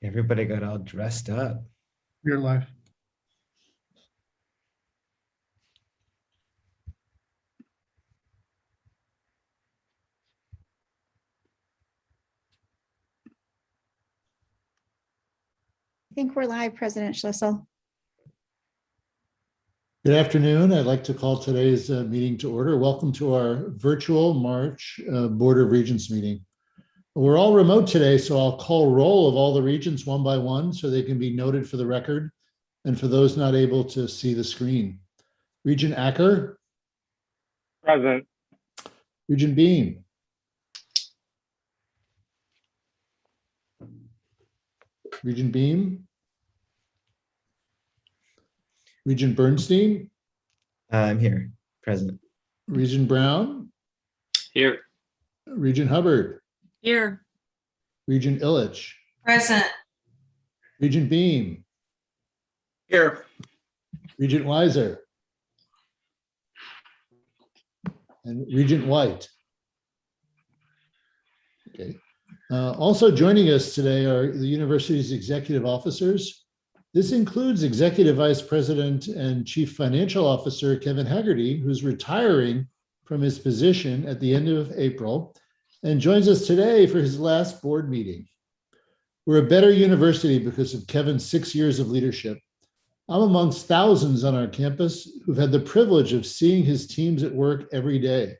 Everybody got all dressed up. Your life. I think we're live, President Schlissel. Good afternoon. I'd like to call today's meeting to order. Welcome to our virtual March Board of Regents meeting. We're all remote today, so I'll call roll of all the regents one by one so they can be noted for the record and for those not able to see the screen. Regent Acker. Present. Regent Beam. Regent Beam. Regent Bernstein. I'm here, present. Regent Brown. Here. Regent Hubbard. Here. Regent Illich. Present. Regent Beam. Here. Regent Weiser. And Regent White. Okay. Also joining us today are the university's executive officers. This includes Executive Vice President and Chief Financial Officer Kevin Hagerty, who's retiring from his position at the end of April and joins us today for his last board meeting. We're a better university because of Kevin's 6 years of leadership. I'm amongst thousands on our campus who've had the privilege of seeing his teams at work every day.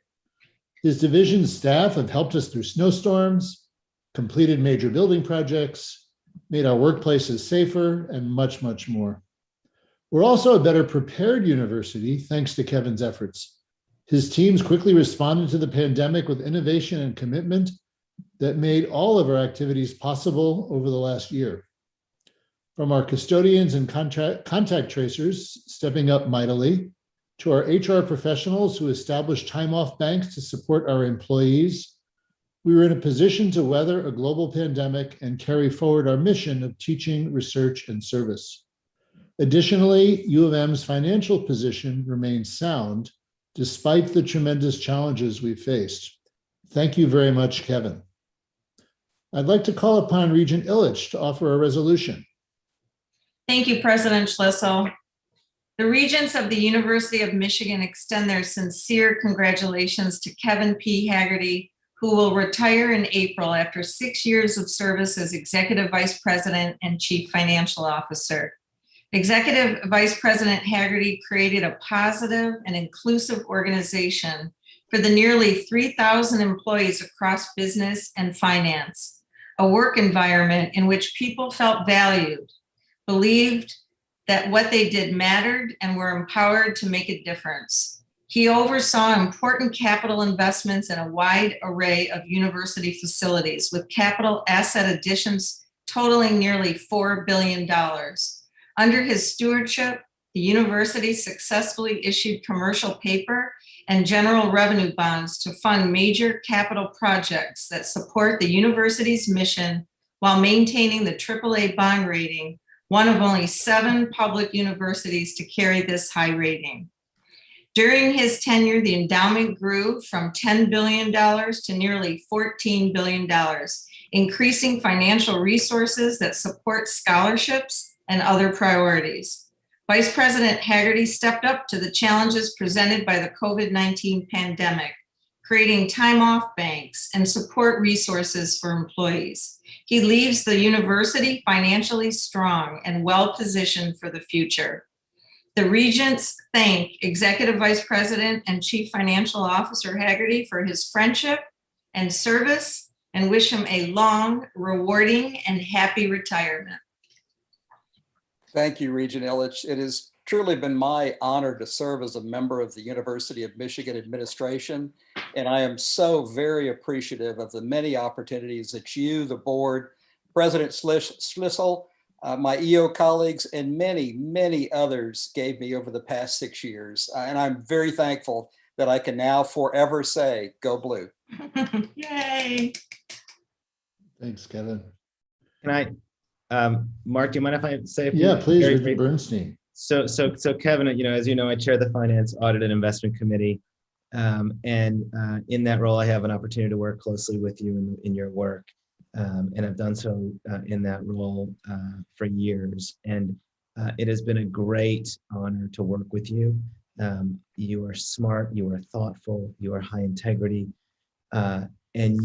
His division staff have helped us through snowstorms, completed major building projects, made our workplaces safer, and much, much more. We're also a better prepared university thanks to Kevin's efforts. His teams quickly responded to the pandemic with innovation and commitment that made all of our activities possible over the last year. From our custodians and contact tracers stepping up mightily, to our HR professionals who established time-off banks to support our employees, we were in a position to weather a global pandemic and carry forward our mission of teaching, research, and service. Additionally, U of M's financial position remains sound despite the tremendous challenges we've faced. Thank you very much, Kevin. I'd like to call upon Regent Illich to offer a resolution. Thank you, President Schlissel. The Regents of the University of Michigan extend their sincere congratulations to Kevin P. Hagerty, who will retire in April after 6 years of service as Executive Vice President and Chief Financial Officer. Executive Vice President Hagerty created a positive and inclusive organization for the nearly 3,000 employees across business and finance, a work environment in which people felt valued, believed that what they did mattered, and were empowered to make a difference. He oversaw important capital investments in a wide array of university facilities with capital asset additions totaling nearly $4 billion. Under his stewardship, the university successfully issued commercial paper and general revenue bonds to fund major capital projects that support the university's mission while maintaining the AAA bond rating, one of only 7 public universities to carry this high rating. During his tenure, the endowment grew from $10 billion to nearly $14 billion, increasing financial resources that support scholarships and other priorities. Vice President Hagerty stepped up to the challenges presented by the COVID-19 pandemic, creating time-off banks and support resources for employees. He leaves the university financially strong and well-positioned for the future. The Regents thank Executive Vice President and Chief Financial Officer Hagerty for his friendship and service and wish him a long, rewarding, and happy retirement. Thank you, Regent Illich. It has truly been my honor to serve as a member of the University of Michigan administration, and I am so very appreciative of the many opportunities that you, the board, President Schlissel, my EO colleagues, and many, many others gave me over the past 6 years. And I'm very thankful that I can now forever say, go blue. Yay. Thanks, Kevin. Can I, Mark, do you mind if I say a few? Yeah, please, very Regent Bernstein. So Kevin, as you know, I chair the Finance, Audit, and Investment Committee. And in that role, I have an opportunity to work closely with you in your work. and I've done so in that role for years. And it has been a great honor to work with you. You are smart, you are thoughtful, you are high integrity, and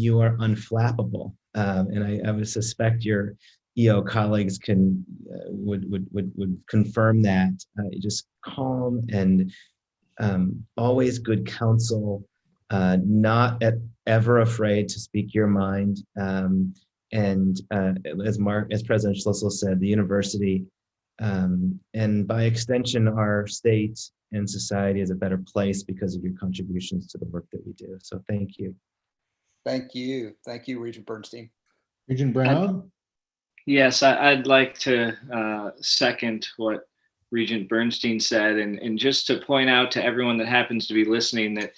you are unflappable. And I would suspect your EO colleagues can would confirm that. Just calm and always good counsel, not ever afraid to speak your mind. And as President Schlissel said, the university and by extension our state and society is a better place because of your contributions to the work that we do. So thank you. Thank you. Thank you, Regent Bernstein. Regent Brown? Yes, I'd like to second what Regent Bernstein said, and just to point out to everyone that happens to be listening that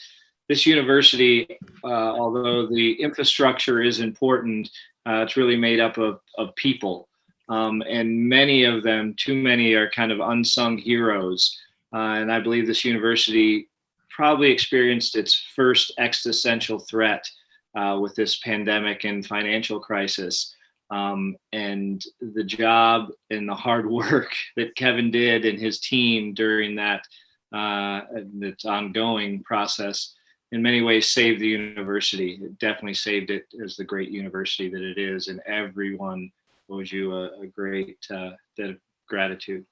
this university, although the infrastructure is important, it's really made up of people. And many of them, too many, are kind of unsung heroes. And I believe this university probably experienced its first existential threat with this pandemic and financial crisis. And the job and the hard work that Kevin did and his team during that ongoing process in many ways saved the university. It definitely saved it as the great university that it is, and everyone owes you a great debt of gratitude.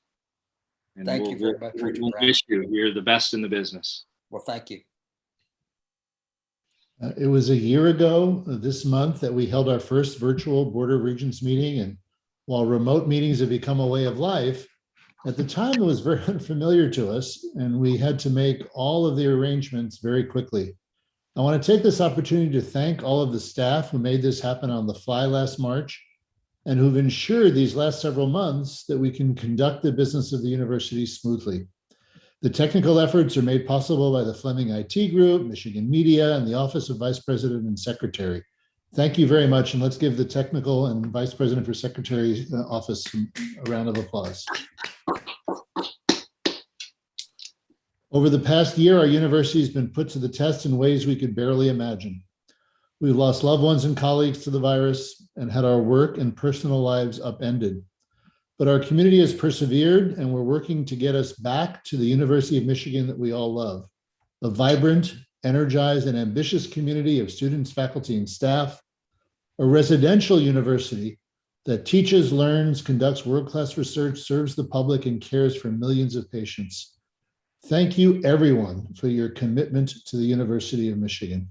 And Thank you very much, Regent we'll Brown. miss you. You're the best in the business. Well, thank you. It was a year ago this month that we held our first virtual Board of Regents meeting. And while remote meetings have become a way of life, at the time it was very unfamiliar to us, and we had to make all of the arrangements very quickly. I want to take this opportunity to thank all of the staff who made this happen on the fly last March and who've ensured these last several months that we can conduct the business of the university smoothly. The technical efforts are made possible by the Fleming IT Group, Michigan Media, and the Office of Vice President and Secretary. Thank you very much, and let's give the technical and Vice President for Secretary office a round of applause. Over the past year, our university has been put to the test in ways we could barely imagine. We've lost loved ones and colleagues to the virus and had our work and personal lives upended. But our community has persevered, and we're working to get us back to the University of Michigan that we all love, a vibrant, energized, and ambitious community of students, faculty, and staff, a residential university that teaches, learns, conducts world-class research, serves the public, and cares for millions of patients. Thank you, everyone, for your commitment to the University of Michigan.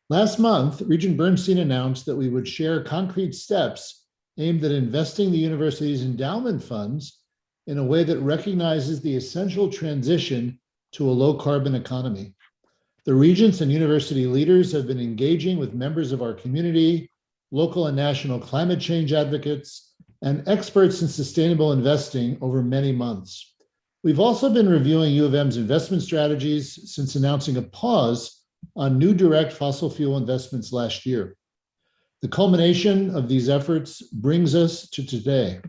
Last month, Regent Bernstein announced that we would share concrete steps aimed at investing the university's endowment funds in a way that recognizes the essential transition to a low-carbon economy. The Regents and university leaders have been engaging with members of our community, local and national climate change advocates, and experts in sustainable investing over many months. We've also been reviewing U of M's investment strategies since announcing a pause on new direct fossil fuel investments last year. The culmination of these efforts brings us to today.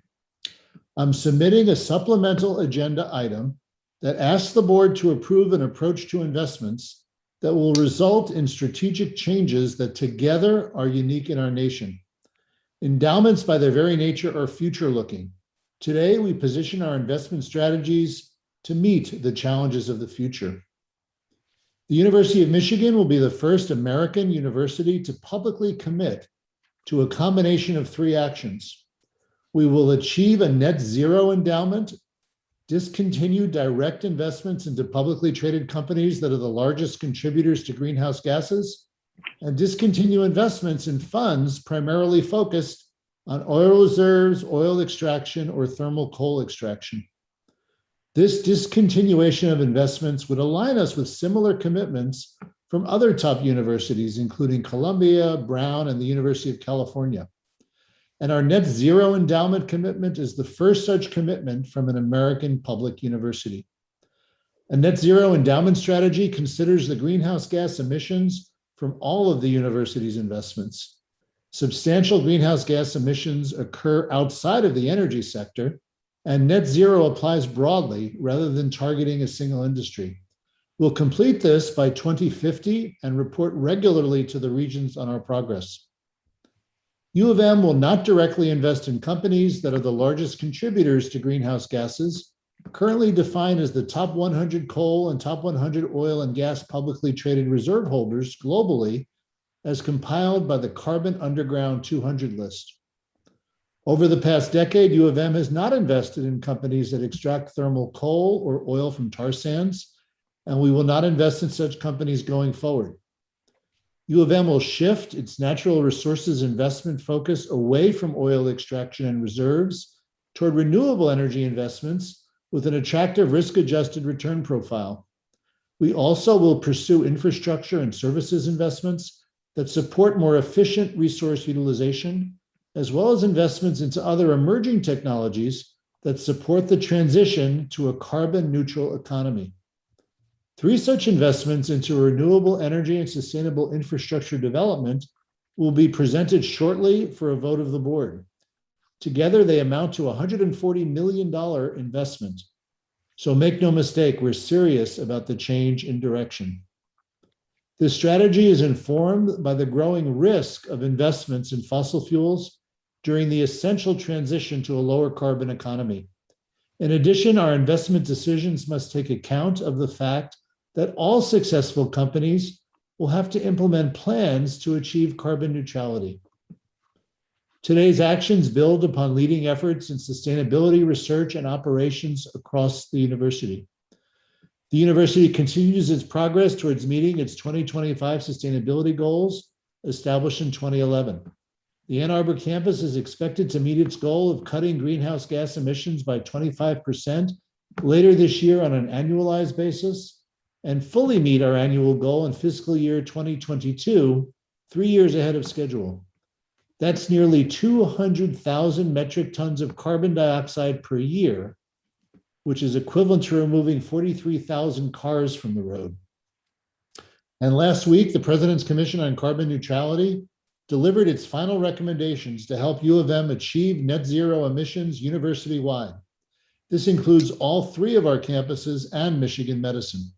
I'm submitting a supplemental agenda item that asks the board to approve an approach to investments that will result in strategic changes that together are unique in our nation. Endowments by their very nature are future-looking. Today, we position our investment strategies to meet the challenges of the future. The University of Michigan will be the first American university to publicly commit to a combination of three actions. We will achieve a net zero endowment, discontinue direct investments into publicly traded companies that are the largest contributors to greenhouse gases, and discontinue investments in funds primarily focused on oil reserves, oil extraction, or thermal coal extraction. This discontinuation of investments would align us with similar commitments from other top universities, including Columbia, Brown, and the University of California. And our net zero endowment commitment is the first such commitment from an American public university. A net zero endowment strategy considers the greenhouse gas emissions from all of the university's investments. Substantial greenhouse gas emissions occur outside of the energy sector, and net zero applies broadly rather than targeting a single industry. We'll complete this by 2050 and report regularly to the Regents on our progress. U of M will not directly invest in companies that are the largest contributors to greenhouse gases, currently defined as the top 100 coal and top 100 oil and gas publicly traded reserve holders globally, as compiled by the Carbon Underground 200 list. Over the past decade, U of M has not invested in companies that extract thermal coal or oil from tar sands, and we will not invest in such companies going forward. U of M will shift its natural resources investment focus away from oil extraction and reserves toward renewable energy investments with an attractive risk-adjusted return profile. We also will pursue infrastructure and services investments that support more efficient resource utilization, as well as investments into other emerging technologies that support the transition to a carbon-neutral economy. 3 such investments into renewable energy and sustainable infrastructure development will be presented shortly for a vote of the board. Together, they amount to a $140 million investment. So make no mistake, we're serious about the change in direction. This strategy is informed by the growing risk of investments in fossil fuels during the essential transition to a lower carbon economy. In addition, our investment decisions must take account of the fact that all successful companies will have to implement plans to achieve carbon neutrality. Today's actions build upon leading efforts in sustainability research and operations across the university. The university continues its progress towards meeting its 2025 sustainability goals established in 2011. The Ann Arbor campus is expected to meet its goal of cutting greenhouse gas emissions by 25% later this year on an annualized basis, and fully meet our annual goal in fiscal year 2022, 3 years ahead of schedule. That's nearly 200,000 metric tons of carbon dioxide per year, which is equivalent to removing 43,000 cars from the road. And last week, the President's Commission on Carbon Neutrality delivered its final recommendations to help U of M achieve net zero emissions university-wide. This includes all 3 of our campuses and Michigan Medicine.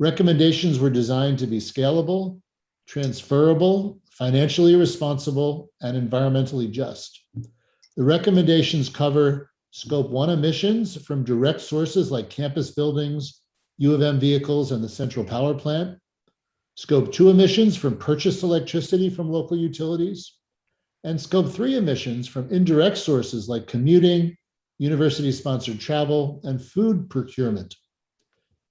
Recommendations were designed to be scalable, transferable, financially responsible, and environmentally just. The recommendations cover Scope 1 emissions from direct sources like campus buildings, U of M vehicles, and the central power plant. Scope 2 emissions from purchased electricity from local utilities. And Scope 3 emissions from indirect sources like commuting, university-sponsored travel, and food procurement.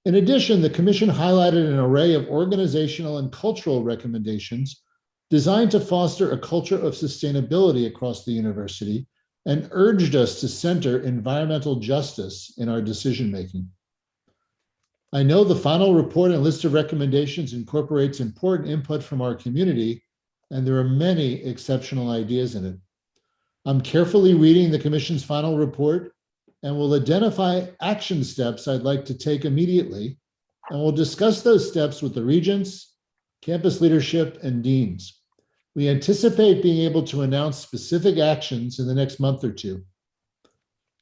In addition, the Commission highlighted an array of organizational and cultural recommendations designed to foster a culture of sustainability across the university and urged us to center environmental justice in our decision-making. I know the final report and list of recommendations incorporates important input from our community, and there are many exceptional ideas in it. I'm carefully reading the Commission's final report and will identify action steps I'd like to take immediately, and we'll discuss those steps with the regents, campus leadership, and deans. We anticipate being able to announce specific actions in the next month or 2.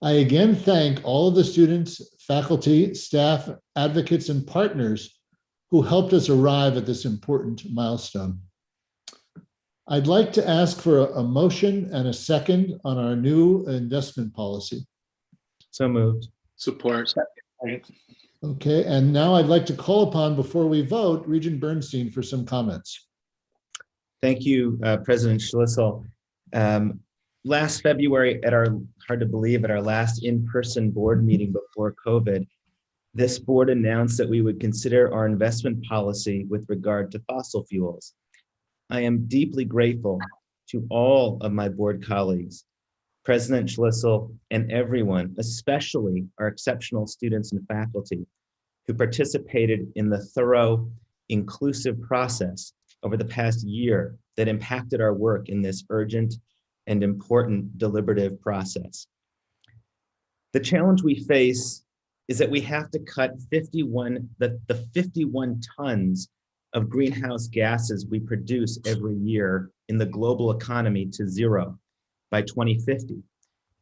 I again thank all of the students, faculty, staff, advocates, and partners who helped us arrive at this important milestone. I'd like to ask for a motion and a second on our new investment policy. So moved. Support. Okay, and now I'd like to call upon, before we vote, Regent Bernstein for some comments. Thank you, President Schlissel. Last February, hard to believe, at our last in-person board meeting before COVID, this board announced that we would consider our investment policy with regard to fossil fuels. I am deeply grateful to all of my board colleagues, President Schlissel, and everyone, especially our exceptional students and faculty, who participated in the thorough, inclusive process over the past year that impacted our work in this urgent and important deliberative process. The challenge we face is that we have to cut the 51 tons of greenhouse gases we produce every year in the global economy to zero by 2050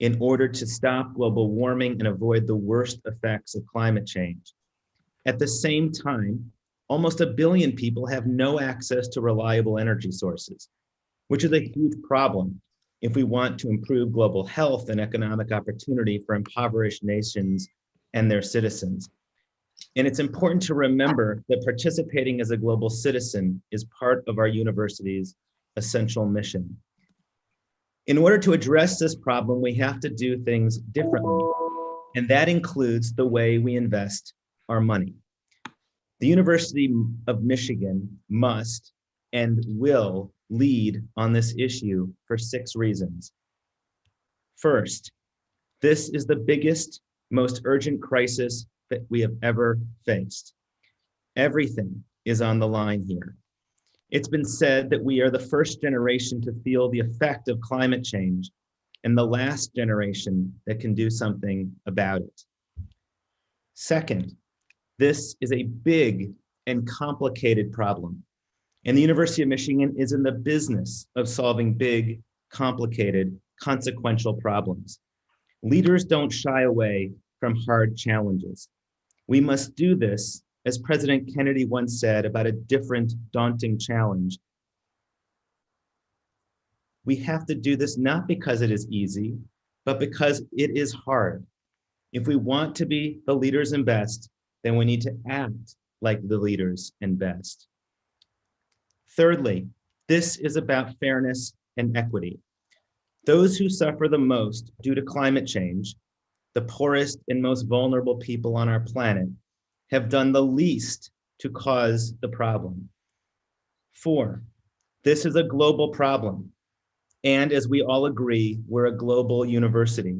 in order to stop global warming and avoid the worst effects of climate change. At the same time, almost 1 billion people have no access to reliable energy sources. which is a huge problem if we want to improve global health and economic opportunity for impoverished nations and their citizens. And it's important to remember that participating as a global citizen is part of our university's essential mission. In order to address this problem, we have to do things differently, and that includes the way we invest our money. The University of Michigan must and will lead on this issue for 6 reasons. First, this is the biggest, most urgent crisis that we have ever faced. Everything is on the line here. It's been said that we are the first generation to feel the effect of climate change and the last generation that can do something about it. Second, this is a big and complicated problem, and the University of Michigan is in the business of solving big, complicated, consequential problems. Leaders don't shy away from hard challenges. We must do this, as President Kennedy once said about a different, daunting challenge. We have to do this not because it is easy, but because it is hard. If we want to be the leaders and best, then we need to act like the leaders and best. Thirdly, this is about fairness and equity. Those who suffer the most due to climate change, the poorest and most vulnerable people on our planet, have done the least to cause the problem. 4, this is a global problem. And as we all agree, we're a global university.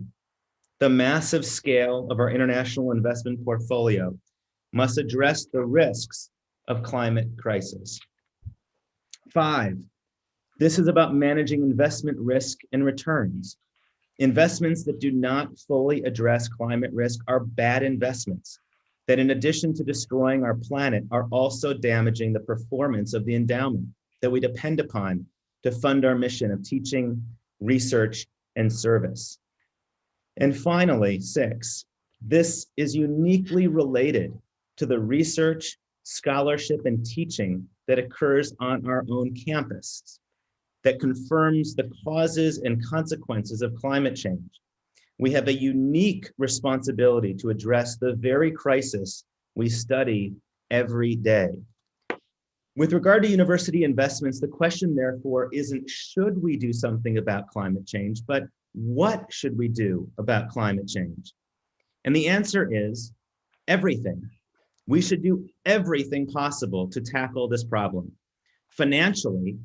The massive scale of our international investment portfolio must address the risks of climate crisis. 5, this is about managing investment risk and returns. Investments that do not fully address climate risk are bad investments that, in addition to destroying our planet, are also damaging the performance of the endowment that we depend upon to fund our mission of teaching, research, and service. And finally, 6, this is uniquely related to the research, scholarship, and teaching that occurs on our own campus that confirms the causes and consequences of climate change. We have a unique responsibility to address the very crisis we study every day. With regard to university investments, the question therefore isn't should we do something about climate change, but what should we do about climate change? And the answer is everything. We should do everything possible to tackle this problem. Financially,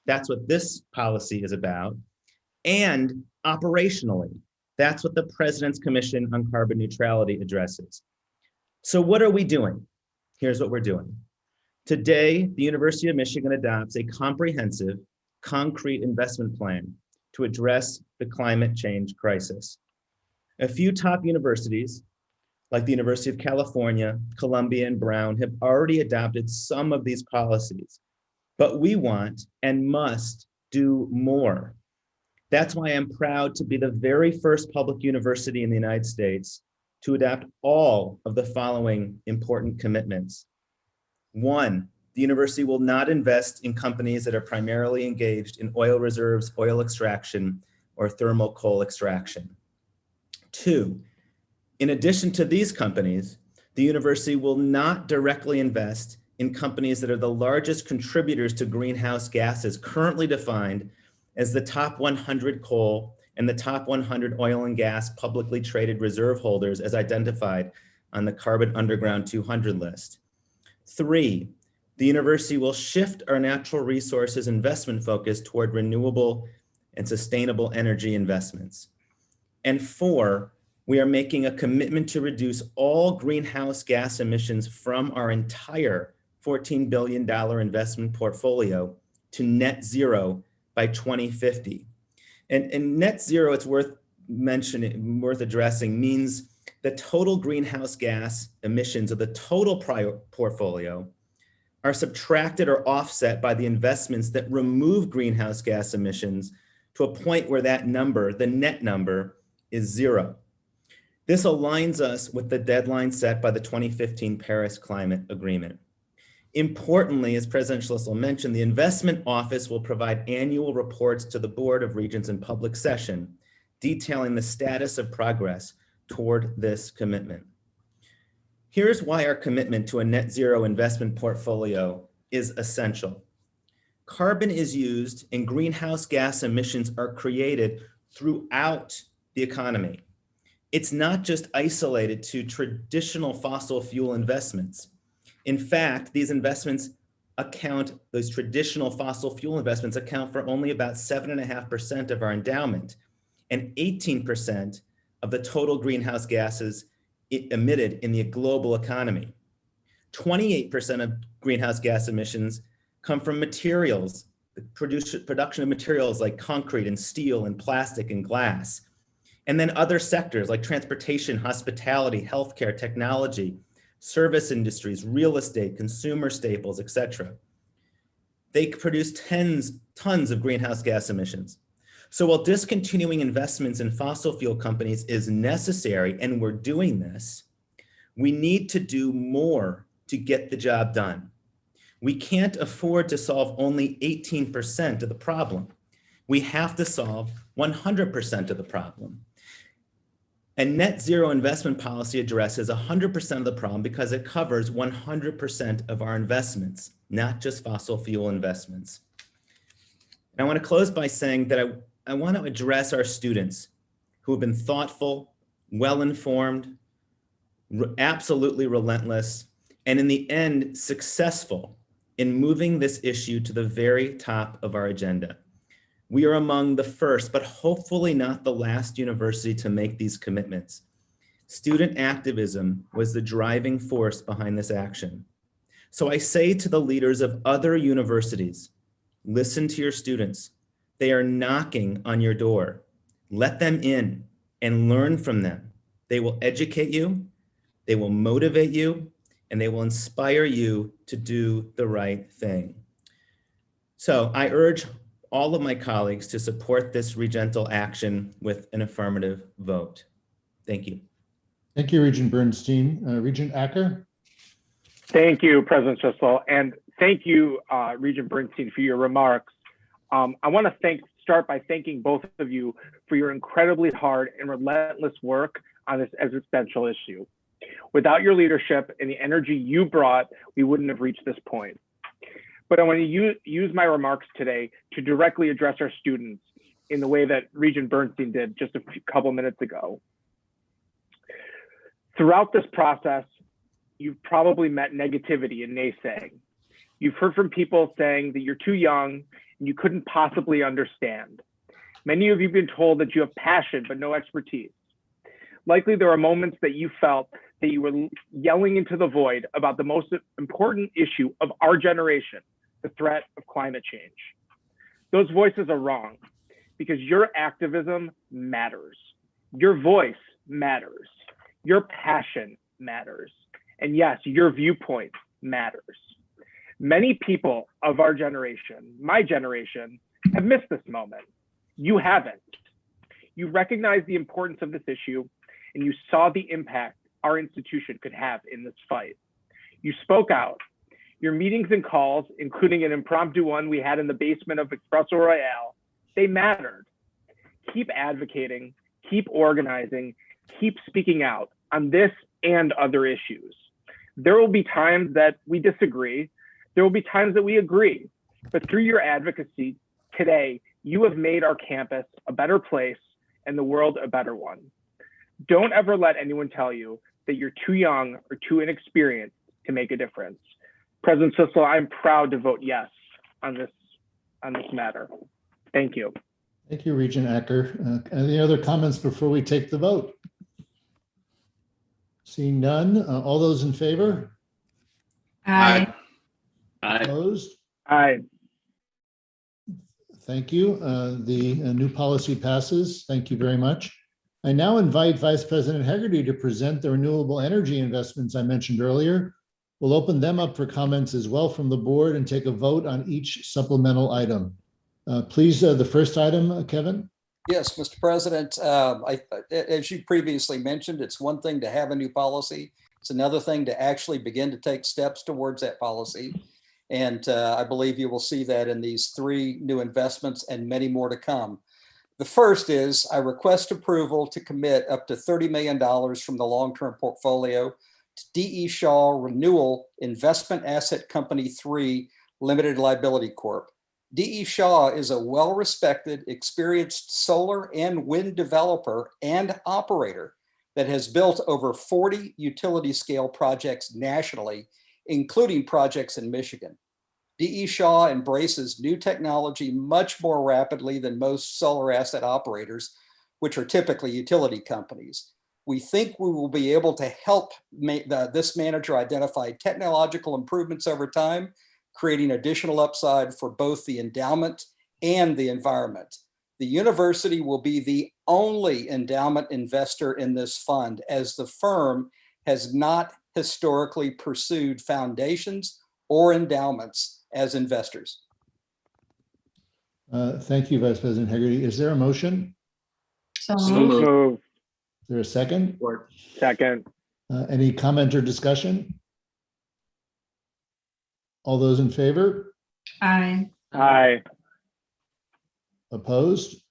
that's what this policy is about, and operationally, that's what the President's Commission on Carbon Neutrality addresses. So what are we doing? Here's what we're doing. Today, the University of Michigan adopts a comprehensive, concrete investment plan to address the climate change crisis. A few top universities, like the University of California, Columbia, and Brown, have already adopted some of these policies, but we want and must do more. That's why I'm proud to be the very first public university in the United States to adopt all of the following important commitments. 1, the university will not invest in companies that are primarily engaged in oil reserves, oil extraction, or thermal coal extraction. 2, in addition to these companies, the university will not directly invest in companies that are the largest contributors to greenhouse gases currently defined as the top 100 coal and the top 100 oil and gas publicly traded reserve holders as identified on the Carbon Underground 200 list. 3, the university will shift our natural resources investment focus toward renewable and sustainable energy investments. And 4, we are making a commitment to reduce all greenhouse gas emissions from our entire $14 billion investment portfolio to net zero by 2050. And net zero, it's worth mentioning, worth addressing, means the total greenhouse gas emissions of the total portfolio are subtracted or offset by the investments that remove greenhouse gas emissions to a point where that number, the net number, is 0. This aligns us with the deadline set by the 2015 Paris Climate Agreement. Importantly, as President Schlissel mentioned, the Investment Office will provide annual reports to the Board of Regents in public session, detailing the status of progress toward this commitment. Here's why our commitment to a net zero investment portfolio is essential. Carbon is used and greenhouse gas emissions are created throughout the economy. It's not just isolated to traditional fossil fuel investments. In fact, these traditional fossil fuel investments account for only about 7.5% of our endowment and 18% of the total greenhouse gases emitted in the global economy. 28% of greenhouse gas emissions come from materials, the production of materials like concrete and steel and plastic and glass. And then other sectors like transportation, hospitality, healthcare, technology, service industries, real estate, consumer staples, etc. They produce tons of greenhouse gas emissions. So while discontinuing investments in fossil fuel companies is necessary, and we're doing this, we need to do more to get the job done. We can't afford to solve only 18% of the problem. We have to solve 100% of the problem. And net zero investment policy addresses 100% of the problem because it covers 100% of our investments, not just fossil fuel investments. And I want to close by saying that I want to address our students who have been thoughtful, well-informed, absolutely relentless, and in the end, successful in moving this issue to the very top of our agenda. We are among the first, but hopefully not the last university to make these commitments. Student activism was the driving force behind this action. So I say to the leaders of other universities, listen to your students. They are knocking on your door. Let them in and learn from them. They will educate you, they will motivate you, and they will inspire you to do the right thing. So I urge all of my colleagues to support this regental action with an affirmative vote. Thank you. Thank you, Regent Bernstein. Regent Acker? Thank you, President Schlissel, and thank you, Regent Bernstein, for your remarks. I want to start by thanking both of you for your incredibly hard and relentless work on this existential issue. Without your leadership and the energy you brought, we wouldn't have reached this point. But I want to use my remarks today to directly address our students in the way that Regent Bernstein did just a couple minutes ago. Throughout this process, you've probably met negativity and naysaying. You've heard from people saying that you're too young and you couldn't possibly understand. Many of you have been told that you have passion but no expertise. Likely there are moments that you felt that you were yelling into the void about the most important issue of our generation, the threat of climate change. Those voices are wrong because your activism matters. Your voice matters. Your passion matters. And yes, your viewpoint matters. Many people of our generation, my generation, have missed this moment. You haven't. You recognize the importance of this issue and you saw the impact our institution could have in this fight. You spoke out. Your meetings and calls, including an impromptu one we had in the basement of Espresso Royale, they mattered. Keep advocating, keep organizing, keep speaking out on this and other issues. There will be times that we disagree. There will be times that we agree. But through your advocacy today, you have made our campus a better place and the world a better one. Don't ever let anyone tell you that you're too young or too inexperienced to make a difference. President Schlissel, I'm proud to vote yes on this matter. Thank you. Thank you, Regent Acker. Any other comments before we take the vote? Seeing none, all those in favor? Aye. Aye. Opposed? Aye. Thank you. The new policy passes. Thank you very much. I now invite Vice President Hagerty to present the renewable energy investments I mentioned earlier. We'll open them up for comments as well from the board and take a vote on each supplemental item. Please, the first item, Kevin. Yes, Mr. President, as you previously mentioned, it's one thing to have a new policy. It's another thing to actually begin to take steps towards that policy. And I believe you will see that in these 3 new investments and many more to come. The first is I request approval to commit up to $30 million from the long-term portfolio to D.E. Shaw Renewable Investment Asset Company 3 Limited Liability Corp. D.E. Shaw is a well-respected, experienced solar and wind developer and operator that has built over 40 utility scale projects nationally, including projects in Michigan. D.E. Shaw embraces new technology much more rapidly than most solar asset operators, which are typically utility companies. We think we will be able to help this manager identify technological improvements over time, creating additional upside for both the endowment and the environment. The university will be the only endowment investor in this fund, as the firm has not historically pursued foundations or endowments as investors. Thank you, Vice President Hagerty. Is there a motion? So So moved. moved. Is there a second? Second. Any comment or discussion? All those in favor? Aye. Aye. Opposed?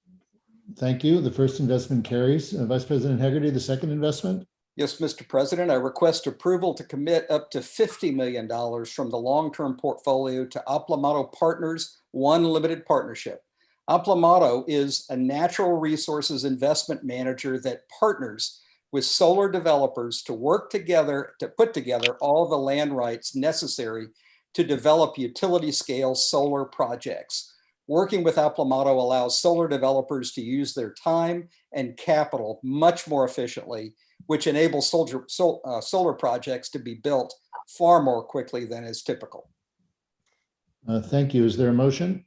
Thank you. The first investment carries. Vice President Hagerty, the second investment? Yes, Mr. President, I request approval to commit up to $50 million from the long-term portfolio to Aplamato Partners One Limited Partnership. Aplamato is a natural resources investment manager that partners with solar developers to work together to put together all the land rights necessary to develop utility scale solar projects. Working with Aplamato allows solar developers to use their time and capital much more efficiently, which enables solar projects to be built far more quickly than is typical. Thank you. Is there a motion?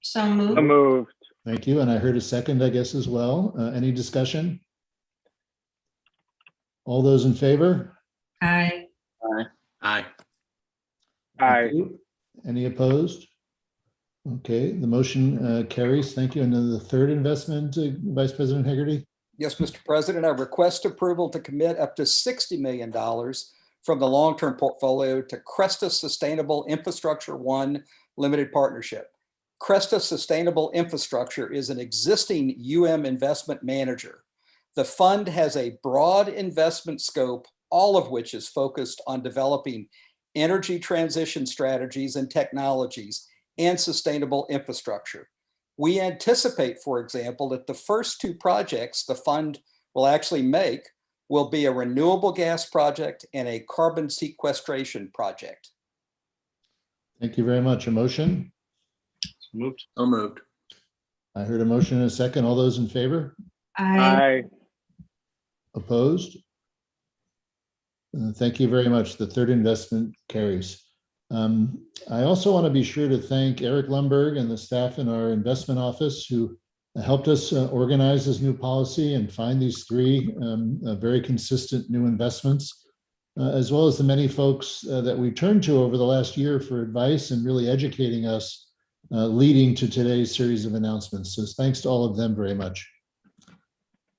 So So moved. moved. Thank you. And I heard a second, I guess, as well. Any discussion? All those in favor? Aye. Aye. Aye. Thank you. Any opposed? Okay, the motion carries. Thank you. And then the third investment, Vice President Hagerty? Yes, Mr. President, I request approval to commit up to $60 million from the long-term portfolio to Cresta Sustainable Infrastructure One Limited Partnership. Cresta Sustainable Infrastructure is an existing investment manager. The fund has a broad investment scope, all of which is focused on developing energy transition strategies and technologies and sustainable infrastructure. We anticipate, for example, that the first 2 projects the fund will actually make will be a renewable gas project and a carbon sequestration project. Thank you very much. A motion? Moved. So moved. I heard a motion and a second. All those in favor? Aye. Aye. Opposed? Thank you very much. The third investment carries. I also want to be sure to thank Eric Lumberg and the staff in our investment office who helped us organize this new policy and find these 3 very consistent new investments, as well as the many folks that we turned to over the last year for advice and really educating us, leading to today's series of announcements. So thanks to all of them very much.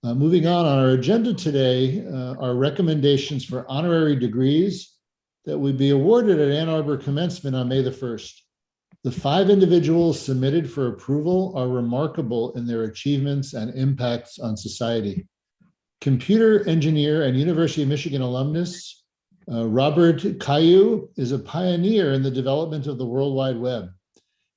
Moving on our agenda today are recommendations for honorary degrees that would be awarded at Ann Arbor Commencement on May the 1st. The 5 individuals submitted for approval are remarkable in their achievements and impacts on society. Computer engineer and University of Michigan alumnus, Robert Caillou is a pioneer in the development of the World Wide Web.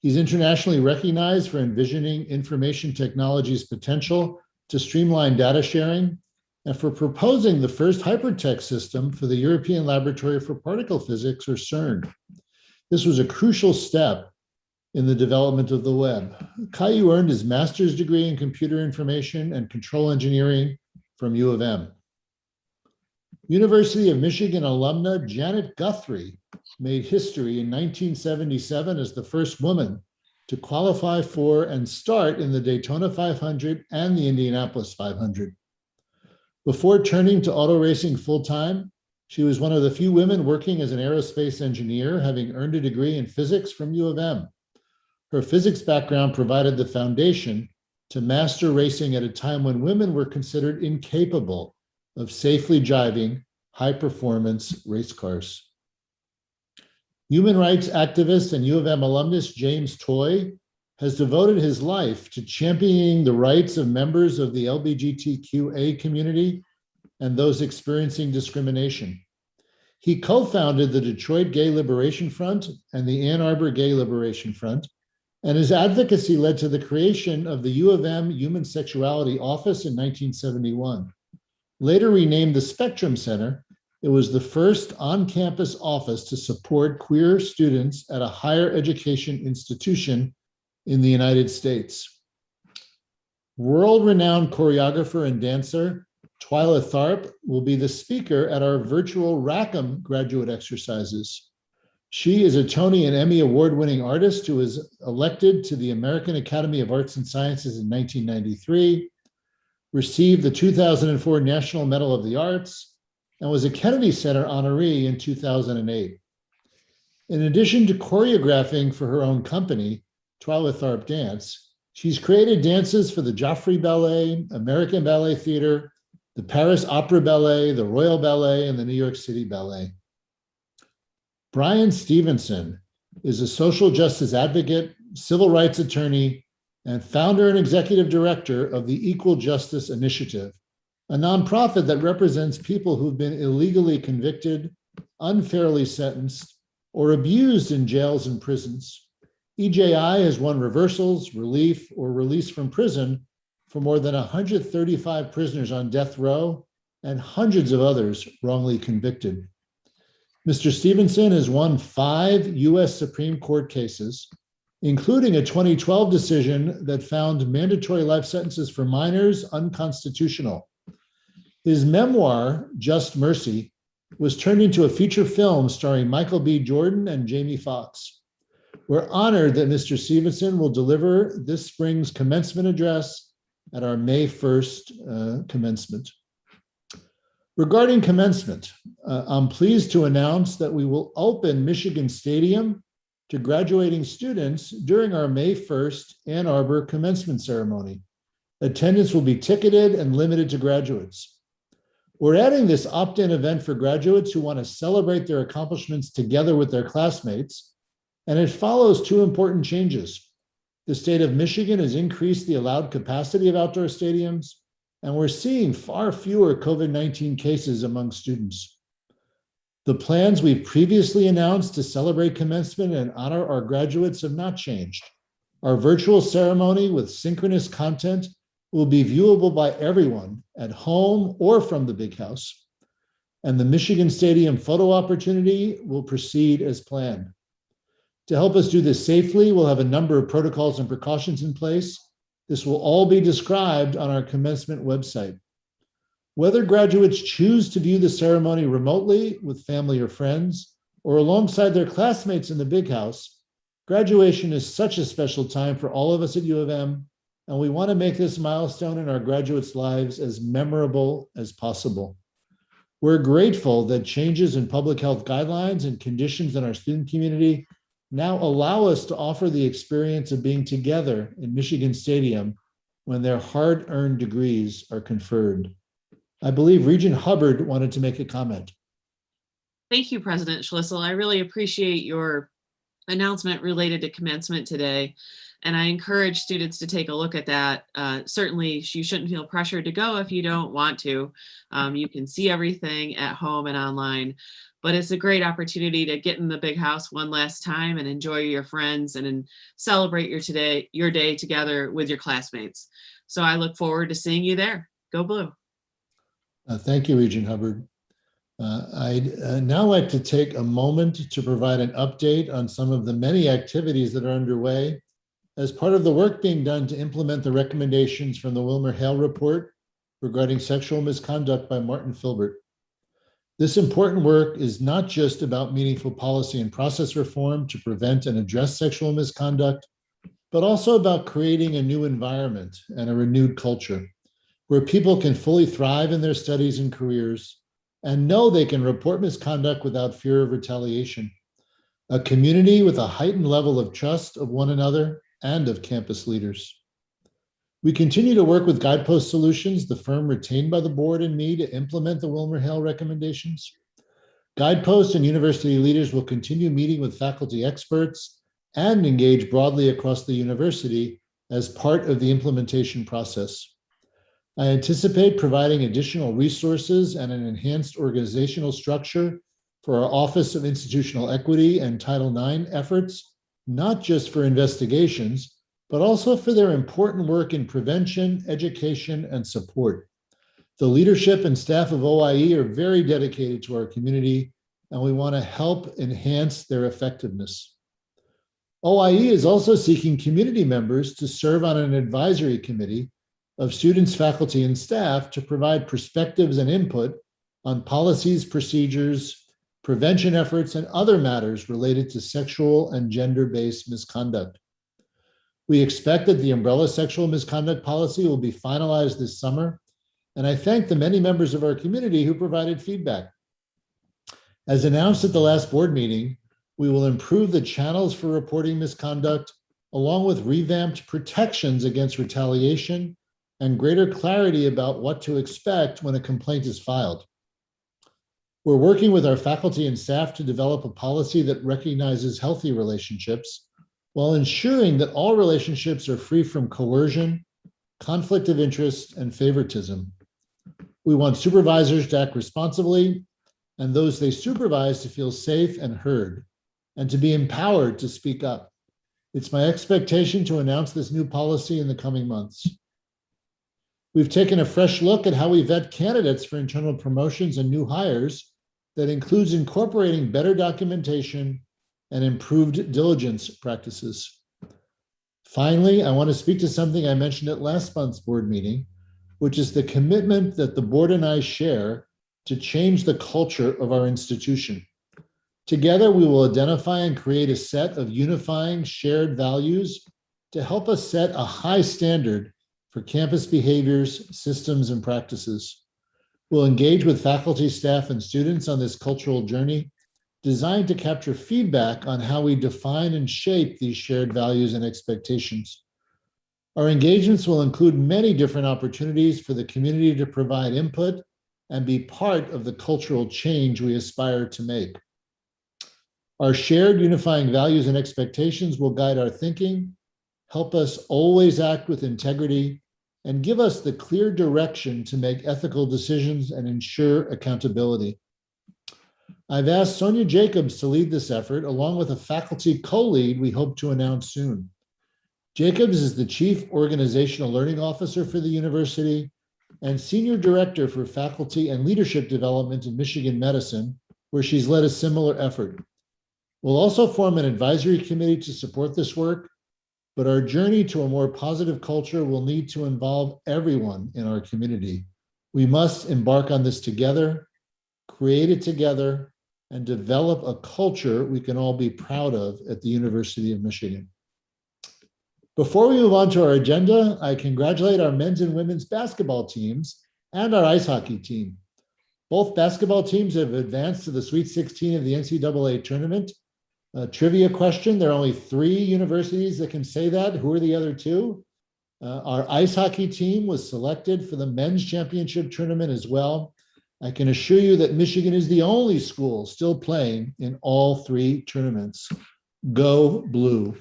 He's internationally recognized for envisioning information technology's potential to streamline data sharing and for proposing the first hypertext system for the European Laboratory for Particle Physics, or CERN. This was a crucial step in the development of the web. Caillou earned his master's degree in computer information and control engineering from U of M. University of Michigan alumna Janet Guthrie made history in 1977 as the first woman to qualify for and start in the Daytona 500 and the Indianapolis 500. Before turning to auto racing full-time, she was one of the few women working as an aerospace engineer, having earned a degree in physics from U of M. Her physics background provided the foundation to master racing at a time when women were considered incapable of safely driving high-performance race cars. Human rights activist and U of M alumnus James Toy has devoted his life to championing the rights of members of the LGBTQA community and those experiencing discrimination. He co-founded the Detroit Gay Liberation Front and the Ann Arbor Gay Liberation Front, and his advocacy led to the creation of the U of M Human Sexuality Office in 1971. Later renamed the Spectrum Center, it was the first on-campus office to support queer students at a higher education institution in the United States. World-renowned choreographer and dancer Twyla Tharp will be the speaker at our virtual Rackham graduate exercises. She is a Tony and Emmy award-winning artist who was elected to the American Academy of Arts and Sciences in 1993, received the 2004 National Medal of the Arts, and was a Kennedy Center honoree in 2008. In addition to choreographing for her own company, Twyla Tharp Dance, she's created dances for the Joffrey Ballet, American Ballet Theater, the Paris Opera Ballet, the Royal Ballet, and the New York City Ballet. Brian Stevenson is a social justice advocate, civil rights attorney, and founder and executive director of the Equal Justice Initiative, a nonprofit that represents people who've been illegally convicted, unfairly sentenced, or abused in jails and prisons. EJI has won reversals, relief, or release from prison for more than 135 prisoners on death row and hundreds of others wrongly convicted. Mr. Stevenson has won 5 US Supreme Court cases, including a 2012 decision that found mandatory life sentences for minors unconstitutional. His memoir, Just Mercy, was turned into a feature film starring Michael B. Jordan and Jamie Foxx. We're honored that Mr. Stevenson will deliver this spring's commencement address at our May 1st commencement. Regarding commencement, I'm pleased to announce that we will open Michigan Stadium to graduating students during our May 1st Ann Arbor commencement ceremony. Attendance will be ticketed and limited to graduates. We're adding this opt-in event for graduates who want to celebrate their accomplishments together with their classmates, and it follows 2 important changes. The state of Michigan has increased the allowed capacity of outdoor stadiums, and we're seeing far fewer COVID-19 cases among students. The plans we've previously announced to celebrate commencement and honor our graduates have not changed. Our virtual ceremony with synchronous content will be viewable by everyone at home or from the big house. And the Michigan Stadium photo opportunity will proceed as planned. To help us do this safely, we'll have a number of protocols and precautions in place. This will all be described on our commencement website. Whether graduates choose to view the ceremony remotely with family or friends, or alongside their classmates in the big house, graduation is such a special time for all of us at U of M, and we want to make this milestone in our graduates' lives as memorable as possible. We're grateful that changes in public health guidelines and conditions in our student community now allow us to offer the experience of being together in Michigan Stadium when their hard-earned degrees are conferred. I believe Regent Hubbard wanted to make a comment. Thank you, President Schlissel. I really appreciate your announcement related to commencement today. And I encourage students to take a look at that. Certainly, you shouldn't feel pressured to go if you don't want to. You can see everything at home and online, but it's a great opportunity to get in the big house one last time and enjoy your friends and celebrate your day together with your classmates. So I look forward to seeing you there. Go Blue. Thank you, Regent Hubbard. I'd now like to take a moment to provide an update on some of the many activities that are underway as part of the work being done to implement the recommendations from the Wilmer-Hale report regarding sexual misconduct by Martin Filbert. This important work is not just about meaningful policy and process reform to prevent and address sexual misconduct, but also about creating a new environment and a renewed culture where people can fully thrive in their studies and careers and know they can report misconduct without fear of retaliation. A community with a heightened level of trust of one another and of campus leaders. We continue to work with Guidepost Solutions, the firm retained by the board and me to implement the WilmerHale recommendations. Guidepost and university leaders will continue meeting with faculty experts and engage broadly across the university as part of the implementation process. I anticipate providing additional resources and an enhanced organizational structure for our Office of Institutional Equity and Title IX efforts, not just for investigations, but also for their important work in prevention, education, and support. The leadership and staff of OIE are very dedicated to our community, and we want to help enhance their effectiveness. OIE is also seeking community members to serve on an advisory committee of students, faculty, and staff to provide perspectives and input on policies, procedures, prevention efforts, and other matters related to sexual and gender-based misconduct. We expect that the umbrella sexual misconduct policy will be finalized this summer, and I thank the many members of our community who provided feedback. As announced at the last board meeting, we will improve the channels for reporting misconduct, along with revamped protections against retaliation and greater clarity about what to expect when a complaint is filed. We're working with our faculty and staff to develop a policy that recognizes healthy relationships while ensuring that all relationships are free from coercion, conflict of interest, and favoritism. We want supervisors to act responsibly and those they supervise to feel safe and heard, and to be empowered to speak up. It's my expectation to announce this new policy in the coming months. We've taken a fresh look at how we vet candidates for internal promotions and new hires that includes incorporating better documentation and improved diligence practices. Finally, I want to speak to something I mentioned at last month's board meeting, which is the commitment that the board and I share to change the culture of our institution. Together, we will identify and create a set of unifying shared values to help us set a high standard for campus behaviors, systems, and practices. We'll engage with faculty, staff, and students on this cultural journey designed to capture feedback on how we define and shape these shared values and expectations. Our engagements will include many different opportunities for the community to provide input and be part of the cultural change we aspire to make. Our shared unifying values and expectations will guide our thinking, help us always act with integrity, and give us the clear direction to make ethical decisions and ensure accountability. I've asked Sonia Jacobs to lead this effort, along with a faculty co-lead we hope to announce soon. Jacobs is the Chief Organizational Learning Officer for the university and Senior Director for Faculty and Leadership Development in Michigan Medicine, where she's led a similar effort. We'll also form an advisory committee to support this work, but our journey to a more positive culture will need to involve everyone in our community. We must embark on this together, create it together, and develop a culture we can all be proud of at the University of Michigan. Before we move on to our agenda, I congratulate our men's and women's basketball teams and our ice hockey team. Both basketball teams have advanced to the Sweet 16 of the NCAA tournament. A trivia question, there are only 3 universities that can say that. Who are the other 2? Our ice hockey team was selected for the men's championship tournament as well. I can assure you that Michigan is the only school still playing in all 3 tournaments. Go Blue.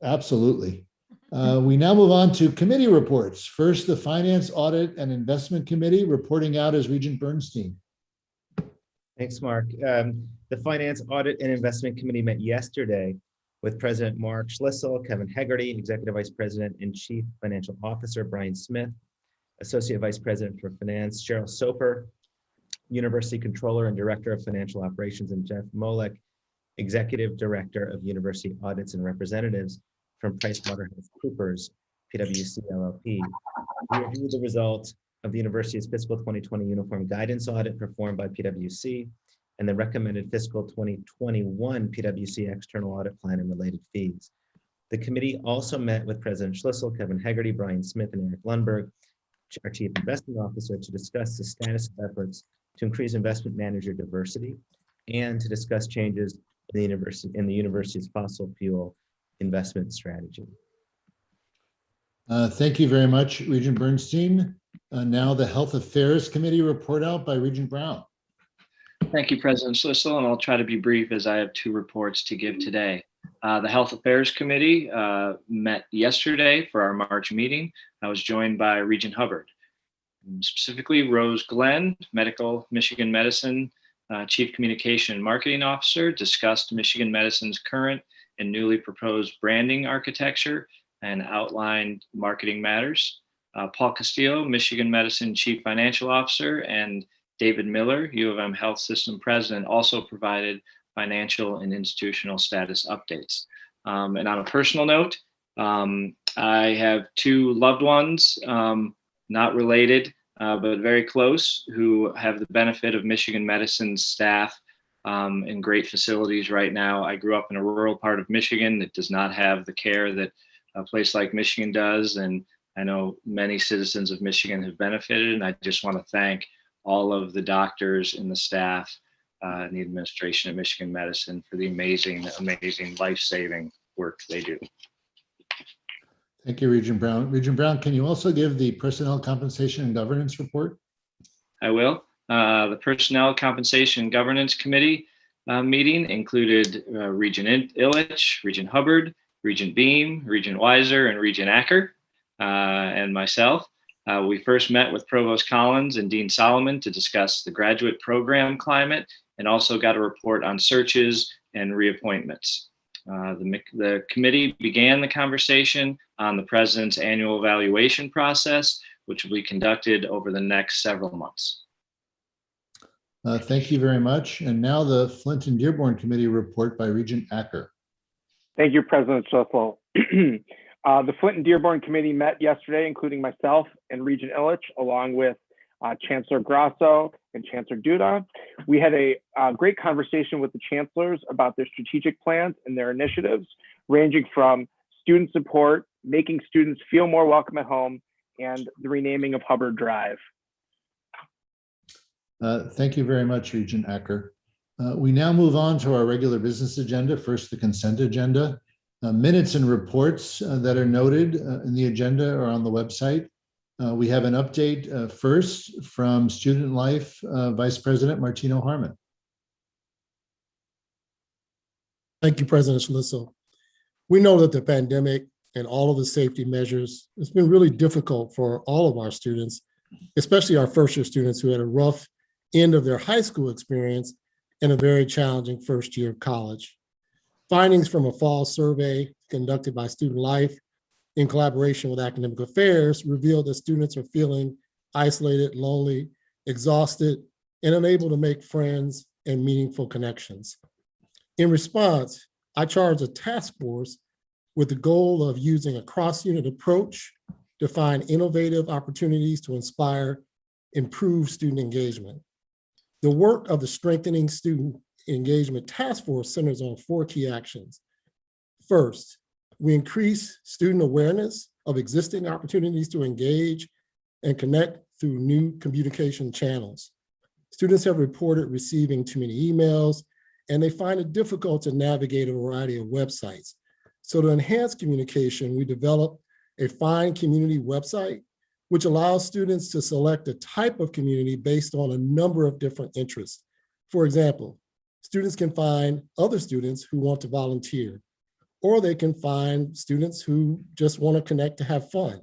Absolutely. We now move on to committee reports. First, the Finance, Audit, and Investment Committee, reporting out as Regent Bernstein. Thanks, Mark. The Finance, Audit, and Investment Committee met yesterday with President Mark Schlissel, Kevin Hagerty, Executive Vice President and Chief Financial Officer Brian Smith, Associate Vice President for Finance Cheryl Soper, University Controller and Director of Financial Operations, and Jeff Molek, Executive Director of University Audits and Representatives from PricewaterhouseCoopers, PwC LLP. We reviewed the results of the university's fiscal 2020 uniform guidance audit performed by PwC and the recommended fiscal 2021 PwC external audit plan and related fees. The committee also met with President Schlissel, Kevin Hagerty, Brian Smith, and Eric Lundberg, our Chief Investment Officer, to discuss the status of efforts to increase investment manager diversity and to discuss changes in the university's fossil fuel investment strategy. Thank you very much, Regent Bernstein. Now the Health Affairs Committee report out by Regent Brown. Thank you, President Schlissel, and I'll try to be brief as I have 2 reports to give today. The Health Affairs Committee met yesterday for our March meeting. I was joined by Regent Hubbard, specifically Rose Glenn, Michigan Medicine Chief Communication and Marketing Officer, discussed Michigan Medicine's current and newly proposed branding architecture and outlined marketing matters. Paul Castillo, Michigan Medicine Chief Financial Officer, and David Miller, U of M Health System President, also provided financial and institutional status updates. And on a personal note, I have 2 loved ones, not related, but very close, who have the benefit of Michigan Medicine's staff in great facilities right now. I grew up in a rural part of Michigan that does not have the care that a place like Michigan does, and I know many citizens of Michigan have benefited, and I just want to thank all of the doctors and the staff and the administration of Michigan Medicine for the amazing, amazing life-saving work they do. Thank you, Regent Brown. Regent Brown, can you also give the Personnel Compensation and Governance report? I will. The Personnel Compensation and Governance Committee meeting included Regent Illich, Regent Hubbard, Regent Beam, Regent Weiser, and Regent Acker, and myself. We first met with Provost Collins and Dean Solomon to discuss the graduate program climate, and also got a report on searches and reappointments. The committee began the conversation on the president's annual evaluation process, which will be conducted over the next several months. Thank you very much. And now the Flint and Dearborn Committee report by Regent Acker. Thank you, President Schlissel. The Flint and Dearborn Committee met yesterday, including myself and Regent Illich, along with Chancellor Grasso and Chancellor Duda. We had a great conversation with the chancellors about their strategic plans and their initiatives, ranging from student support, making students feel more welcome at home, and the renaming of Hubbard Drive. Thank you very much, Regent Acker. We now move on to our regular business agenda. First, the consent agenda. Minutes and reports that are noted in the agenda are on the website. We have an update first from Student Life Vice President Martino Harmon. Thank you, President Schlissel. We know that the pandemic and all of the safety measures, it's been really difficult for all of our students, especially our first-year students who had a rough end of their high school experience and a very challenging first year of college. Findings from a fall survey conducted by Student Life in collaboration with Academic Affairs revealed that students are feeling isolated, lonely, exhausted, and unable to make friends and meaningful connections. In response, I charged a task force with the goal of using a cross-unit approach to find innovative opportunities to inspire improved student engagement. The work of the Strengthening Student Engagement Task Force centers on 4 key actions. First, we increase student awareness of existing opportunities to engage and connect through new communication channels. Students have reported receiving too many emails, and they find it difficult to navigate a variety of websites. So to enhance communication, we developed a Find Community website, which allows students to select a type of community based on a number of different interests. For example, students can find other students who want to volunteer, or they can find students who just want to connect to have fun.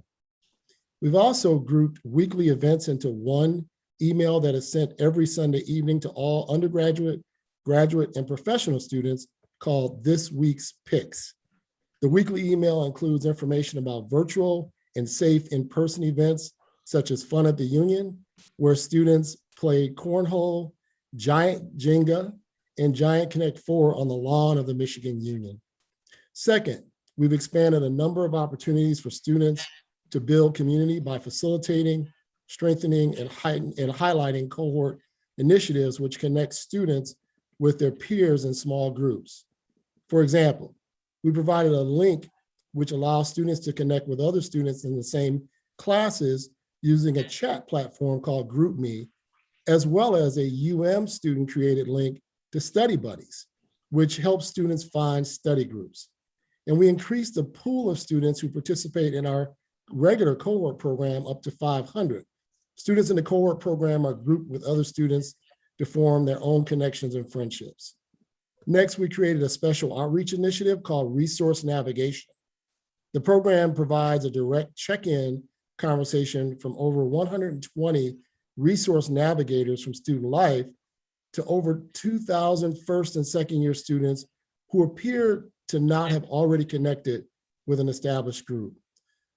We've also grouped weekly events into one email that is sent every Sunday evening to all undergraduate, graduate, and professional students called This Week's Picks. The weekly email includes information about virtual and safe in-person events, such as Fun at the Union, where students played cornhole, giant Jenga, and Giant Connect 4 on the lawn of the Michigan Union. Second, we've expanded a number of opportunities for students to build community by facilitating, strengthening, and highlighting cohort initiatives which connect students with their peers in small groups. For example, we provided a link which allows students to connect with other students in the same classes using a chat platform called GroupMe, as well as a student-created link to Study Buddies, which helps students find study groups. And we increased the pool of students who participate in our regular cohort program up to 500. Students in the cohort program are grouped with other students to form their own connections and friendships. Next, we created a special outreach initiative called Resource Navigation. The program provides a direct check-in conversation from over 120 resource navigators from student life to over 2,000 first and second year students who appear to not have already connected with an established group.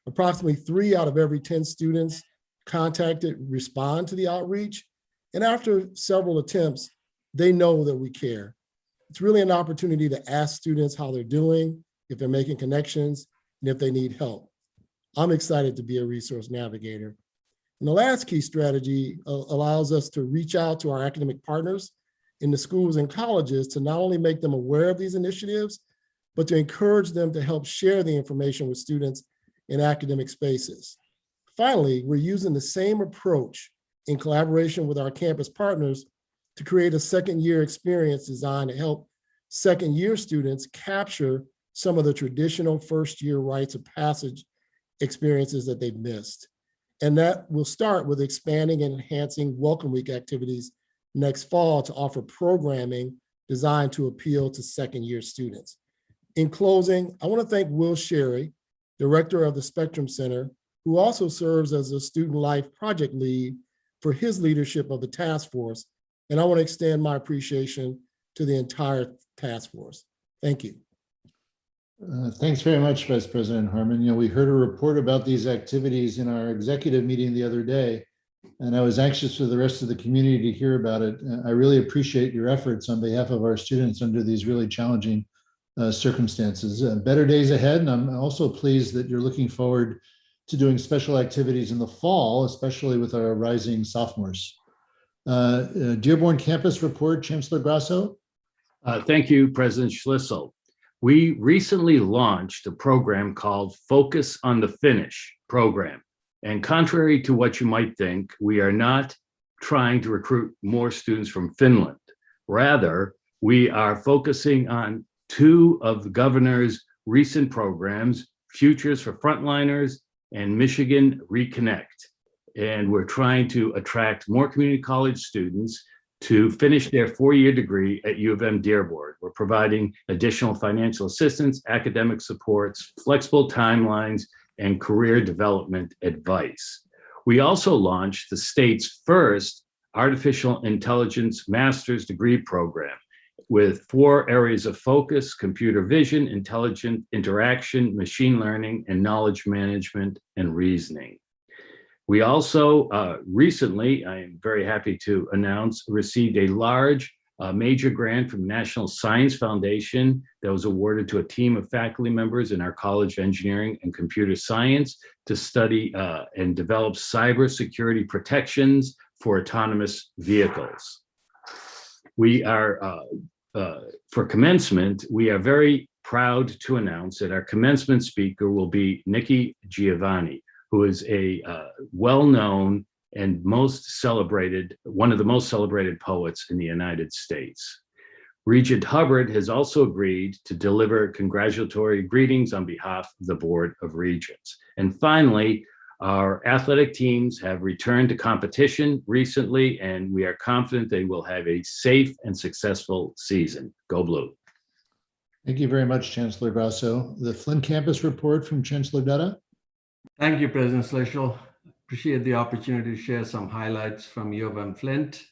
Approximately 3 out of every 10 students contacted respond to the outreach. And after several attempts, they know that we care. It's really an opportunity to ask students how they're doing, if they're making connections, and if they need help. I'm excited to be a resource navigator. And the last key strategy allows us to reach out to our academic partners in the schools and colleges to not only make them aware of these initiatives, but to encourage them to help share the information with students in academic spaces. Finally, we're using the same approach in collaboration with our campus partners to create a second year experience designed to help second year students capture some of the traditional first year rites of passage experiences that they've missed. And that will start with expanding and enhancing Welcome Week activities next fall to offer programming designed to appeal to second year students. In closing, I want to thank Will Sherry, director of the Spectrum Center, who also serves as a student life project lead, for his leadership of the task force. And I want to extend my appreciation to the entire task force. Thank you. Thanks very much, Vice President Harmon. We heard a report about these activities in our executive meeting the other day, and I was anxious for the rest of the community to hear about it. I really appreciate your efforts on behalf of our students under these really challenging circumstances. Better days ahead, and I'm also pleased that you're looking forward to doing special activities in the fall, especially with our rising sophomores. Dearborn campus report, Chancellor Grasso. Thank you, President Schlissel. We recently launched a program called Focus on the Finish program. And contrary to what you might think, we are not trying to recruit more students from Finland. Rather, we are focusing on 2 of the governor's recent programs, Futures for Frontliners and Michigan Reconnect. And we're trying to attract more community college students to finish their 4-year degree at U of M Dearborn. We're providing additional financial assistance, academic supports, flexible timelines, and career development advice. We also launched the state's first artificial intelligence master's degree program with 4 areas of focus: computer vision, intelligent interaction, machine learning, and knowledge management and reasoning. We also recently, I am very happy to announce, received a large major grant from the National Science Foundation that was awarded to a team of faculty members in our College of Engineering and Computer Science to study and develop cybersecurity protections for autonomous vehicles. We are, for commencement, we are very proud to announce that our commencement speaker will be Nikki Giovanni, who is a well-known and one of the most celebrated poets in the United States. Regent Hubbard has also agreed to deliver congratulatory greetings on behalf of the Board of Regents. And finally, our athletic teams have returned to competition recently, and we are confident they will have a safe and successful season. Go Blue. Thank you very much, Chancellor Grasso. The Flint campus report from Chancellor Dutta. Thank you, President Schlissel. Appreciate the opportunity to share some highlights from U of M Flint.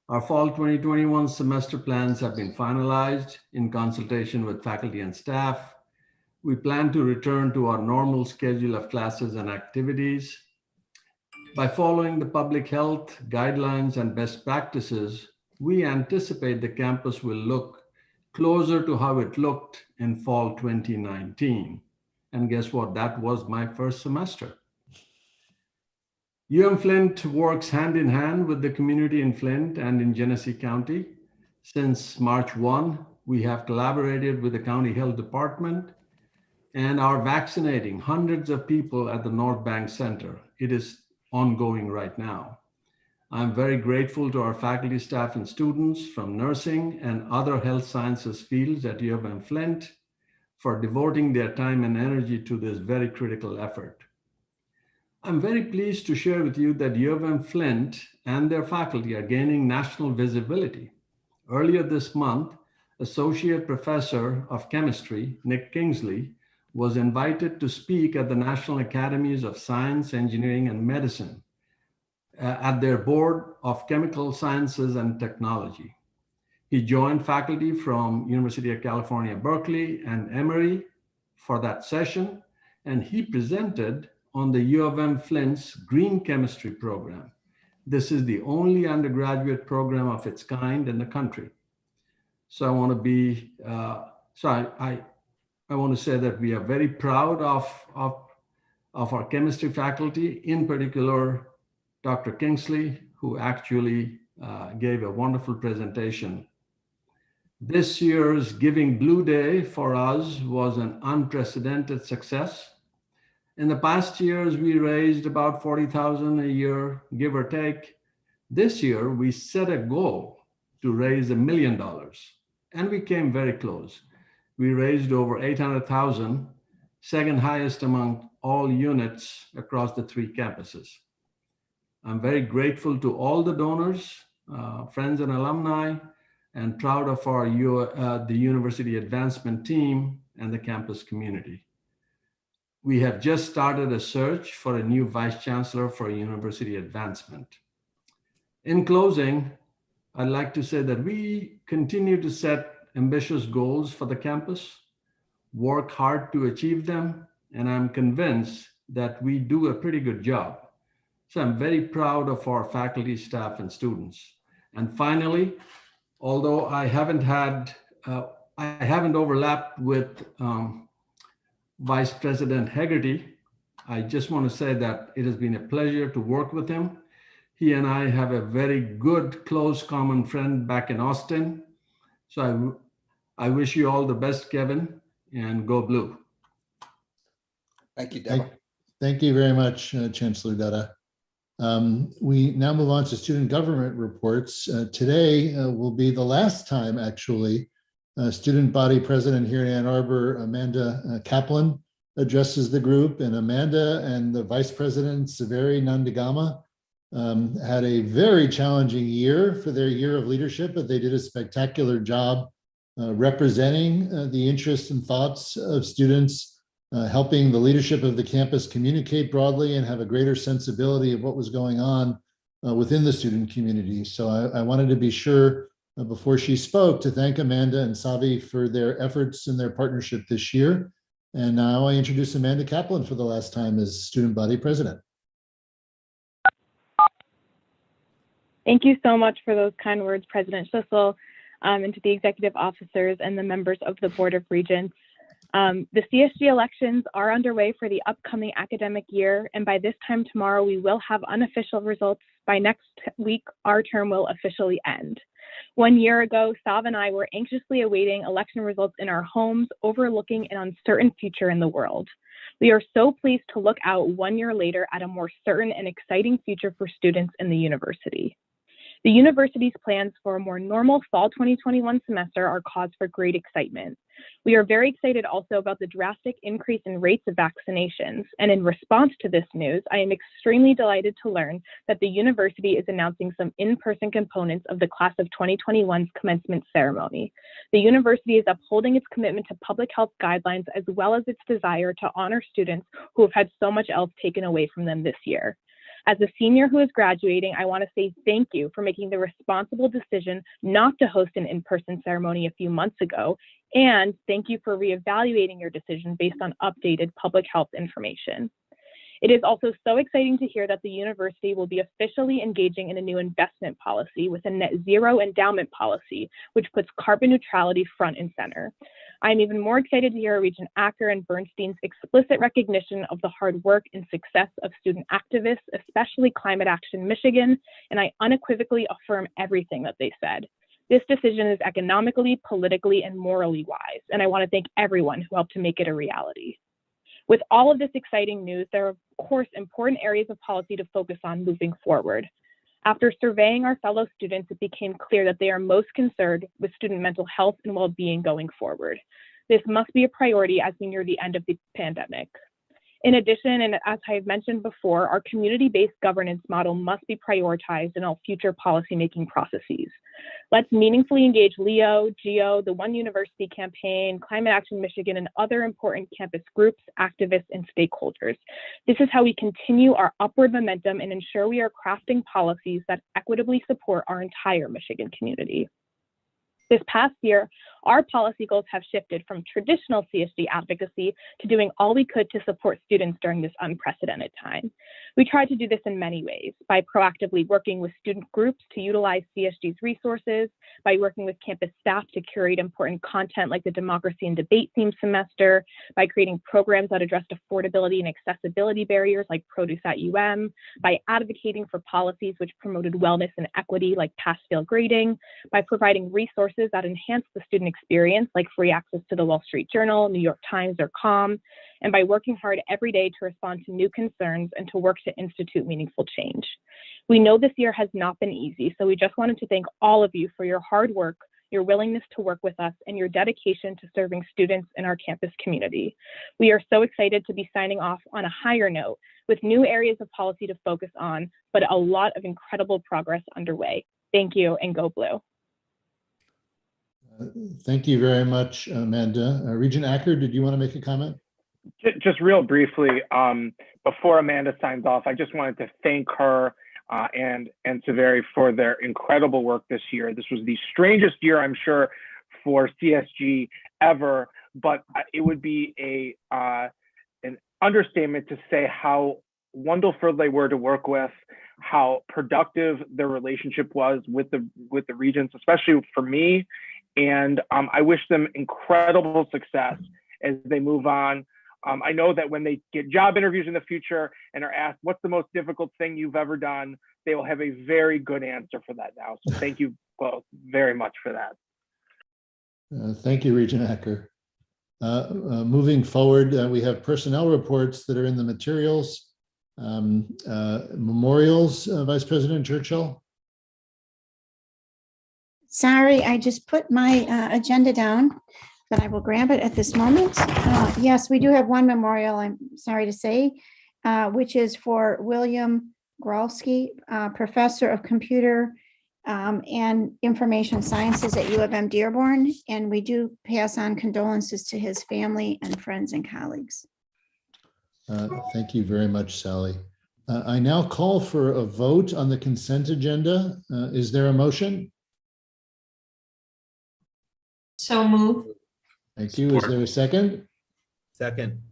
Our fall 2021 semester plans have been finalized in consultation with faculty and staff. We plan to return to our normal schedule of classes and activities. By following the public health guidelines and best practices, we anticipate the campus will look closer to how it looked in fall 2019. And guess what? That was my first semester. UM Flint works hand in hand with the community in Flint and in Genesee County. Since March 1, we have collaborated with the County Health Department and are vaccinating hundreds of people at the North Bank Center. It is ongoing right now. I'm very grateful to our faculty, staff, and students from nursing and other health sciences fields at U of M Flint for devoting their time and energy to this very critical effort. I'm very pleased to share with you that U of M Flint and their faculty are gaining national visibility. Earlier this month, Associate Professor of Chemistry, Nick Kingsley, was invited to speak at the National Academies of Science, Engineering, and Medicine at their Board of Chemical Sciences and Technology. He joined faculty from University of California, Berkeley and Emory for that session, and he presented on the U of M Flint's Green Chemistry program. This is the only undergraduate program of its kind in the country. So I want to be, I want to say that we are very proud of our chemistry faculty, in particular, Dr. Kingsley, who actually gave a wonderful presentation. This year's Giving Blue Day for us was an unprecedented success. In the past years, we raised about $40,000 a year, give or take. This year, we set a goal to raise $1 million, and we came very close. We raised over $800,000, second highest among all units across the 3 campuses. I'm very grateful to all the donors, friends and alumni, and proud of the University Advancement team and the campus community. We have just started a search for a new Vice Chancellor for University Advancement. In closing, I'd like to say that we continue to set ambitious goals for the campus, work hard to achieve them, and I'm convinced that we do a pretty good job. So I'm very proud of our faculty, staff, and students. And finally, although I haven't overlapped with Vice President Hagerty, I just want to say that it has been a pleasure to work with him. He and I have a very good, close common friend back in Austin. So I wish you all the best, Kevin, and go blue. Thank you, Deborah. Thank you very much, Chancellor Dutta. We now move on to student government reports. Today will be the last time, actually, student body president here in Ann Arbor, Amanda Kaplan, addresses the group. And Amanda and the vice president, Severi Nandagama, had a very challenging year for their year of leadership, but they did a spectacular job representing the interests and thoughts of students, helping the leadership of the campus communicate broadly and have a greater sensibility of what was going on within the student community. So I wanted to be sure before she spoke to thank Amanda and Savi for their efforts and their partnership this year. And now I introduce Amanda Kaplan for the last time as student body president. Thank you so much for those kind words, President Schlissel, and to the executive officers and the members of the Board of Regents. The CSG elections are underway for the upcoming academic year, and by this time tomorrow, we will have unofficial results. By next week, our term will officially end. 1 year ago, Sav and I were anxiously awaiting election results in our homes, overlooking an uncertain future in the world. We are so pleased to look out 1 year later at a more certain and exciting future for students in the university. The university's plans for a more normal fall 2021 semester are cause for great excitement. We are very excited also about the drastic increase in rates of vaccinations. And in response to this news, I am extremely delighted to learn that the university is announcing some in-person components of the class of 2021's commencement ceremony. The university is upholding its commitment to public health guidelines as well as its desire to honor students who have had so much else taken away from them this year. As a senior who is graduating, I want to say thank you for making the responsible decision not to host an in-person ceremony a few months ago, and thank you for reevaluating your decision based on updated public health information. It is also so exciting to hear that the university will be officially engaging in a new investment policy with a net zero endowment policy, which puts carbon neutrality front and center. I'm even more excited to hear Regent Acker and Bernstein's explicit recognition of the hard work and success of student activists, especially Climate Action Michigan, and I unequivocally affirm everything that they said. This decision is economically, politically, and morally wise, and I want to thank everyone who helped to make it a reality. With all of this exciting news, there are, of course, important areas of policy to focus on moving forward. After surveying our fellow students, it became clear that they are most concerned with student mental health and well-being going forward. This must be a priority as we near the end of the pandemic. In addition, and as I have mentioned before, our community-based governance model must be prioritized in all future policymaking processes. Let's meaningfully engage LEO, GEO, the One University campaign, Climate Action Michigan, and other important campus groups, activists, and stakeholders. This is how we continue our upward momentum and ensure we are crafting policies that equitably support our entire Michigan community. This past year, our policy goals have shifted from traditional CSG advocacy to doing all we could to support students during this unprecedented time. We tried to do this in many ways, by proactively working with student groups to utilize CSG's resources, by working with campus staff to curate important content like the Democracy and Debate themed semester, by creating programs that addressed affordability and accessibility barriers like Produce at UM, by advocating for policies which promoted wellness and equity like pass-fail grading, by providing resources that enhance the student experience, like free access to the Wall Street Journal, New York Times, or COM, and by working hard every day to respond to new concerns and to work to institute meaningful change. We know this year has not been easy, so we just wanted to thank all of you for your hard work, your willingness to work with us, and your dedication to serving students in our campus community. We are so excited to be signing off on a higher note with new areas of policy to focus on, but a lot of incredible progress underway. Thank you, and go Blue. Thank you very much, Amanda. Regent Acker, did you want to make a comment? Just real briefly, before Amanda signs off, I just wanted to thank her and Severi for their incredible work this year. This was the strangest year, I'm sure, for CSG ever, but it would be an understatement to say how wonderful they were to work with, how productive their relationship was with the Regents, especially for me. And I wish them incredible success as they move on. I know that when they get job interviews in the future and are asked, what's the most difficult thing you've ever done, they will have a very good answer for that now. So thank you both very much for that. Thank you, Regent Acker. Moving forward, we have personnel reports that are in the materials. Memorials, Vice President Churchill. Sorry, I just put my agenda down, but I will grab it at this moment. Yes, we do have one memorial, I'm sorry to say, which is for William Gralski, Professor of Computer and Information Sciences at U of M Dearborn, and we do pass on condolences to his family and friends and colleagues. Thank you very much, Sally. I now call for a vote on the consent agenda. Is there a motion? So move. Thank you. Is there a second? Second.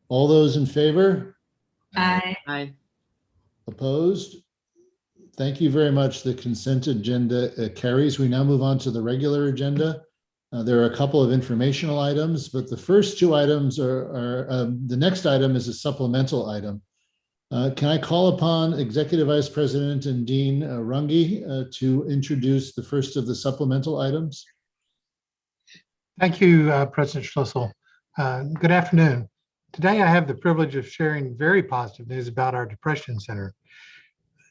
All those in favor? Aye. Aye. Opposed? Thank you very much. The consent agenda carries. We now move on to the regular agenda. There are a couple of informational items, but the first two items are the next item is a supplemental item. Can I call upon Executive Vice President and Dean Runge to introduce the first of the supplemental items? Thank you, President Schlissel. Good afternoon. Today, I have the privilege of sharing very positive news about our Depression Center.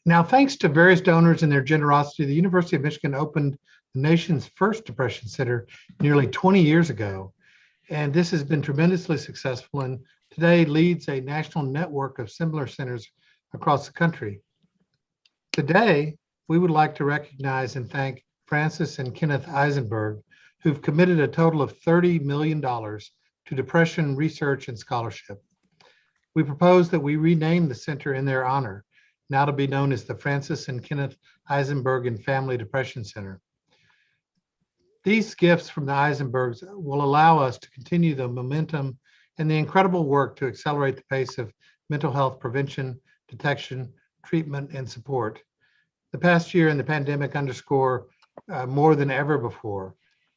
Now, thanks to various donors and their generosity, the University of Michigan opened the nation's first Depression Center nearly 20 years ago. And this has been tremendously successful and today leads a national network of similar centers across the country. Today, we would like to recognize and thank Francis and Kenneth Eisenberg, who've committed a total of $30 million to depression research and scholarship. We propose that we rename the center in their honor, now to be known as the Francis and Kenneth Eisenberg and Family Depression Center. These gifts from the Eisenbergs will allow us to continue the momentum and the incredible work to accelerate the pace of mental health prevention, detection, treatment, and support. The past year and the pandemic underscore more than ever before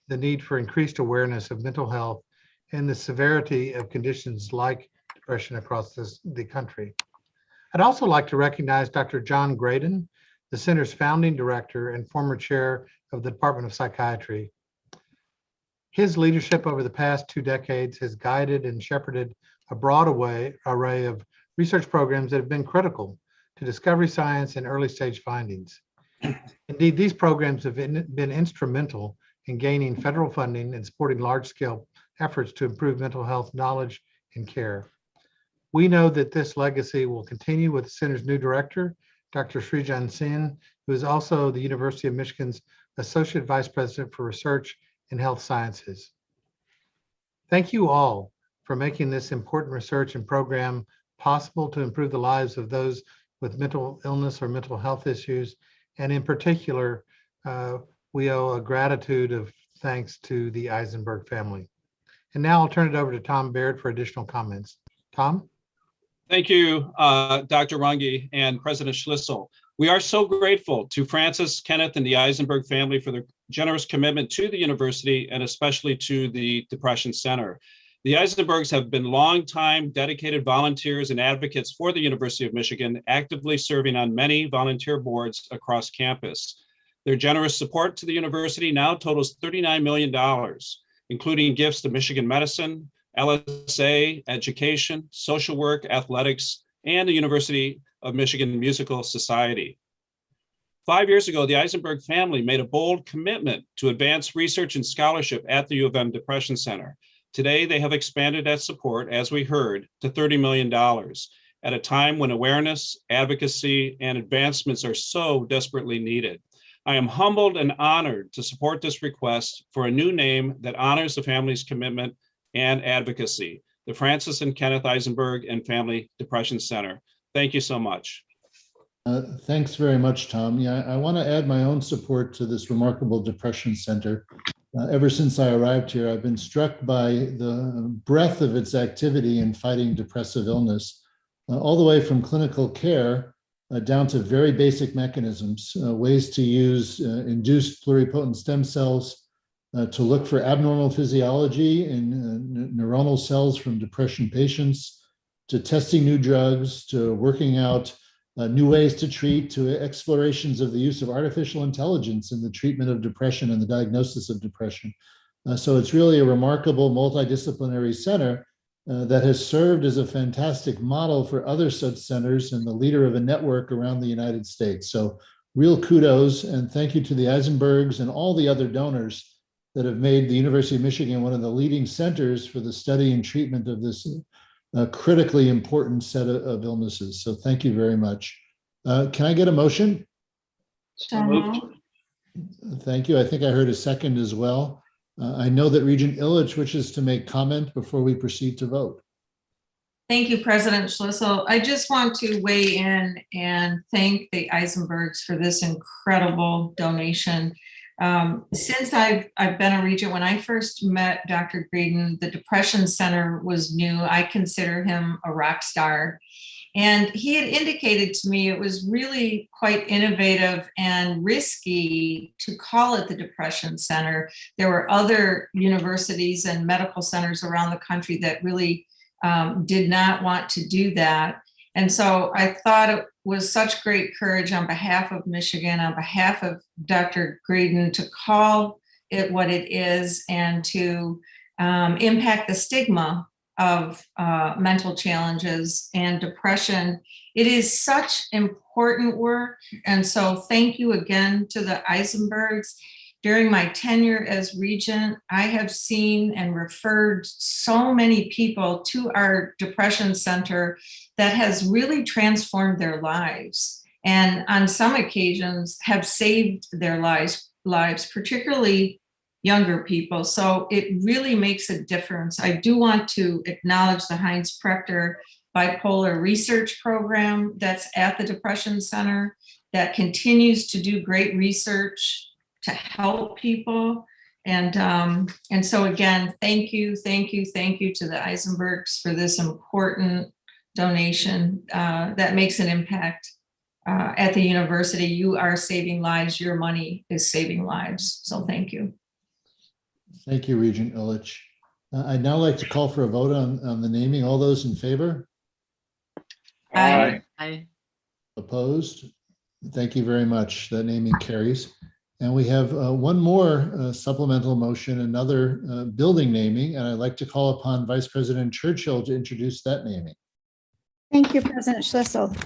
the need for increased awareness of mental health and the severity of conditions like depression across the country. I'd also like to recognize Dr. John Graydon, the center's founding director and former chair of the Department of Psychiatry. His leadership over the past 2 decades has guided and shepherded a broad array of research programs that have been critical to discovery science and early stage findings. Indeed, these programs have been instrumental in gaining federal funding and supporting large-scale efforts to improve mental health knowledge and care. We know that this legacy will continue with the center's new director, Dr. Srijan Sen, who is also the University of Michigan's Associate Vice President for Research in Health Sciences. Thank you all for making this important research and program possible to improve the lives of those with mental illness or mental health issues. And in particular, we owe a gratitude of thanks to the Eisenberg family. And now I'll turn it over to Tom Baird for additional comments. Tom? Thank you, Dr. Runge and President Schlissel. We are so grateful to Francis, Kenneth, and the Eisenberg family for their generous commitment to the university and especially to the Depression Center. The Eisenbergs have been longtime dedicated volunteers and advocates for the University of Michigan, actively serving on many volunteer boards across campus. Their generous support to the university now totals $39 million, including gifts to Michigan Medicine, LSA, Education, Social Work, Athletics, and the University of Michigan Musical Society. 5 years ago, the Eisenberg family made a bold commitment to advance research and scholarship at the U of M Depression Center. Today, they have expanded that support, as we heard, to $30 million at a time when awareness, advocacy, and advancements are so desperately needed. I am humbled and honored to support this request for a new name that honors the family's commitment and advocacy, the Francis and Kenneth Eisenberg and Family Depression Center. Thank you so much. Thanks very much, Tom. Yeah, I want to add my own support to this remarkable Depression Center. Ever since I arrived here, I've been struck by the breadth of its activity in fighting depressive illness, all the way from clinical care down to very basic mechanisms, ways to use induced pluripotent stem cells to look for abnormal physiology in neuronal cells from depression patients, to testing new drugs, to working out new ways to treat, to explorations of the use of artificial intelligence in the treatment of depression and the diagnosis of depression. So it's really a remarkable multidisciplinary center that has served as a fantastic model for other such centers and the leader of a network around the United States. So real kudos and thank you to the Eisenbergs and all the other donors that have made the University of Michigan one of the leading centers for the study and treatment of this critically important set of illnesses. So thank you very much. Can I get a motion? So moved. Thank you. I think I heard a second as well. I know that Regent Illich wishes to make comment before we proceed to vote. Thank you, President Schlissel. I just want to weigh in and thank the Eisenbergs for this incredible donation. Since I've been a regent, when I first met Dr. Greedon, the Depression Center was new. I consider him a rock star. And he had indicated to me it was really quite innovative and risky to call it the Depression Center. There were other universities and medical centers around the country that really did not want to do that. And so I thought it was such great courage on behalf of Michigan, on behalf of Dr. Greedon, to call it what it is and to impact the stigma of mental challenges and depression. It is such important work. And so thank you again to the Eisenbergs. During my tenure as regent, I have seen and referred so many people to our Depression Center that has really transformed their lives. And on some occasions have saved their lives, particularly younger people. So it really makes a difference. I do want to acknowledge the Heinz Prechter Bipolar Research Program that's at the Depression Center that continues to do great research to help people. And so again, thank you to the Eisenbergs for this important donation that makes an impact at the university. You are saving lives, your money is saving lives. So thank you. Thank you, Regent Illich. I'd now like to call for a vote on the naming. All those in favor? Aye. Aye. Opposed? Thank you very much. That naming carries. And we have one more supplemental motion, another building naming, and I'd like to call upon Vice President Churchill to introduce that naming. Thank you, President Schlissel.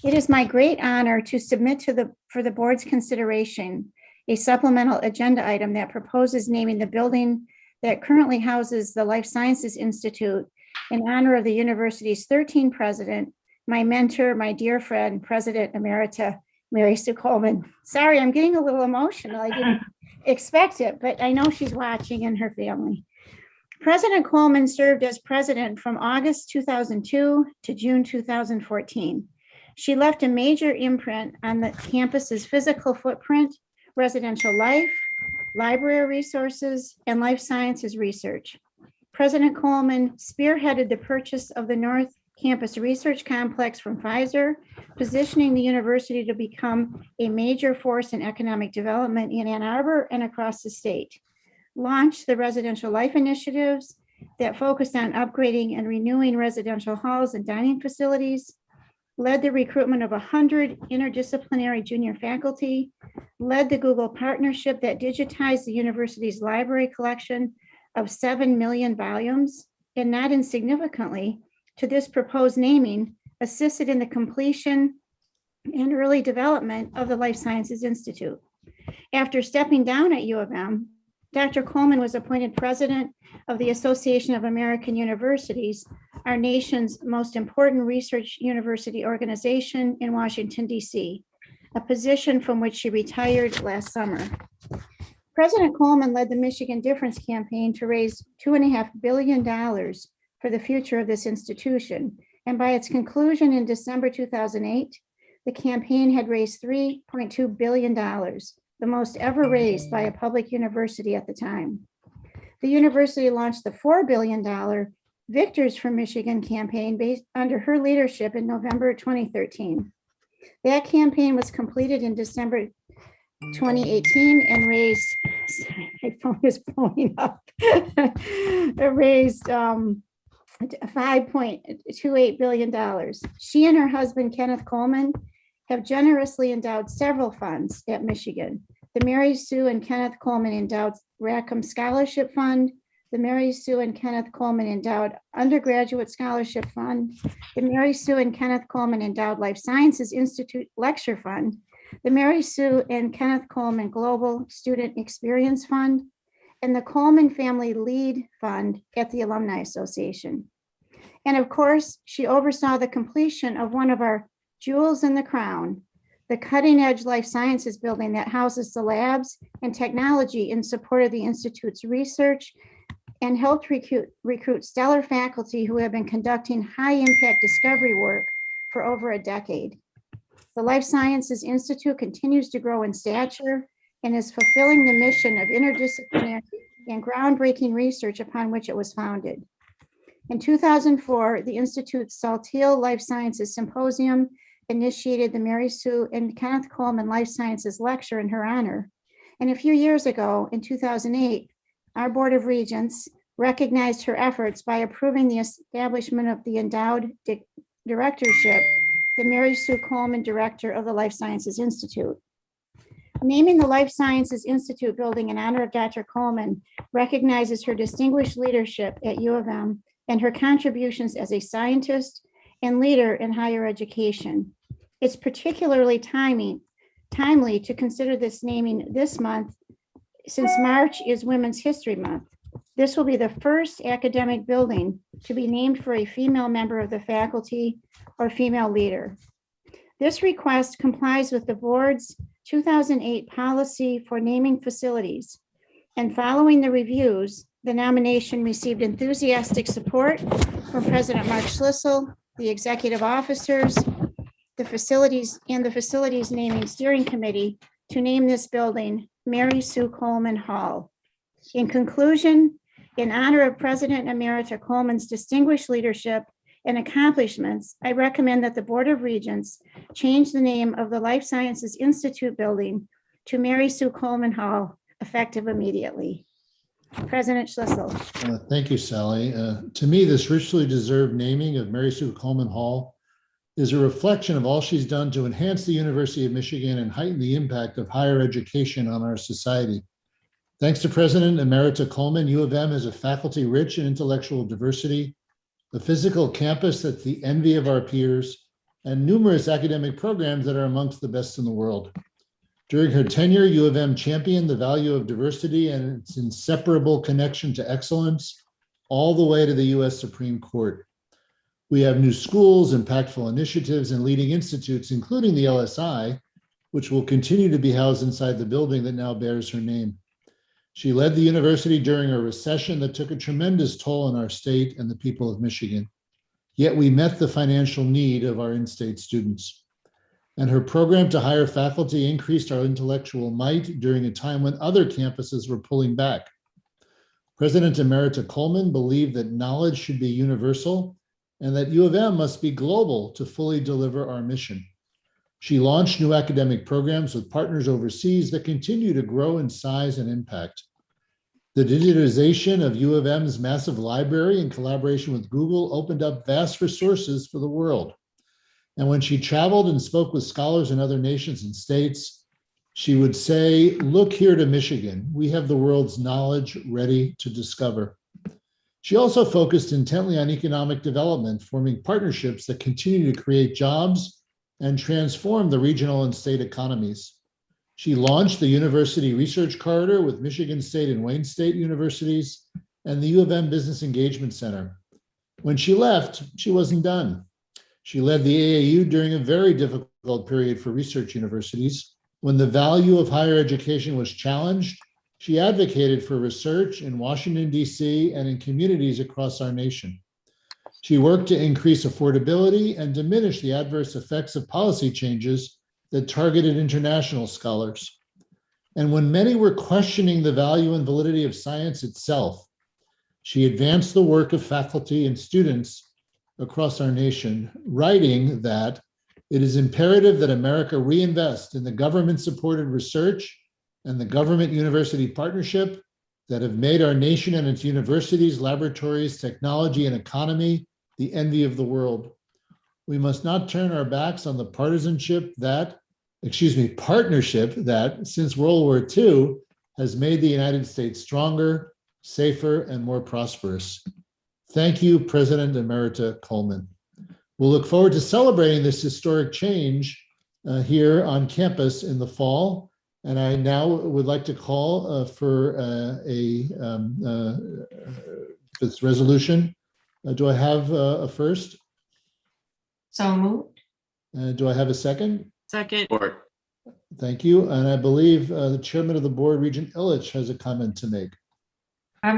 It is my great honor to submit for the board's consideration a supplemental agenda item that proposes naming the building that currently houses the Life Sciences Institute in honor of the university's 13th president, my mentor, my dear friend, President Emerita Mary Sue Coleman. Sorry, I'm getting a little emotional. I didn't expect it, but I know she's watching and her family. President Coleman served as president from August 2002 to June 2014. She left a major imprint on the campus's physical footprint, residential life, library resources, and life sciences research. President Coleman spearheaded the purchase of the North Campus Research Complex from Pfizer, positioning the university to become a major force in economic development in Ann Arbor and across the state. Launched the residential life initiatives that focused on upgrading and renewing residential halls and dining facilities, led the recruitment of 100 interdisciplinary junior faculty, led the Google partnership that digitized the university's library collection of 7 million volumes, and not insignificantly, to this proposed naming, assisted in the completion and early development of the Life Sciences Institute. After stepping down at U of M, Dr. Coleman was appointed president of the Association of American Universities, our nation's most important research university organization in Washington, D.C., a position from which she retired last summer. President Coleman led the Michigan Difference campaign to raise $2.5 billion for the future of this institution. And by its conclusion in December 2008, the campaign had raised $3.2 billion, the most ever raised by a public university at the time. The university launched the $4 billion Victors for Michigan campaign based under her leadership in November 2013. That campaign was completed in December 2018 and raised, sorry, my phone is blowing up. It raised $5.28 billion. She and her husband, Kenneth Coleman, have generously endowed several funds at Michigan. The Mary Sue and Kenneth Coleman Endowed Rackham Scholarship Fund, the Mary Sue and Kenneth Coleman Endowed Undergraduate Scholarship Fund, the Mary Sue and Kenneth Coleman Endowed Life Sciences Institute Lecture Fund, the Mary Sue and Kenneth Coleman Global Student Experience Fund, and the Coleman Family Lead Fund at the Alumni Association. And of course, she oversaw the completion of one of our jewels in the crown, the cutting-edge life sciences building that houses the labs and technology in support of the Institute's research and helped recruit stellar faculty who have been conducting high-impact discovery work for over a decade. The Life Sciences Institute continues to grow in stature and is fulfilling the mission of interdisciplinary and groundbreaking research upon which it was founded. In 2004, the Institute's Saltillo Life Sciences Symposium initiated the Mary Sue and Kenneth Coleman Life Sciences Lecture in her honor. And a few years ago, in 2008, our Board of Regents recognized her efforts by approving the establishment of the endowed directorship, the Mary Sue Coleman Director of the Life Sciences Institute. Naming the Life Sciences Institute building in honor of Dr. Coleman recognizes her distinguished leadership at U of M and her contributions as a scientist and leader in higher education. It's particularly timely to consider this naming this month, since March is Women's History Month. This will be the first academic building to be named for a female member of the faculty or female leader. This request complies with the board's 2008 policy for naming facilities. And following the reviews, the nomination received enthusiastic support from President Mark Schlissel, the executive officers, the facilities naming steering committee to name this building Mary Sue Coleman Hall. In conclusion, in honor of President Emerita Coleman's distinguished leadership and accomplishments, I recommend that the Board of Regents change the name of the Life Sciences Institute building to Mary Sue Coleman Hall, effective immediately. President Schlissel. Thank you, Sally. To me, this richly deserved naming of Mary Sue Coleman Hall is a reflection of all she's done to enhance the University of Michigan and heighten the impact of higher education on our society. Thanks to President Emerita Coleman, U of M has a faculty rich in intellectual diversity, a physical campus that's the envy of our peers, and numerous academic programs that are amongst the best in the world. During her tenure, U of M championed the value of diversity and its inseparable connection to excellence all the way to the US Supreme Court. We have new schools, impactful initiatives, and leading institutes, including the LSI, which will continue to be housed inside the building that now bears her name. She led the university during a recession that took a tremendous toll on our state and the people of Michigan. Yet we met the financial need of our in-state students. And her program to hire faculty increased our intellectual might during a time when other campuses were pulling back. President Emerita Coleman believed that knowledge should be universal and that U of M must be global to fully deliver our mission. She launched new academic programs with partners overseas that continue to grow in size and impact. The digitization of U of M's massive library in collaboration with Google opened up vast resources for the world. And when she traveled and spoke with scholars in other nations and states, she would say, "Look here to Michigan. We have the world's knowledge ready to discover." She also focused intently on economic development, forming partnerships that continue to create jobs and transform the regional and state economies. She launched the University Research Corridor with Michigan State and Wayne State universities and the U of M Business Engagement Center. When she left, she wasn't done. She led the AAU during a very difficult period for research universities. When the value of higher education was challenged, she advocated for research in Washington, D.C. and in communities across our nation. She worked to increase affordability and diminish the adverse effects of policy changes that targeted international scholars. And when many were questioning the value and validity of science itself, she advanced the work of faculty and students across our nation, writing that it is imperative that America reinvest in the government-supported research and the government-university partnership that have made our nation and its universities, laboratories, technology, and economy the envy of the world. We must not turn our backs on the partnership that, since World War II, has made the United States stronger, safer, and more prosperous. Thank you, President Emerita Coleman. We'll look forward to celebrating this historic change here on campus in the fall. And I now would like to call for this resolution. Do I have a first? So moved. Do I have a second? Second. Thank you. And I believe the chairman of the board, Regent Illich, has a comment to make.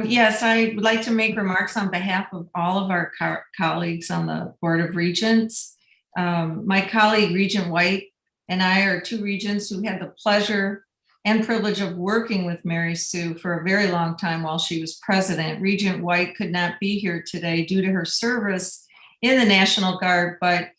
Yes, I would like to make remarks on behalf of all of our colleagues on the Board of Regents. My colleague, Regent White, and I are two regents who had the pleasure and privilege of working with Mary Sue for a very long time while she was president. Regent White could not be here today due to her service in the National Guard, but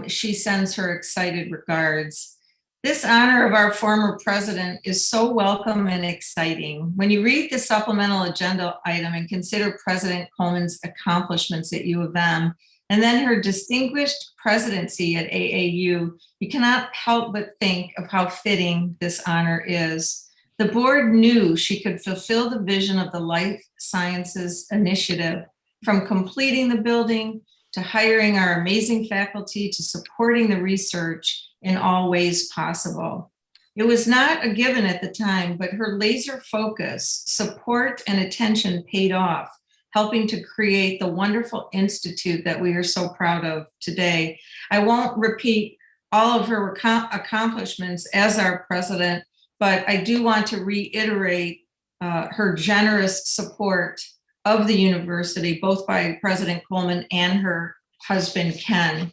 she sends her excited regards. This honor of our former president is so welcome and exciting. When you read the supplemental agenda item and consider President Coleman's accomplishments at U of M, and then her distinguished presidency at AAU, you cannot help but think of how fitting this honor is. The board knew she could fulfill the vision of the Life Sciences Initiative, from completing the building to hiring our amazing faculty to supporting the research in all ways possible. It was not a given at the time, but her laser focus, support, and attention paid off, helping to create the wonderful institute that we are so proud of today. I won't repeat all of her accomplishments as our president, but I do want to reiterate her generous support of the university, both by President Coleman and her husband, Ken.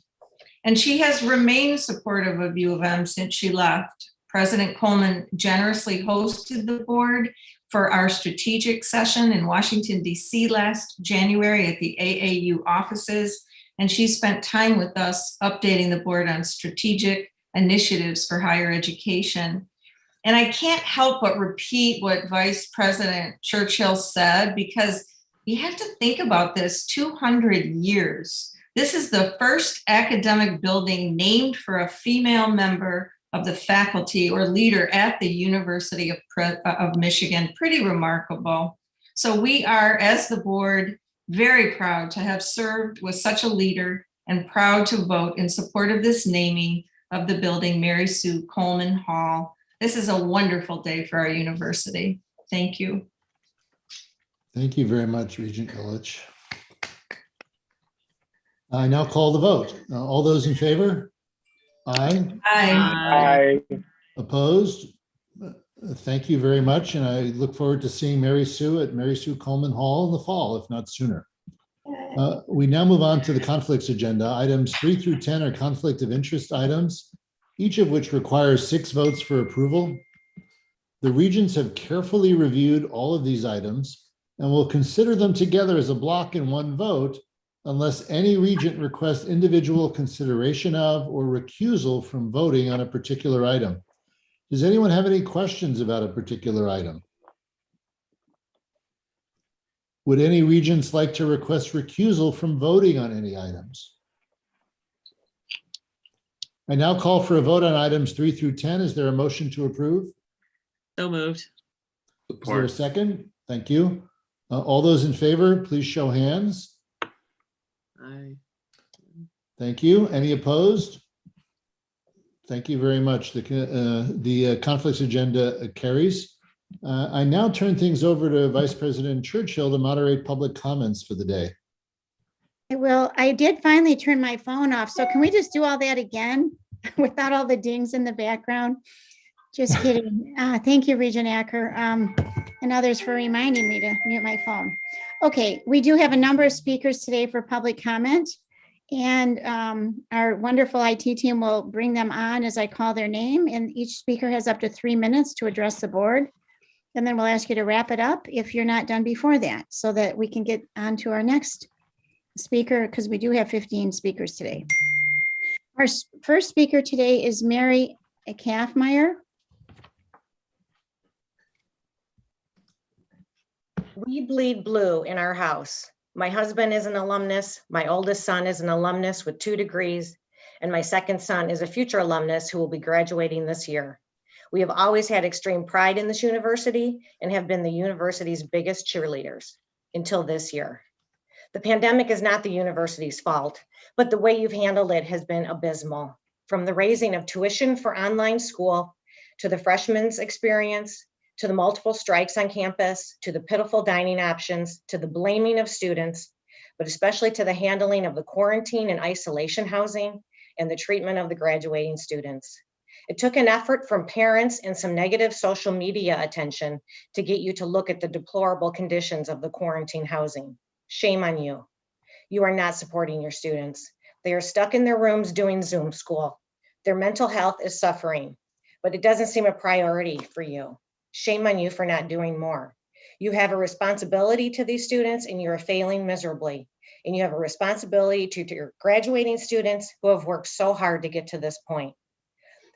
And she has remained supportive of U of M since she left. President Coleman generously hosted the board for our strategic session in Washington, D.C. last January at the AAU offices, and she spent time with us updating the board on strategic initiatives for higher education. And I can't help but repeat what Vice President Churchill said, because you have to think about this: 200 years. This is the first academic building named for a female member of the faculty or leader at the University of Michigan. Pretty remarkable. So we are, as the board, very proud to have served with such a leader and proud to vote in support of this naming of the building, Mary Sue Coleman Hall, This is a wonderful day for our university. Thank you. Thank you very much, Regent Illich. I now call the vote. All those in favor? Aye. Aye. I Opposed? Thank you very much, and I look forward to seeing Mary Sue at Mary Sue Coleman Hall in the fall, if not sooner. We now move on to the conflicts agenda. Items 3 through 10 are conflict of interest items, each of which requires 6 votes for approval. The regents have carefully reviewed all of these items and will consider them together as a block in one vote unless any regent requests individual consideration of or recusal from voting on a particular item. Does anyone have any questions about a particular item? Would any regents like to request recusal from voting on any items? I now call for a vote on items 3 through 10. Is there a motion to approve? So moved. Is there a second? Thank you. All those in favor, please show hands. Aye. Thank you. Any opposed? Thank you very much. The conflicts agenda carries. I now turn things over to Vice President Churchill to moderate public comments for the day. Well, I did finally turn my phone off. So can we just do all that again without all the dings in the background? Just kidding. Thank you, Regent Acker, and others for reminding me to mute my phone. Okay, we do have a number of speakers today for public comment, and our wonderful IT team will bring them on as I call their name, and each speaker has up to 3 minutes to address the board. And then we'll ask you to wrap it up if you're not done before that, so that we can get on to our next speaker, because we do have 15 speakers today. Our first speaker today is Mary Kaffmeyer. We bleed blue in our house. My husband is an alumnus. My oldest son is an alumnus with 2 degrees, and my second son is a future alumnus who will be graduating this year. We have always had extreme pride in this university and have been the university's biggest cheerleaders until this year. The pandemic is not the university's fault, but the way you've handled it has been abysmal. From the raising of tuition for online school, to the freshmen's experience, to the multiple strikes on campus, to the pitiful dining options, to the blaming of students, but especially to the handling of the quarantine and isolation housing and the treatment of the graduating students. It took an effort from parents and some negative social media attention to get you to look at the deplorable conditions of the quarantine housing. Shame on you. You are not supporting your students. They are stuck in their rooms doing Zoom school. Their mental health is suffering, but it doesn't seem a priority for you. Shame on you for not doing more. You have a responsibility to these students and you are failing miserably. And you have a responsibility to your graduating students who have worked so hard to get to this point.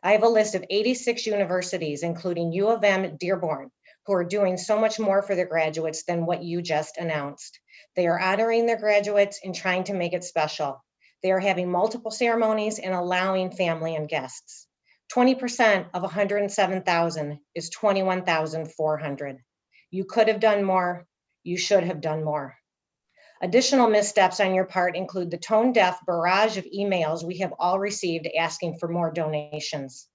I have a list of 86 universities, including U of M, Dearborn, who are doing so much more for their graduates than what you just announced. They are honoring their graduates and trying to make it special. They are having multiple ceremonies and allowing family and guests. 20% of 107,000 is 21,400. You could have done more. You should have done more. Additional missteps on your part include the tone-deaf barrage of emails we have all received asking for more donations.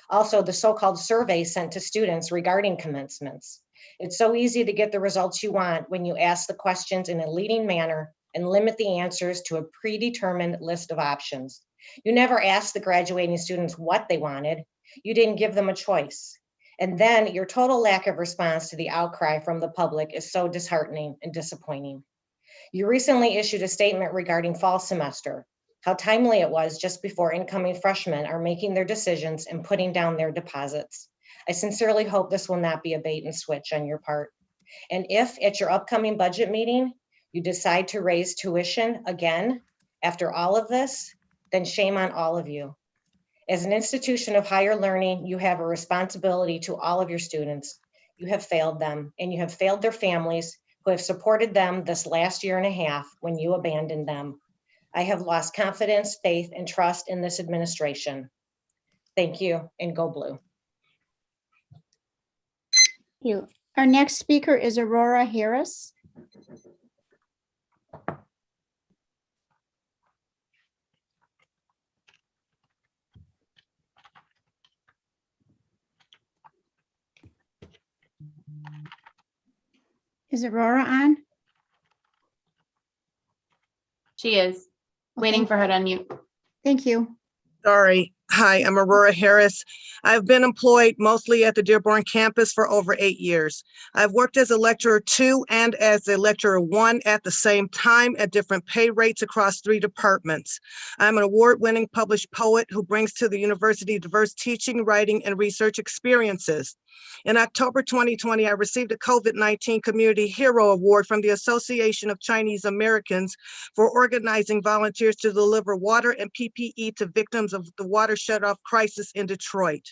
Also, the so-called survey sent to students regarding commencements. It's so easy to get the results you want when you ask the questions in a leading manner and limit the answers to a predetermined list of options. You never asked the graduating students what they wanted. You didn't give them a choice. And then your total lack of response to the outcry from the public is so disheartening and disappointing. You recently issued a statement regarding fall semester, how timely it was just before incoming freshmen are making their decisions and putting down their deposits. I sincerely hope this will not be a bait and switch on your part. And if at your upcoming budget meeting, you decide to raise tuition again after all of this, then shame on all of you. As an institution of higher learning, you have a responsibility to all of your students. You have failed them and you have failed their families who have supported them this last year and a half when you abandoned them. I have lost confidence, faith, and trust in this administration. Thank you, and go blue. Thank you. Our next speaker is Aurora Harris. Is Aurora on? She is waiting Okay. for her to unmute. Thank you. Sorry. Hi, I'm Aurora Harris. I've been employed mostly at the Dearborn campus for over 8 years. I've worked as a lecturer 2 and as a lecturer 1 at the same time at different pay rates across 3 departments. I'm an award-winning published poet who brings to the university diverse teaching, writing, and research experiences. In October 2020, I received a COVID-19 Community Hero Award from the Association of Chinese Americans for organizing volunteers to deliver water and PPE to victims of the water shutoff crisis in Detroit.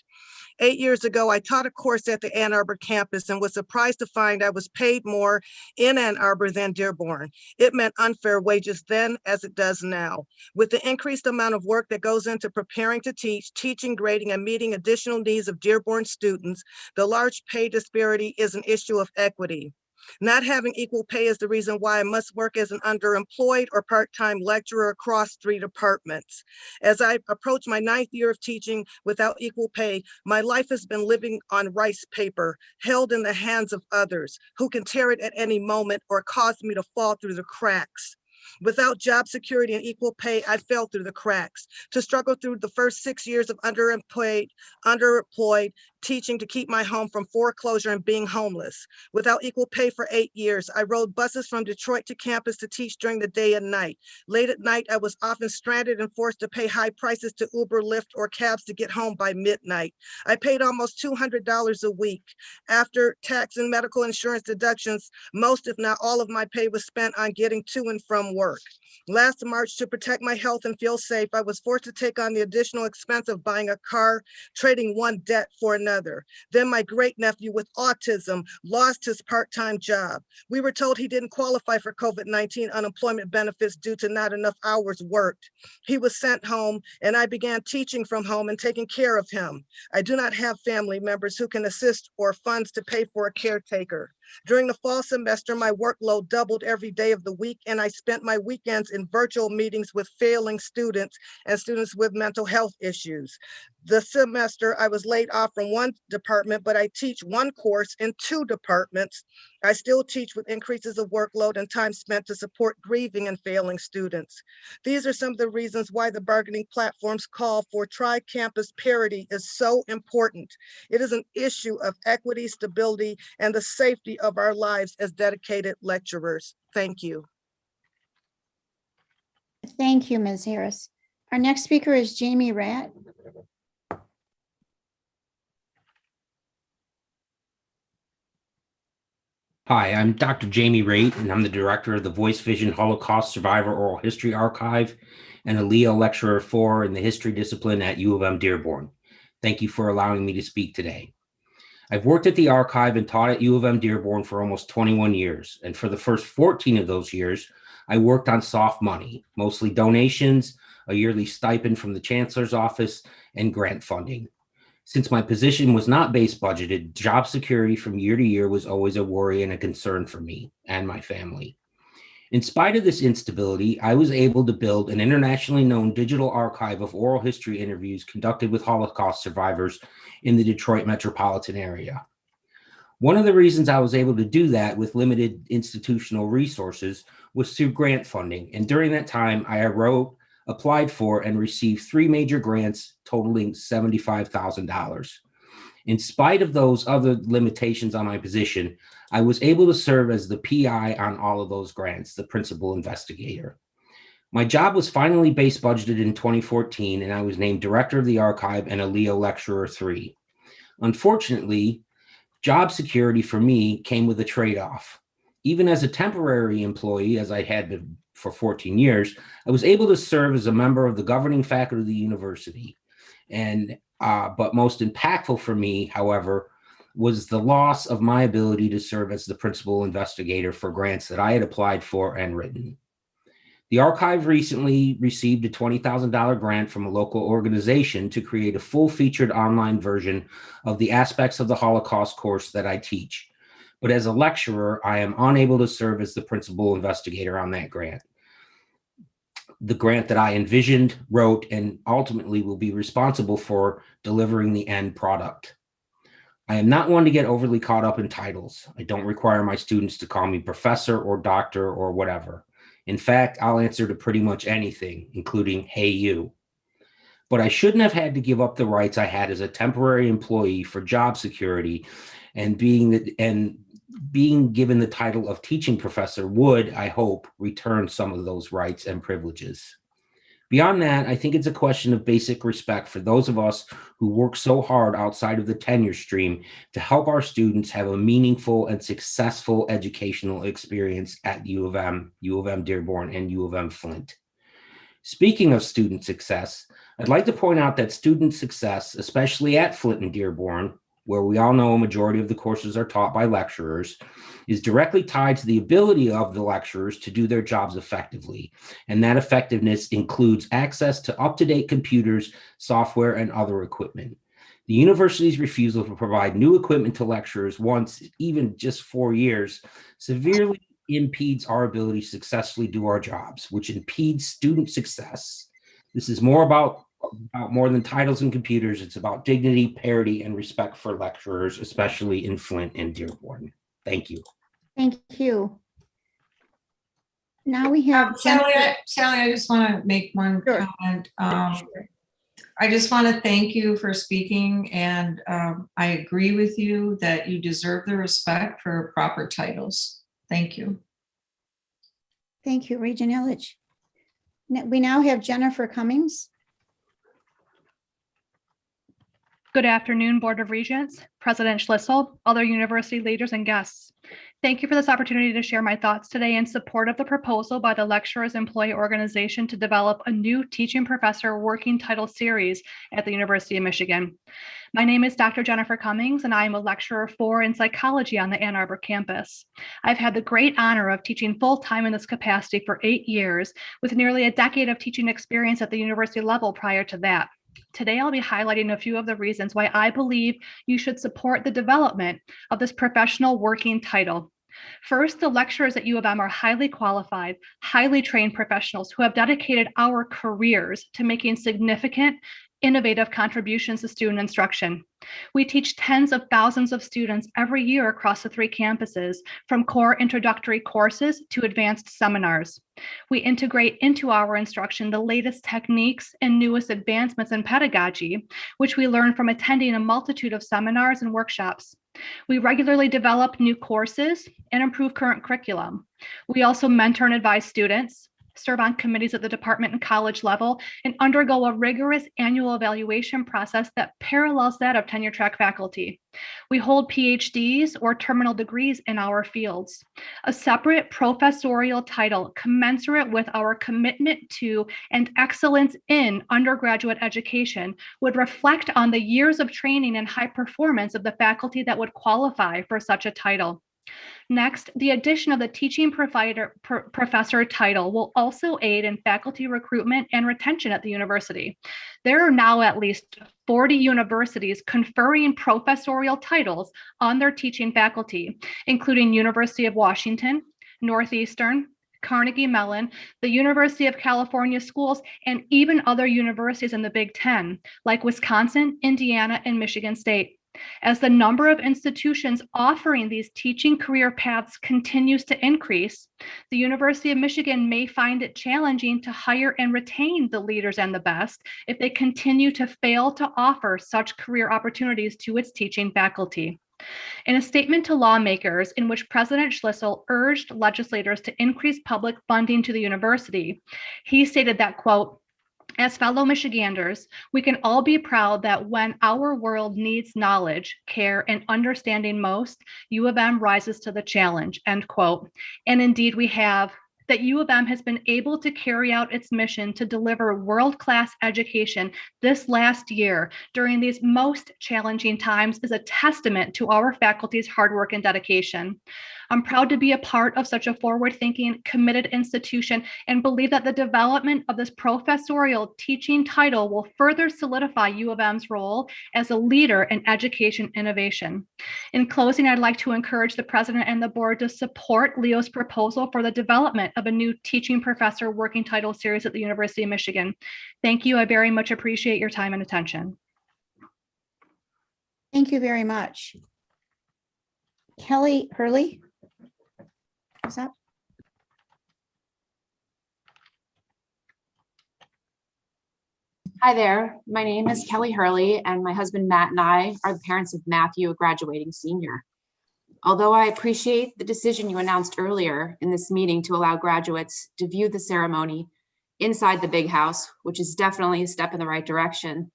8 years ago, I taught a course at the Ann Arbor campus and was surprised to find I was paid more in Ann Arbor than Dearborn. It meant unfair wages then as it does now. With the increased amount of work that goes into preparing to teach, teaching, grading, and meeting additional needs of Dearborn students, the large pay disparity is an issue of equity. Not having equal pay is the reason why I must work as an underemployed or part-time lecturer across 3 departments. As I approach my 9th year of teaching without equal pay, my life has been living on rice paper, held in the hands of others who can tear it at any moment or cause me to fall through the cracks. Without job security and equal pay, I fell through the cracks. To struggle through the first 6 years of underemployed, teaching to keep my home from foreclosure and being homeless. Without equal pay for 8 years, I rode buses from Detroit to campus to teach during the day and night. Late at night, I was often stranded and forced to pay high prices to Uber, Lyft, or cabs to get home by midnight. I paid almost $200 a week. After tax and medical insurance deductions, most, if not all of my pay was spent on getting to and from work. Last March, to protect my health and feel safe, I was forced to take on the additional expense of buying a car, trading one debt for another. Then my great nephew with autism lost his part-time job. We were told he didn't qualify for COVID-19 unemployment benefits due to not enough hours worked. He was sent home and I began teaching from home and taking care of him. I do not have family members who can assist or funds to pay for a caretaker. During the fall semester, my workload doubled every day of the week, and I spent my weekends in virtual meetings with failing students and students with mental health issues. The semester, I was laid off from one department, but I teach one course in 2 departments. I still teach with increases of workload and time spent to support grieving and failing students. These are some of the reasons why the bargaining platform's call for tri-campus parity is so important. It is an issue of equity, stability, and the safety of our lives as dedicated lecturers. Thank you. Thank you, Ms. Harris. Our next speaker is Jamie Ratt. Hi, I'm Dr. Jamie Raitt, and I'm the director of the Voice Vision Holocaust Survivor Oral History Archive and a Leo Lecturer 4 in the history discipline at U of M Dearborn. Thank you for allowing me to speak today. I've worked at the archive and taught at U of M Dearborn for almost 21 years, and for the first 14 of those years, I worked on soft money, mostly donations, a yearly stipend from the chancellor's office, and grant funding. Since my position was not base budgeted, job security from year to year was always a worry and a concern for me and my family. In spite of this instability, I was able to build an internationally known digital archive of oral history interviews conducted with Holocaust survivors in the Detroit metropolitan area. One of the reasons I was able to do that with limited institutional resources was through grant funding. And during that time, I applied for and received 3 major grants totaling $75,000. In spite of those other limitations on my position, I was able to serve as the PI on all of those grants, the principal investigator. My job was finally base budgeted in 2014, and I was named director of the archive and a Leo Lecturer 3. Unfortunately, job security for me came with a trade-off. Even as a temporary employee, as I had been for 14 years, I was able to serve as a member of the governing faculty of the university. But most impactful for me, however, was the loss of my ability to serve as the principal investigator for grants that I had applied for and written. The archive recently received a $20,000 grant from a local organization to create a full-featured online version of the aspects of the Holocaust course that I teach. But as a lecturer, I am unable to serve as the principal investigator on that grant. The grant that I envisioned, wrote, and ultimately will be responsible for delivering the end product. I am not one to get overly caught up in titles. I don't require my students to call me professor or doctor or whatever. In fact, I'll answer to pretty much anything, including hey you. But I shouldn't have had to give up the rights I had as a temporary employee for job security, and being given the title of teaching professor would, I hope, return some of those rights and privileges. Beyond that, I think it's a question of basic respect for those of us who work so hard outside of the tenure stream to help our students have a meaningful and successful educational experience at U of M Dearborn, and U of M Flint. Speaking of student success, I'd like to point out that student success, especially at Flint and Dearborn, where we all know a majority of the courses are taught by lecturers, is directly tied to the ability of the lecturers to do their jobs effectively. And that effectiveness includes access to up-to-date computers, software, and other equipment. The university's refusal to provide new equipment to lecturers once, even just 4 years, severely impedes our ability to successfully do our jobs, which impedes student success. This is about more than titles and computers. It's about dignity, parity, and respect for lecturers, especially in Flint and Dearborn. Thank you. Thank you. Now we have Sally, I just want to make one comment. I just want to thank you for speaking, and I agree with you that you deserve the respect for proper titles. Thank you. Thank you, Regent Illich. We now have Jennifer Cummings. Good afternoon, Board of Regents, President Schlissel, other university leaders and guests. Thank you for this opportunity to share my thoughts today in support of the proposal by the Lecturers Employee Organization to develop a new teaching professor working title series at the University of Michigan. My name is Dr. Jennifer Cummings, and I am a lecturer in psychology on the Ann Arbor campus. I've had the great honor of teaching full-time in this capacity for 8 years, with nearly a decade of teaching experience at the university level prior to that. Today, I'll be highlighting a few of the reasons why I believe you should support the development of this professional working title. First, the lecturers at U of M are highly qualified, highly trained professionals who have dedicated our careers to making significant, innovative contributions to student instruction. We teach tens of thousands of students every year across the 3 campuses, from core introductory courses to advanced seminars. We integrate into our instruction the latest techniques and newest advancements in pedagogy, which we learn from attending a multitude of seminars and workshops. We regularly develop new courses and improve current curriculum. We also mentor and advise students, serve on committees at the department and college level, and undergo a rigorous annual evaluation process that parallels that of tenure track faculty. We hold PhDs or terminal degrees in our fields. A separate professorial title commensurate with our commitment to and excellence in undergraduate education would reflect on the years of training and high performance of the faculty that would qualify for such a title. Next, the addition of the teaching professor title will also aid in faculty recruitment and retention at the university. There are now at least 40 universities conferring professorial titles on their teaching faculty, including University of Washington, Northeastern, Carnegie Mellon, the University of California Schools, and even other universities in the Big Ten, like Wisconsin, Indiana, and Michigan State. As the number of institutions offering these teaching career paths continues to increase, the University of Michigan may find it challenging to hire and retain the leaders and the best if they continue to fail to offer such career opportunities to its teaching faculty. In a statement to lawmakers in which President Schlissel urged legislators to increase public funding to the university, he stated that, quote, "As fellow Michiganders, we can all be proud that when our world needs knowledge, care, and understanding most, U of M rises to the challenge," end quote. And indeed we have. That U of M has been able to carry out its mission to deliver world-class education this last year during these most challenging times is a testament to our faculty's hard work and dedication. I'm proud to be a part of such a forward-thinking, committed institution and believe that the development of this professorial teaching title will further solidify U of M's role as a leader in education innovation. In closing, I'd like to encourage the president and the board to support Leo's proposal for the development of a new teaching professor working title series at the University of Michigan. Thank you. I very much appreciate your time and attention. Thank you very much. Kelly Hurley. Is that? Hi there. My name is Kelly Hurley, and my husband Matt and I are the parents of Matthew, a graduating senior. Although I appreciate the decision you announced earlier in this meeting to allow graduates to view the ceremony inside the big house, which is definitely a step in the right direction,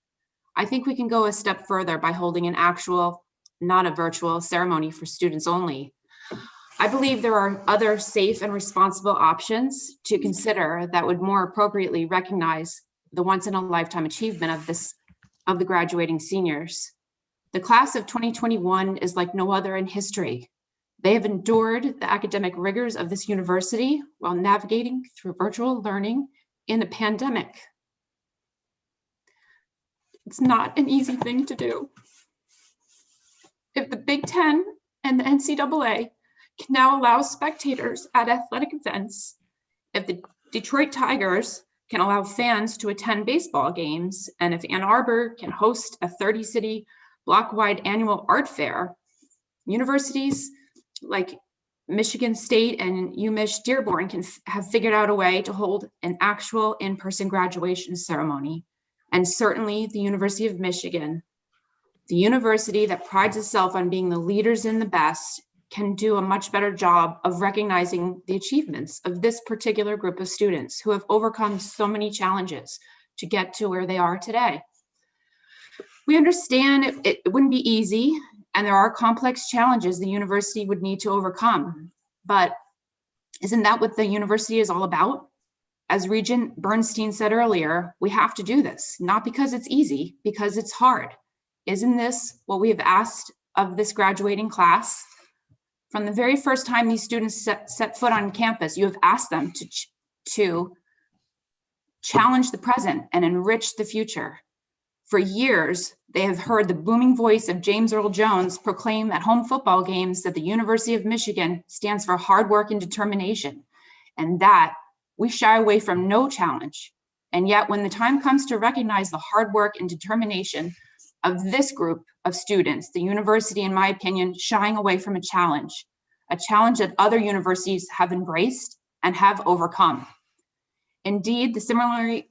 I think we can go a step further by holding an actual, not a virtual ceremony for students only. I believe there are other safe and responsible options to consider that would more appropriately recognize the once-in-a-lifetime achievement of the graduating seniors. The class of 2021 is like no other in history. They have endured the academic rigors of this university while navigating through virtual learning in a pandemic. It's not an easy thing to do. If the Big Ten and the NCAA can now allow spectators at athletic events, if the Detroit Tigers can allow fans to attend baseball games, and if Ann Arbor can host a 30-city block-wide annual art fair, universities like Michigan State and UMich Dearborn can have figured out a way to hold an actual in-person graduation ceremony. And certainly the University of Michigan, the university that prides itself on being the leaders in the best, can do a much better job of recognizing the achievements of this particular group of students who have overcome so many challenges to get to where they are today. We understand it wouldn't be easy, and there are complex challenges the university would need to overcome, but isn't that what the university is all about? As Regent Bernstein said earlier, we have to do this, not because it's easy, because it's hard. Isn't this what we have asked of this graduating class? From the very first time these students set foot on campus, you have asked them to challenge the present and enrich the future. For years, they have heard the booming voice of James Earl Jones proclaim at home football games that the University of Michigan stands for hard work and determination, and that we shy away from no challenge. And yet, when the time comes to recognize the hard work and determination of this group of students, the university, in my opinion, shying away from a challenge that other universities have embraced and have overcome. Indeed,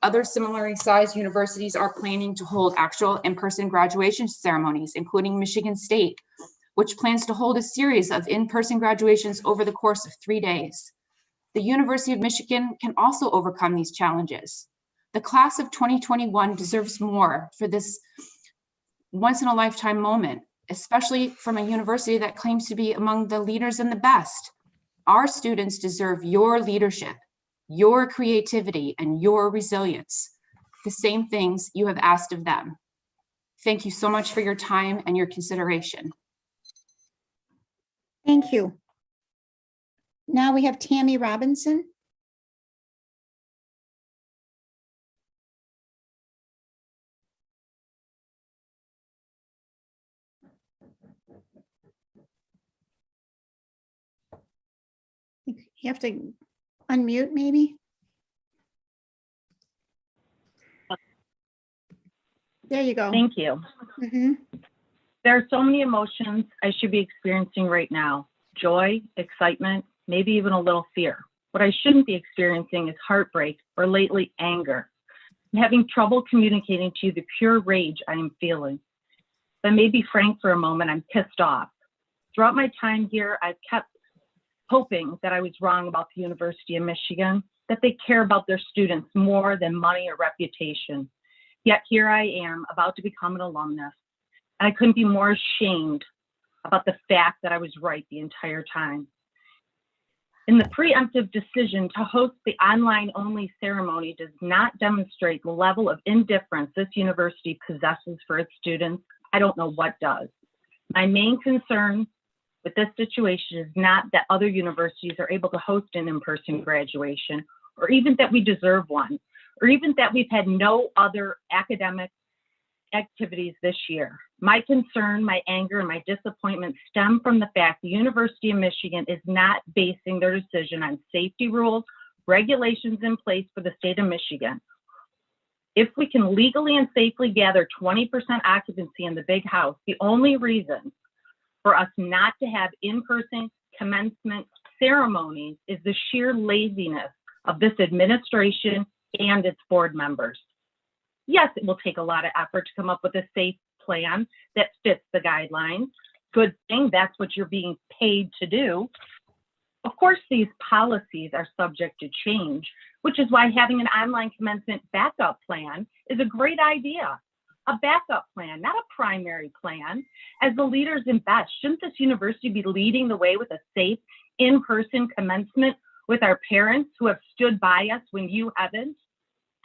other similarly sized universities are planning to hold actual in-person graduation ceremonies, including Michigan State, which plans to hold a series of in-person graduations over the course of 3 days. The University of Michigan can also overcome these challenges. The class of 2021 deserves more for this once-in-a-lifetime moment, especially from a university that claims to be among the leaders and the best. Our students deserve your leadership, your creativity, and your resilience, the same things you have asked of them. Thank you so much for your time and your consideration. Thank you. Now we have Tammy Robinson. You have to unmute maybe. There you go. Thank you. There are so many emotions I should be experiencing right now. Joy, excitement, maybe even a little fear. What I shouldn't be experiencing is heartbreak or lately anger. I'm having trouble communicating to you the pure rage I am feeling. If I may be frank for a moment, I'm pissed off. Throughout my time here, I've kept hoping that I was wrong about the University of Michigan, that they care about their students more than money or reputation. Yet here I am, about to become an alumnus, and I couldn't be more ashamed about the fact that I was right the entire time. In the preemptive decision to host the online-only ceremony does not demonstrate the level of indifference this university possesses for its students. I don't know what does. My main concern with this situation is not that other universities are able to host an in-person graduation, or even that we deserve one, or even that we've had no other academic activities this year. My concern, my anger, and my disappointment stem from the fact the University of Michigan is not basing their decision on safety rules, regulations in place for the state of Michigan, If we can legally and safely gather 20% occupancy in the big house, the only reason for us not to have in-person commencement ceremonies is the sheer laziness of this administration and its board members. Yes, it will take a lot of effort to come up with a safe plan that fits the guidelines. Good thing, that's what you're being paid to do. Of course, these policies are subject to change, which is why having an online commencement backup plan is a great idea. A backup plan, not a primary plan. As the leaders in BEST, shouldn't this university be leading the way with a safe in-person commencement with our parents who have stood by us when you haven't?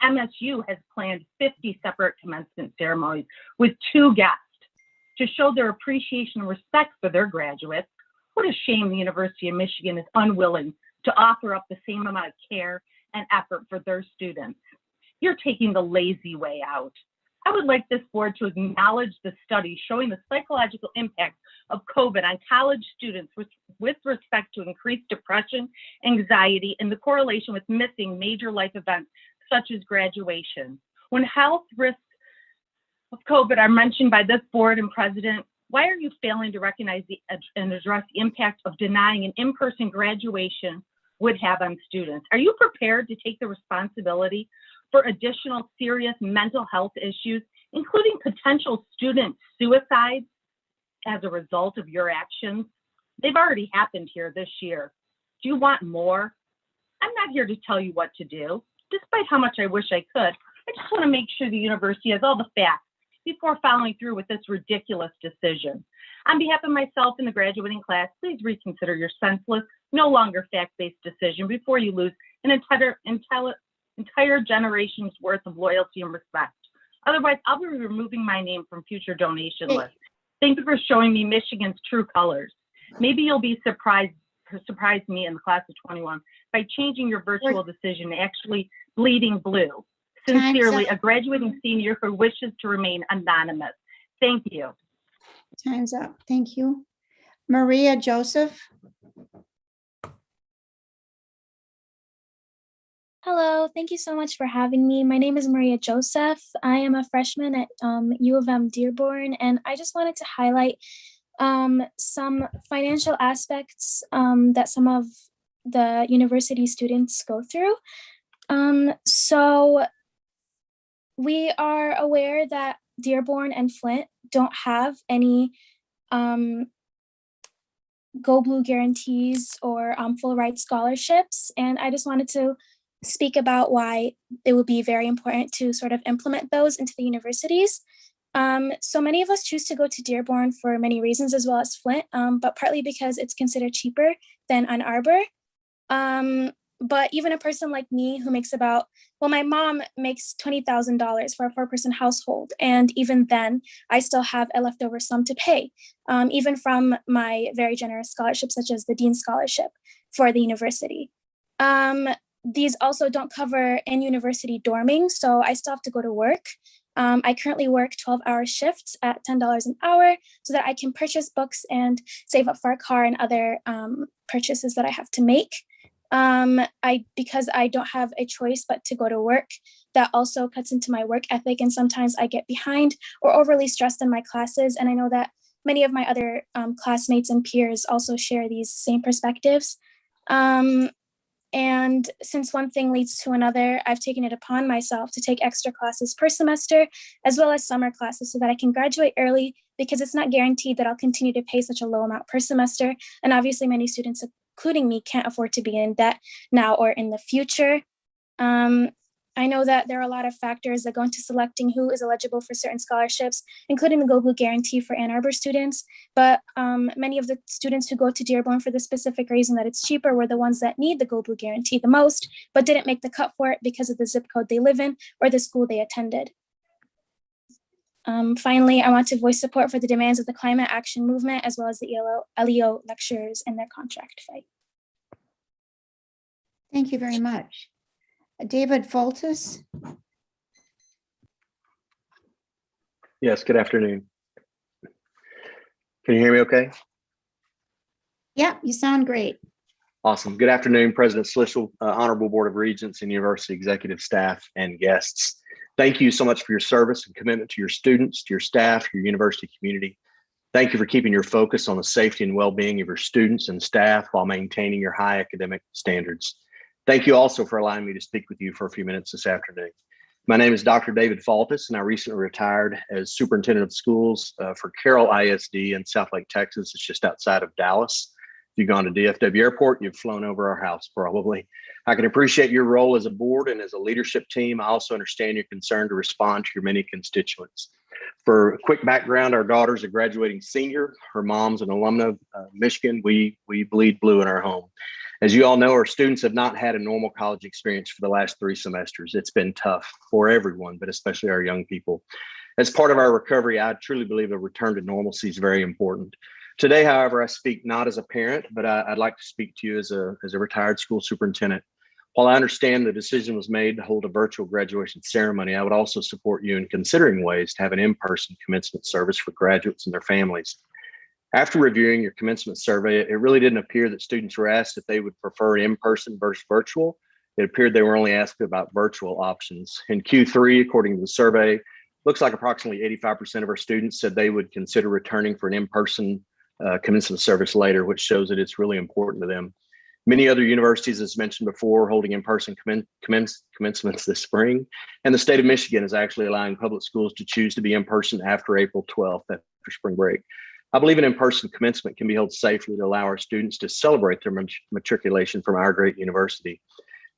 MSU has planned 50 separate commencement ceremonies with 2 guests to show their appreciation and respect for their graduates. What a shame the University of Michigan is unwilling to offer up the same amount of care and effort for their students. You're taking the lazy way out. I would like this board to acknowledge the study showing the psychological impact of COVID on college students with respect to increased depression, anxiety, and the correlation with missing major life events such as graduation. When health risks of COVID are mentioned by this board and president, why are you failing to recognize and address the impact of denying an in-person graduation would have on students? Are you prepared to take the responsibility for additional serious mental health issues, including potential student suicides as a result of your actions? They've already happened here this year. Do you want more? I'm not here to tell you what to do, despite how much I wish I could. I just want to make sure the university has all the facts before following through with this ridiculous decision. On behalf of myself and the graduating class, please reconsider your senseless, no longer fact-based decision before you lose an entire generation's worth of loyalty and respect. Otherwise, I'll be removing my name from future donation lists. Thank you for showing me Michigan's true colors. Maybe you'll be surprise me in the class of 21 by changing your virtual decision to actually bleeding blue. Sincerely, a graduating senior who wishes to remain anonymous. Thank you. Time's up. Thank you. Maria Joseph. Hello, thank you so much for having me. My name is Maria Joseph. I am a freshman at U of M Dearborn, and I just wanted to highlight some financial aspects that some of the university students go through. So we are aware that Dearborn and Flint don't have any Go Blue guarantees or full ride scholarships. And I just wanted to speak about why it would be very important to sort of implement those into the universities. So many of us choose to go to Dearborn for many reasons, as well as Flint, but partly because it's considered cheaper than Ann Arbor. But even a person like me who makes my mom makes $20,000 for a 4-person household. And even then, I still have a leftover sum to pay, even from my very generous scholarships, such as the Dean Scholarship for the university. These also don't cover in-university dorming, so I still have to go to work. I currently work 12-hour shifts at $10 an hour so that I can purchase books and save up for a car and other purchases that I have to make. Because I don't have a choice but to go to work, that also cuts into my work ethic, and sometimes I get behind or overly stressed in my classes. And I know that many of my other classmates and peers also share these same perspectives. And since one thing leads to another, I've taken it upon myself to take extra classes per semester, as well as summer classes, so that I can graduate early, because it's not guaranteed that I'll continue to pay such a low amount per semester. And obviously many students, including me, can't afford to be in debt now or in the future. I know that there are a lot of factors that go into selecting who is eligible for certain scholarships, including the Go Blue guarantee for Ann Arbor students. But many of the students who go to Dearborn for the specific reason that it's cheaper were the ones that need the Go Blue guarantee the most, but didn't make the cut for it because of the zip code they live in or the school they attended. Finally, I want to voice support for the demands of the climate action movement, as well as the LEO lecturers in their contract fight. Thank you very much. David Foltis. Yes, good afternoon. Can you hear me okay? Yeah, you sound great. Awesome. Good afternoon, President Schlissel, Honorable Board of Regents and University Executive Staff and guests. Thank you so much for your service and commitment to your students, to your staff, your university community. Thank you for keeping your focus on the safety and well-being of your students and staff while maintaining your high academic standards. Thank you also for allowing me to speak with you for a few minutes this afternoon. My name is Dr. David Faltis, and I recently retired as superintendent of schools for Carroll ISD in Southlake, Texas. It's just outside of Dallas. If you've gone to DFW Airport, you've flown over our house probably. I can appreciate your role as a board and as a leadership team. I also understand your concern to respond to your many constituents. For a quick background, our daughter's a graduating senior. Her mom's an alumna of Michigan. We bleed blue in our home. As you all know, our students have not had a normal college experience for the last 3 semesters. It's been tough for everyone, but especially our young people. As part of our recovery, I truly believe a return to normalcy is very important. Today, however, I speak not as a parent, but I'd like to speak to you as a retired school superintendent. While I understand the decision was made to hold a virtual graduation ceremony, I would also support you in considering ways to have an in-person commencement service for graduates and their families. After reviewing your commencement survey, it really didn't appear that students were asked if they would prefer in-person versus virtual. It appeared they were only asked about virtual options. In Q3, according to the survey, looks like approximately 85% of our students said they would consider returning for an in-person commencement service later, which shows that it's really important to them. Many other universities, as mentioned before, are holding in-person commencements this spring, and the state of Michigan is actually allowing public schools to choose to be in-person after April 12th, after spring break. I believe an in-person commencement can be held safely to allow our students to celebrate their matriculation from our great university.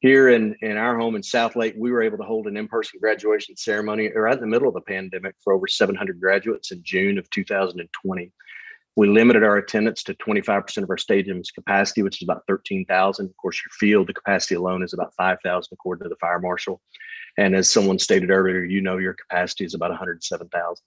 Here in our home in Southlake, we were able to hold an in-person graduation ceremony right in the middle of the pandemic for over 700 graduates in June of 2020. We limited our attendance to 25% of our stadium's capacity, which is about 13,000. Of course, your field, the capacity alone is about 5,000 according to the fire marshal. And as someone stated earlier, you know your capacity is about 107,000.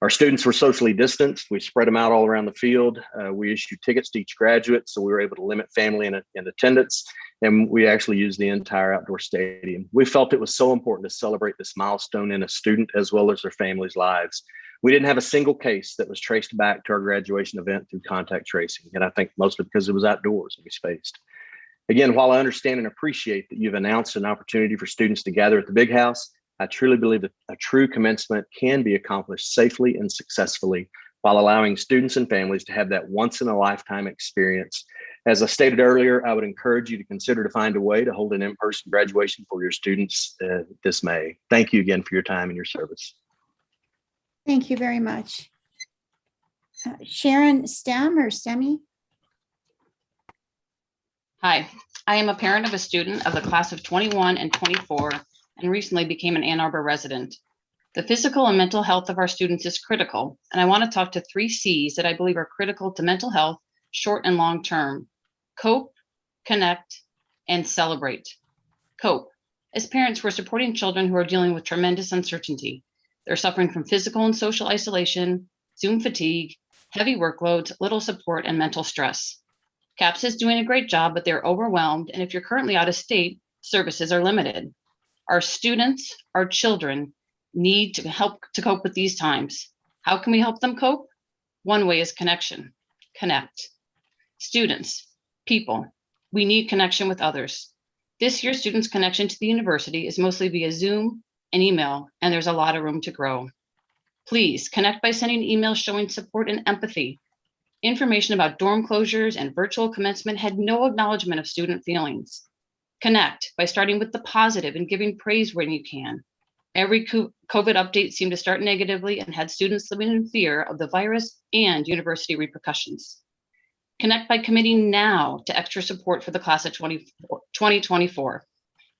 Our students were socially distanced. We spread them out all around the field. We issued tickets to each graduate, so we were able to limit family in attendance, and we actually used the entire outdoor stadium. We felt it was so important to celebrate this milestone in a student as well as their families' lives. We didn't have a single case that was traced back to our graduation event through contact tracing, and I think mostly because it was outdoors and we spaced. Again, while I understand and appreciate that you've announced an opportunity for students to gather at the Big House, I truly believe that a true commencement can be accomplished safely and successfully while allowing students and families to have that once-in-a-lifetime experience. As I stated earlier, I would encourage you to consider to find a way to hold an in-person graduation for your students this May. Thank you again for your time and your service. Thank you very much. Sharon Stem or Stemi? Hi, I am a parent of a student of the class of 21 and 24 and recently became an Ann Arbor resident. The physical and mental health of our students is critical, and I want to talk to 3 C's that I believe are critical to mental health, short and long term: cope, connect, and celebrate. Cope. As parents, we're supporting children who are dealing with tremendous uncertainty. They're suffering from physical and social isolation, Zoom fatigue, heavy workloads, little support, and mental stress. CAPS is doing a great job, but they're overwhelmed, and if you're currently out of state, services are limited. Our students, our children, need to help to cope with these times. How can we help them cope? One way is connection. Connect. Students, people, we need connection with others. This year, students' connection to the university is mostly via Zoom and email, and there's a lot of room to grow. Please connect by sending emails showing support and empathy. Information about dorm closures and virtual commencement had no acknowledgement of student feelings. Connect by starting with the positive and giving praise when you can. Every COVID update seemed to start negatively and had students living in fear of the virus and university repercussions. Connect by committing now to extra support for the class of 2024.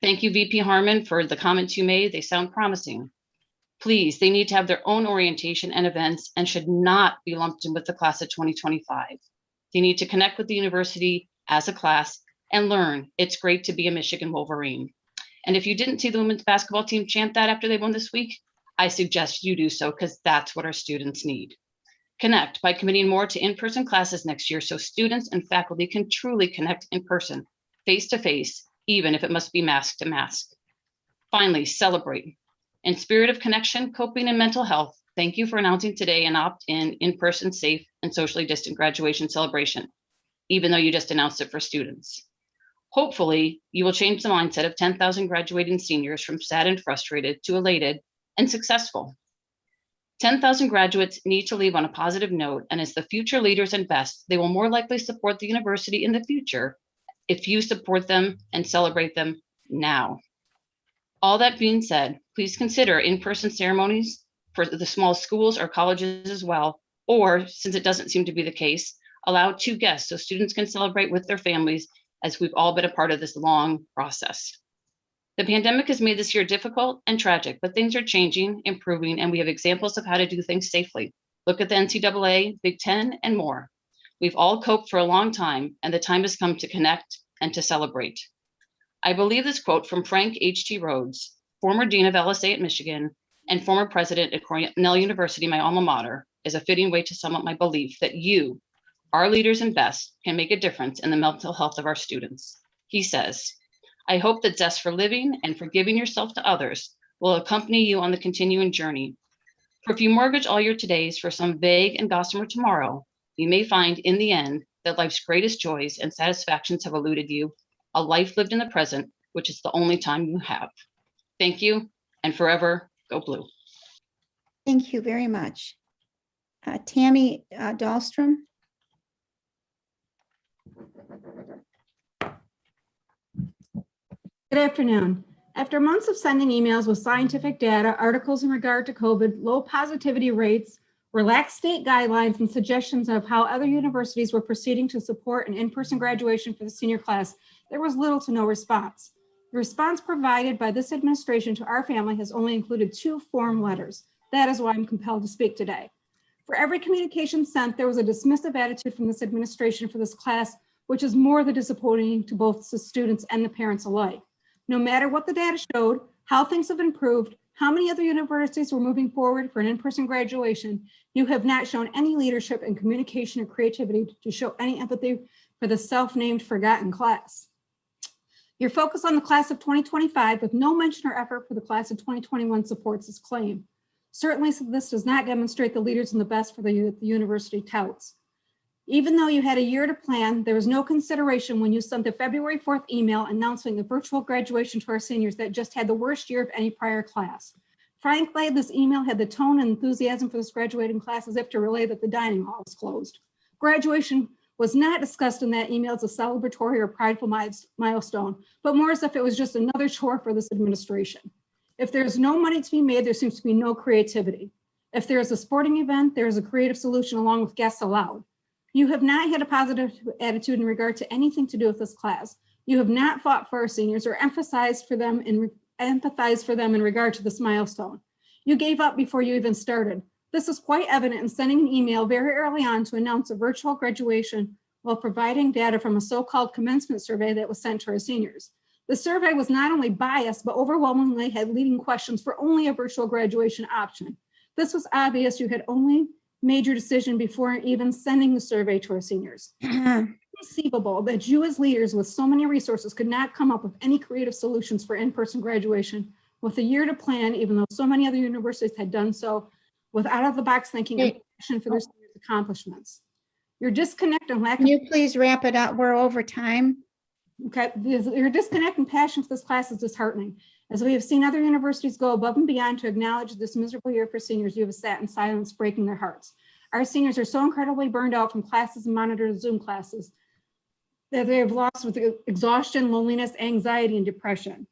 Thank you, VP Harmon, for the comments you made. They sound promising. Please, they need to have their own orientation and events and should not be lumped in with the class of 2025. They need to connect with the university as a class and learn it's great to be a Michigan Wolverine. And if you didn't see the women's basketball team chant that after they won this week, I suggest you do so because that's what our students need. Connect by committing more to in-person classes next year so students and faculty can truly connect in person, face-to-face, even if it must be mask to mask. Finally, celebrate. In spirit of connection, coping, and mental health, thank you for announcing today an opt-in, in-person, safe, and socially distant graduation celebration, even though you just announced it for students. Hopefully, you will change the mindset of 10,000 graduating seniors from sad and frustrated to elated and successful. 10,000 graduates need to leave on a positive note, and as the future leaders invest, they will more likely support the university in the future if you support them and celebrate them now. All that being said, please consider in-person ceremonies for the small schools or colleges as well, or since it doesn't seem to be the case, allow 2 guests so students can celebrate with their families, as we've all been a part of this long process. The pandemic has made this year difficult and tragic, but things are changing, improving, and we have examples of how to do things safely. Look at the NCAA, Big Ten, and more. We've all coped for a long time, and the time has come to connect and to celebrate. I believe this quote from Frank H.T. Rhodes, former dean of LSA at Michigan and former president at Cornell University, my alma mater, is a fitting way to sum up my belief that you, our leaders and best, can make a difference in the mental health of our students. He says, I hope that zest for living and for giving yourself to others will accompany you on the continuing journey. For if you mortgage all your todays for some vague and gossamer tomorrow, you may find in the end that life's greatest joys and satisfactions have eluded you, a life lived in the present, which is the only time you have. Thank you, and forever go blue. Thank you very much. Tammy Dahlstrom. Good afternoon. After months of sending emails with scientific data, articles in regard to COVID, low positivity rates, relaxed state guidelines, and suggestions of how other universities were proceeding to support an in-person graduation for the senior class, there was little to no response. The response provided by this administration to our family has only included 2 form letters. That is why I'm compelled to speak today. For every communication sent, there was a dismissive attitude from this administration for this class, which is more than disappointing to both the students and the parents alike. No matter what the data showed, how things have improved, how many other universities were moving forward for an in-person graduation, you have not shown any leadership in communication or creativity to show any empathy for the self-named forgotten class. Your focus on the class of 2025 with no mention or effort for the class of 2021 supports this claim. Certainly, this does not demonstrate the leaders and the best for the university touts. Even though you had a year to plan, there was no consideration when you sent the February 4th email announcing the virtual graduation to our seniors that just had the worst year of any prior class. Frankly, this email had the tone and enthusiasm for this graduating class as if to relay that the dining hall was closed. Graduation was not discussed in that email as a celebratory or prideful milestone, but more as if it was just another chore for this administration. If there's no money to be made, there seems to be no creativity. If there is a sporting event, there is a creative solution along with guests allowed. You have not had a positive attitude in regard to anything to do with this class. You have not fought for our seniors or empathized for them in regard to this milestone. You gave up before you even started. This is quite evident in sending an email very early on to announce a virtual graduation while providing data from a so-called commencement survey that was sent to our seniors. The survey was not only biased, but overwhelmingly had leading questions for only a virtual graduation option. This was obvious. You had only made your decision before even sending the survey to our seniors. Inconceivable that you as leaders with so many resources could not come up with any creative solutions for in-person graduation with a year to plan, even though so many other universities had done so with out-of-the-box thinking and passion for their seniors' accomplishments. Your disconnect and lack of— Can you please wrap it up? We're over time. Okay, your disconnect and passion for this class is disheartening. As we have seen other universities go above and beyond to acknowledge this miserable year for seniors, you have sat in silence, breaking their hearts. Our seniors are so incredibly burned out from classes and monitored Zoom classes that they have lost with exhaustion, loneliness, anxiety, and depression.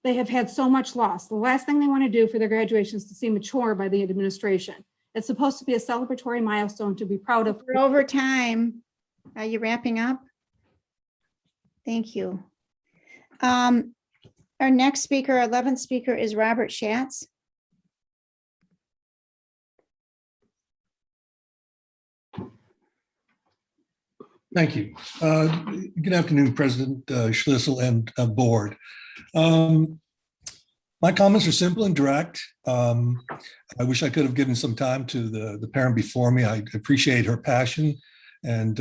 They have had so much loss. The last thing they want to do for their graduation is to seem mature by the administration. It's supposed to be a celebratory milestone to be proud of. We're over time. Are you wrapping up? Thank you. Our next speaker, 11th speaker, is Robert Schatz. Thank you. Good afternoon, President Schlissel and board. My comments are simple and direct. I wish I could have given some time to the parent before me. I appreciate her passion and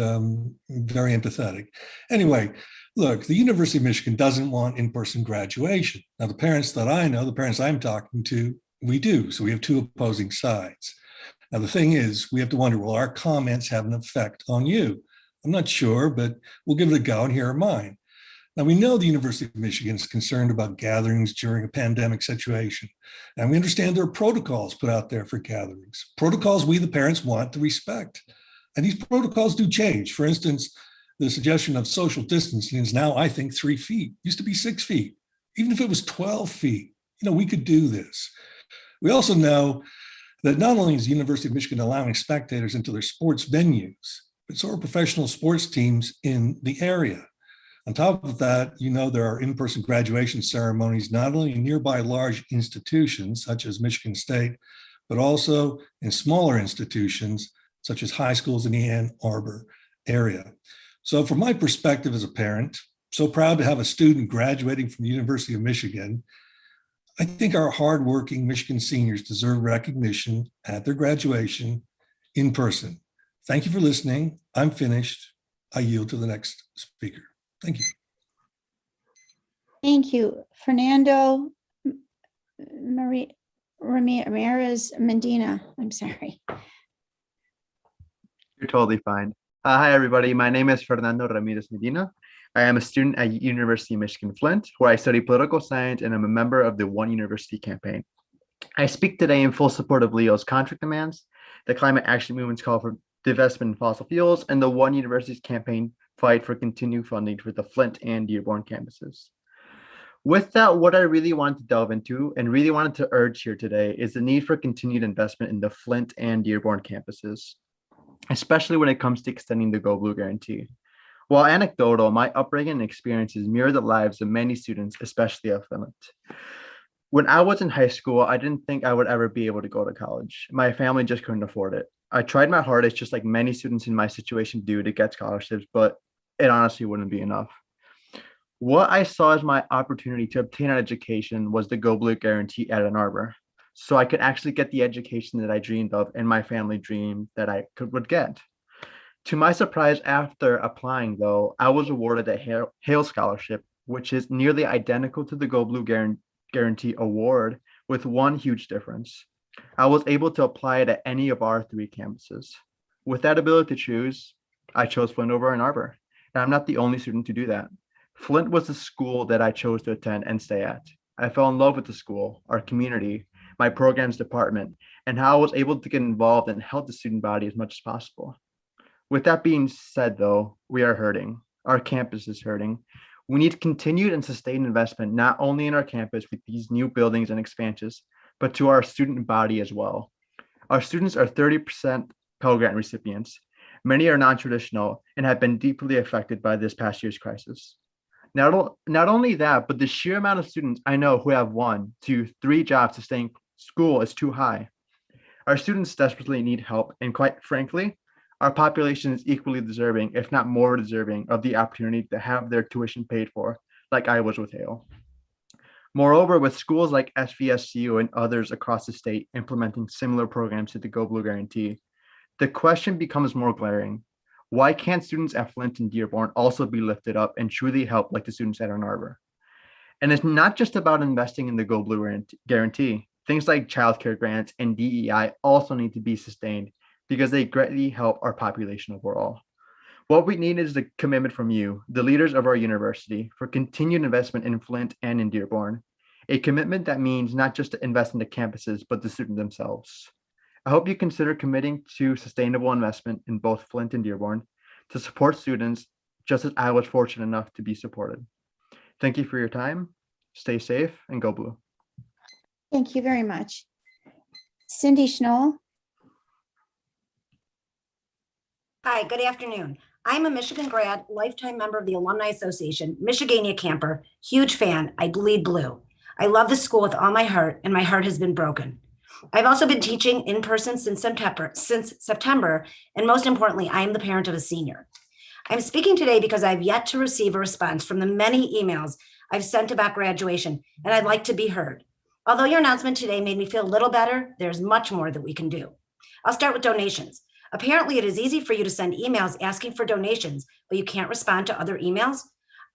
very empathetic. Anyway, look, the University of Michigan doesn't want in-person graduation. Now, the parents that I know, the parents I'm talking to, we do. So we have 2 opposing sides. Now, the thing is, we have to wonder, will our comments have an effect on you? I'm not sure, but we'll give it a go, and here are mine. Now, we know the University of Michigan is concerned about gatherings during a pandemic situation, and we understand there are protocols put out there for gatherings, protocols we, the parents, want to respect. And these protocols do change. For instance, the suggestion of social distancing is now, I think, 3 feet. Used to be 6 feet. Even if it was 12 feet, we could do this. We also know that not only is the University of Michigan allowing spectators into their sports venues, but so are professional sports teams in the area. On top of that, there are in-person graduation ceremonies, not only in nearby large institutions such as Michigan State, but also in smaller institutions such as high schools in the Ann Arbor area. So from my perspective as a parent, so proud to have a student graduating from the University of Michigan. I think our hardworking Michigan seniors deserve recognition at their graduation in person. Thank you for listening. I'm finished. I yield to the next speaker. Thank you. Thank you. Fernando Ramirez Medina. I'm sorry. You're totally fine. Hi, everybody. My name is Fernando Ramirez Medina. I am a student at University of Michigan Flint, where I study political science and I'm a member of the One University campaign. I speak today in full support of Leo's contract demands, the climate action movement's call for divestment in fossil fuels, and the One University's campaign fight for continued funding for the Flint and Dearborn campuses. With that, what I really wanted to delve into and really wanted to urge here today is the need for continued investment in the Flint and Dearborn campuses, especially when it comes to extending the Go Blue guarantee. While anecdotal, my upbringing and experiences mirror the lives of many students, especially at Flint. When I was in high school, I didn't think I would ever be able to go to college. My family just couldn't afford it. I tried my hardest, just like many students in my situation do, to get scholarships, but it honestly wouldn't be enough. What I saw as my opportunity to obtain an education was the Go Blue guarantee at Ann Arbor, so I could actually get the education that I dreamed of and my family dreamed that I would get. To my surprise, after applying, though, I was awarded a Hale Scholarship, which is nearly identical to the Go Blue Guarantee Award, with one huge difference. I was able to apply it at any of our 3 campuses. With that ability to choose, I chose Flint over Ann Arbor, and I'm not the only student to do that. Flint was the school that I chose to attend and stay at. I fell in love with the school, our community, my programs department, and how I was able to get involved and help the student body as much as possible. With that being said, though, we are hurting. Our campus is hurting. We need continued and sustained investment, not only in our campus with these new buildings and expansions, but to our student body as well. Our students are 30% Pell Grant recipients. Many are non-traditional and have been deeply affected by this past year's crisis. Not only that, but the sheer amount of students I know who have 1, 2, 3 jobs to stay in school is too high. Our students desperately need help, and quite frankly, our population is equally deserving, if not more deserving, of the opportunity to have their tuition paid for, like I was with Hale. Moreover, with schools like SVSU and others across the state implementing similar programs to the Go Blue Guarantee, the question becomes more glaring. Why can't students at Flint and Dearborn also be lifted up and truly help like the students at Ann Arbor? And it's not just about investing in the Go Blue Guarantee. Things like childcare grants and DEI also need to be sustained because they greatly help our population overall. What we need is the commitment from you, the leaders of our university, for continued investment in Flint and in Dearborn, a commitment that means not just to invest in the campuses, but the students themselves. I hope you consider committing to sustainable investment in both Flint and Dearborn to support students, just as I was fortunate enough to be supported. Thank you for your time. Stay safe and go blue. Thank you very much. Cindy Schnoll. Hi, good afternoon. I'm a Michigan grad, lifetime member of the Alumni Association, Michigania camper, huge fan. I bleed blue. I love the school with all my heart, and my heart has been broken. I've also been teaching in person since September, and most importantly, I am the parent of a senior. I'm speaking today because I've yet to receive a response from the many emails I've sent about graduation, and I'd like to be heard. Although your announcement today made me feel a little better, there's much more that we can do. I'll start with donations. Apparently, it is easy for you to send emails asking for donations, but you can't respond to other emails.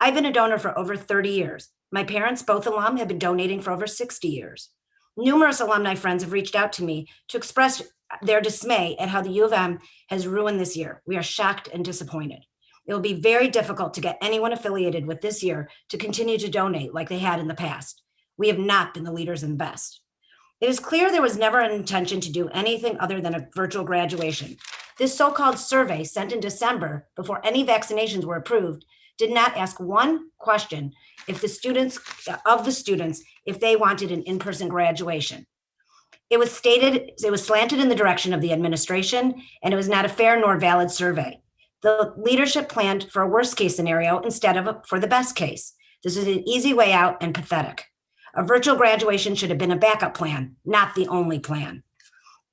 I've been a donor for over 30 years. My parents, both alum, have been donating for over 60 years. Numerous alumni friends have reached out to me to express their dismay at how the U of M has ruined this year. We are shocked and disappointed. It will be very difficult to get anyone affiliated with this year to continue to donate like they had in the past. We have not been the leaders and best. It is clear there was never an intention to do anything other than a virtual graduation. This so-called survey sent in December before any vaccinations were approved did not ask one question if the students, if they wanted an in-person graduation. It was slanted in the direction of the administration, and it was not a fair nor valid survey. The leadership planned for a worst case scenario instead of for the best case. This is an easy way out and pathetic. A virtual graduation should have been a backup plan, not the only plan.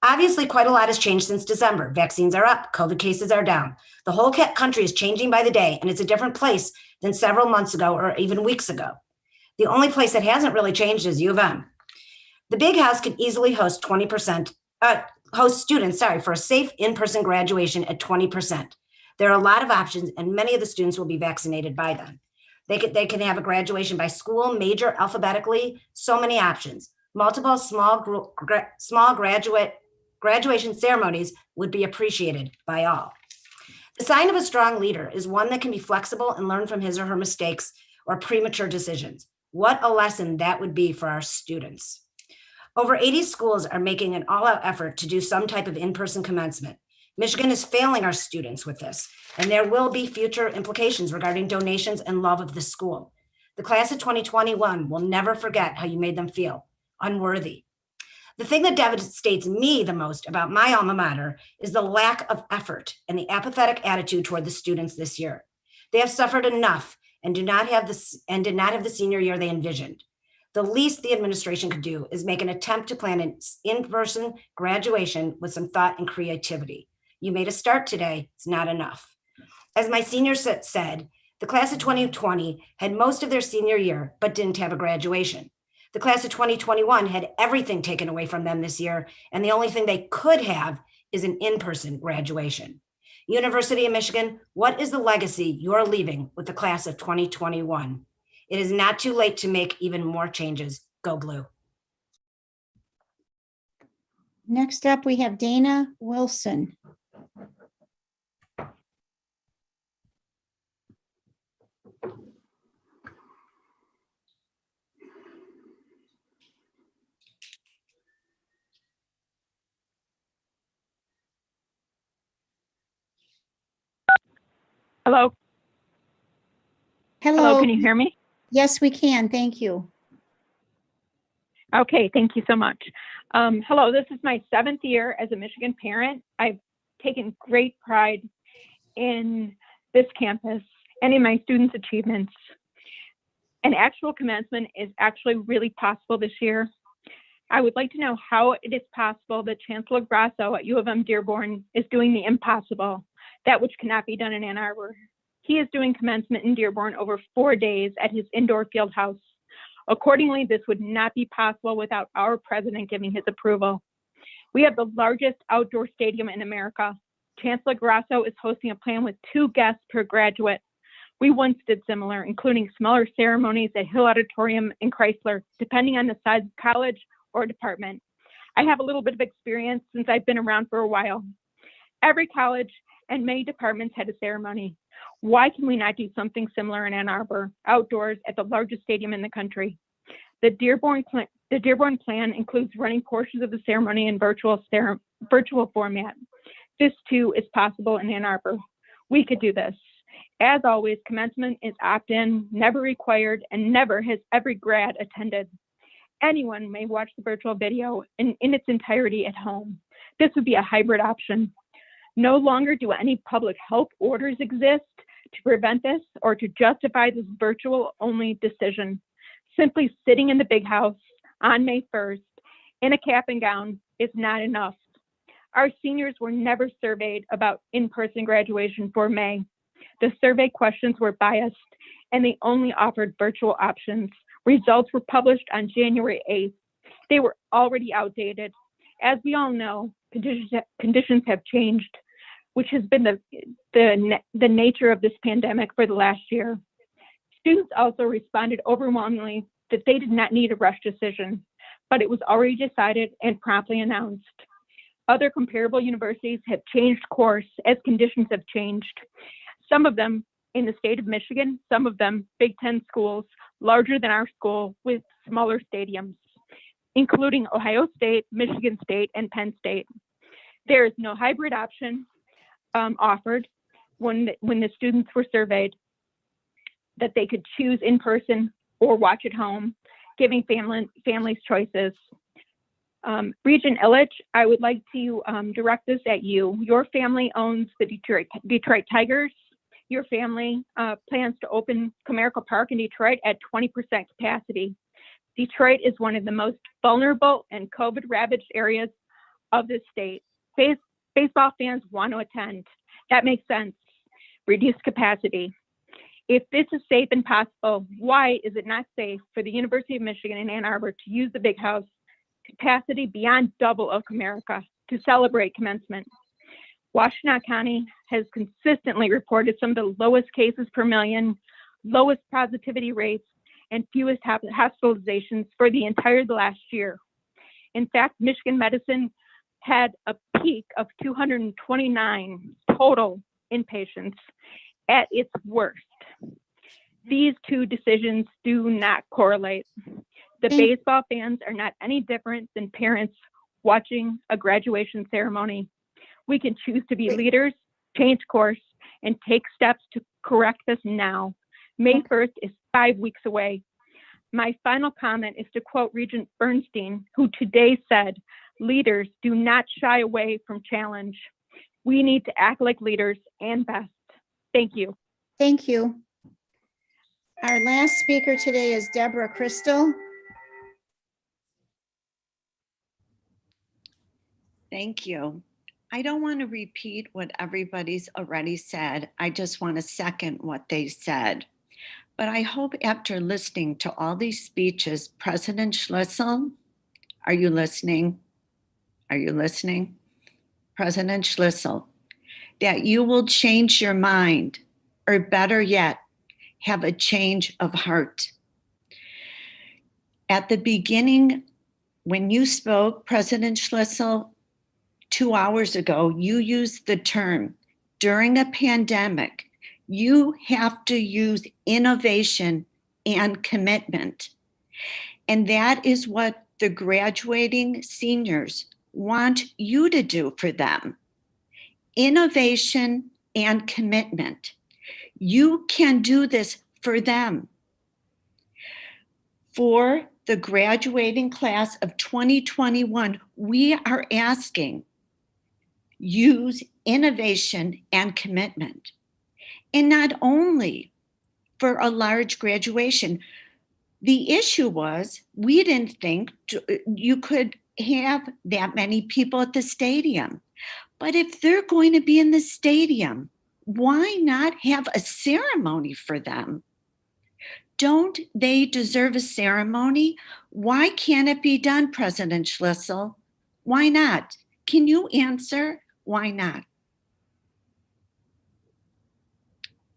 Obviously, quite a lot has changed since December. Vaccines are up, COVID cases are down. The whole country is changing by the day, and it's a different place than several months ago or even weeks ago. The only place that hasn't really changed is U of M. The Big House could easily host students for a safe in-person graduation at 20%. There are a lot of options, and many of the students will be vaccinated by then. They can have a graduation by school, major, alphabetically, so many options. Multiple small graduation ceremonies would be appreciated by all. The sign of a strong leader is one that can be flexible and learn from his or her mistakes or premature decisions. What a lesson that would be for our students. Over 80 schools are making an all-out effort to do some type of in-person commencement. Michigan is failing our students with this, and there will be future implications regarding donations and love of the school. The class of 2021 will never forget how you made them feel unworthy. The thing that devastates me the most about my alma mater is the lack of effort and the apathetic attitude toward the students this year. They have suffered enough and did not have the senior year they envisioned. The least the administration could do is make an attempt to plan an in-person graduation with some thought and creativity. You made a start today, it's not enough. As my senior said, the class of 2020 had most of their senior year, but didn't have a graduation. The class of 2021 had everything taken away from them this year, and the only thing they could have is an in-person graduation. University of Michigan, what is the legacy you're leaving with the class of 2021? It is not too late to make even more changes. Go Blue. Next up, we have Dana Wilson. Hello. Hello. Can you hear me? Yes, we can. Thank you. Okay, thank you so much. Hello, this is my 7th year as a Michigan parent. I've taken great pride in this campus and in my students' achievements. An actual commencement is actually really possible this year. I would like to know how it is possible that Chancellor Grasso at U of M Dearborn is doing the impossible, that which cannot be done in Ann Arbor. He is doing commencement in Dearborn over 4 days at his indoor field house. Accordingly, this would not be possible without our president giving his approval. We have the largest outdoor stadium in America. Chancellor Grasso is hosting a plan with 2 guests per graduate. We once did similar, including smaller ceremonies at Hill Auditorium and Chrysler, depending on the size of college or department. I have a little bit of experience since I've been around for a while. Every college and many departments had a ceremony. Why can we not do something similar in Ann Arbor, outdoors at the largest stadium in the country? The Dearborn plan includes running portions of the ceremony in virtual format. This too is possible in Ann Arbor. We could do this. As always, commencement is opt-in, never required, and never has every grad attended. Anyone may watch the virtual video in its entirety at home. This would be a hybrid option. No longer do any public health orders exist to prevent this or to justify this virtual-only decision. Simply sitting in the Big House on May 1st in a cap and gown is not enough. Our seniors were never surveyed about in-person graduation for May. The survey questions were biased and they only offered virtual options. Results were published on January 8th. They were already outdated. As we all know, conditions have changed, which has been the nature of this pandemic for the last year. Students also responded overwhelmingly that they did not need a rush decision, but it was already decided and promptly announced. Other comparable universities have changed course as conditions have changed. some of them in the state of Michigan, some of them Big Ten schools larger than our school with smaller stadiums, including Ohio State, Michigan State, and Penn State. There is no hybrid option offered when the students were surveyed, that they could choose in person or watch at home, giving families choices. Regent Illich, I would like to direct this at you. Your family owns the Detroit Tigers. Your family plans to open Comerica Park in Detroit at 20% capacity. Detroit is one of the most vulnerable and COVID-ravaged areas of the state. Baseball fans want to attend. That makes sense. Reduce capacity. If this is safe and possible, why is it not safe for the University of Michigan in Ann Arbor to use the big house capacity beyond double of Comerica to celebrate commencement? Washtenaw County has consistently reported some of the lowest cases per million, lowest positivity rates, and fewest hospitalizations for the entire last year. In fact, Michigan Medicine had a peak of 229 total inpatients at its worst. These two decisions do not correlate. The baseball fans are not any different than parents watching a graduation ceremony. We can choose to be leaders, change course, and take steps to correct this now. May 1st is 5 weeks away. My final comment is to quote Regent Bernstein, who today said, "Leaders do not shy away from challenge. We need to act like leaders and best." Thank you. Thank you. Our last speaker today is Deborah Crystal. Thank you. I don't want to repeat what everybody's already said. I just want to second what they said. But I hope after listening to all these speeches, President Schlissel, are you listening? Are you listening? President Schlissel, that you will change your mind, or better yet, have a change of heart. At the beginning, when you spoke, President Schlissel, 2 hours ago, you used the term, during a pandemic, you have to use innovation and commitment. And that is what the graduating seniors want you to do for them. Innovation and commitment. You can do this for them. For the graduating class of 2021, we are asking, use innovation and commitment. And not only for a large graduation, the issue was we didn't think you could have that many people at the stadium. But if they're going to be in the stadium, why not have a ceremony for them? Don't they deserve a ceremony? Why can't it be done, President Schlissel? Why not? Can you answer? Why not?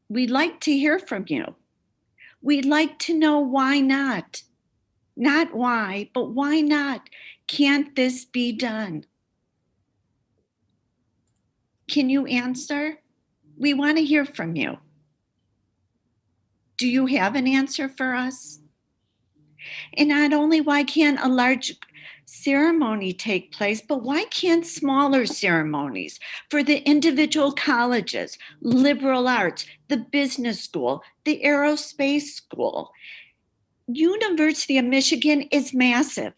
We'd like to hear from you. We'd like to know why not. Not why, but why not? Can't this be done? Can you answer? We want to hear from you. Do you have an answer for us? And not only why can't a large ceremony take place, but why can't smaller ceremonies for the individual colleges, liberal arts, the business school, the aerospace school? University of Michigan is massive.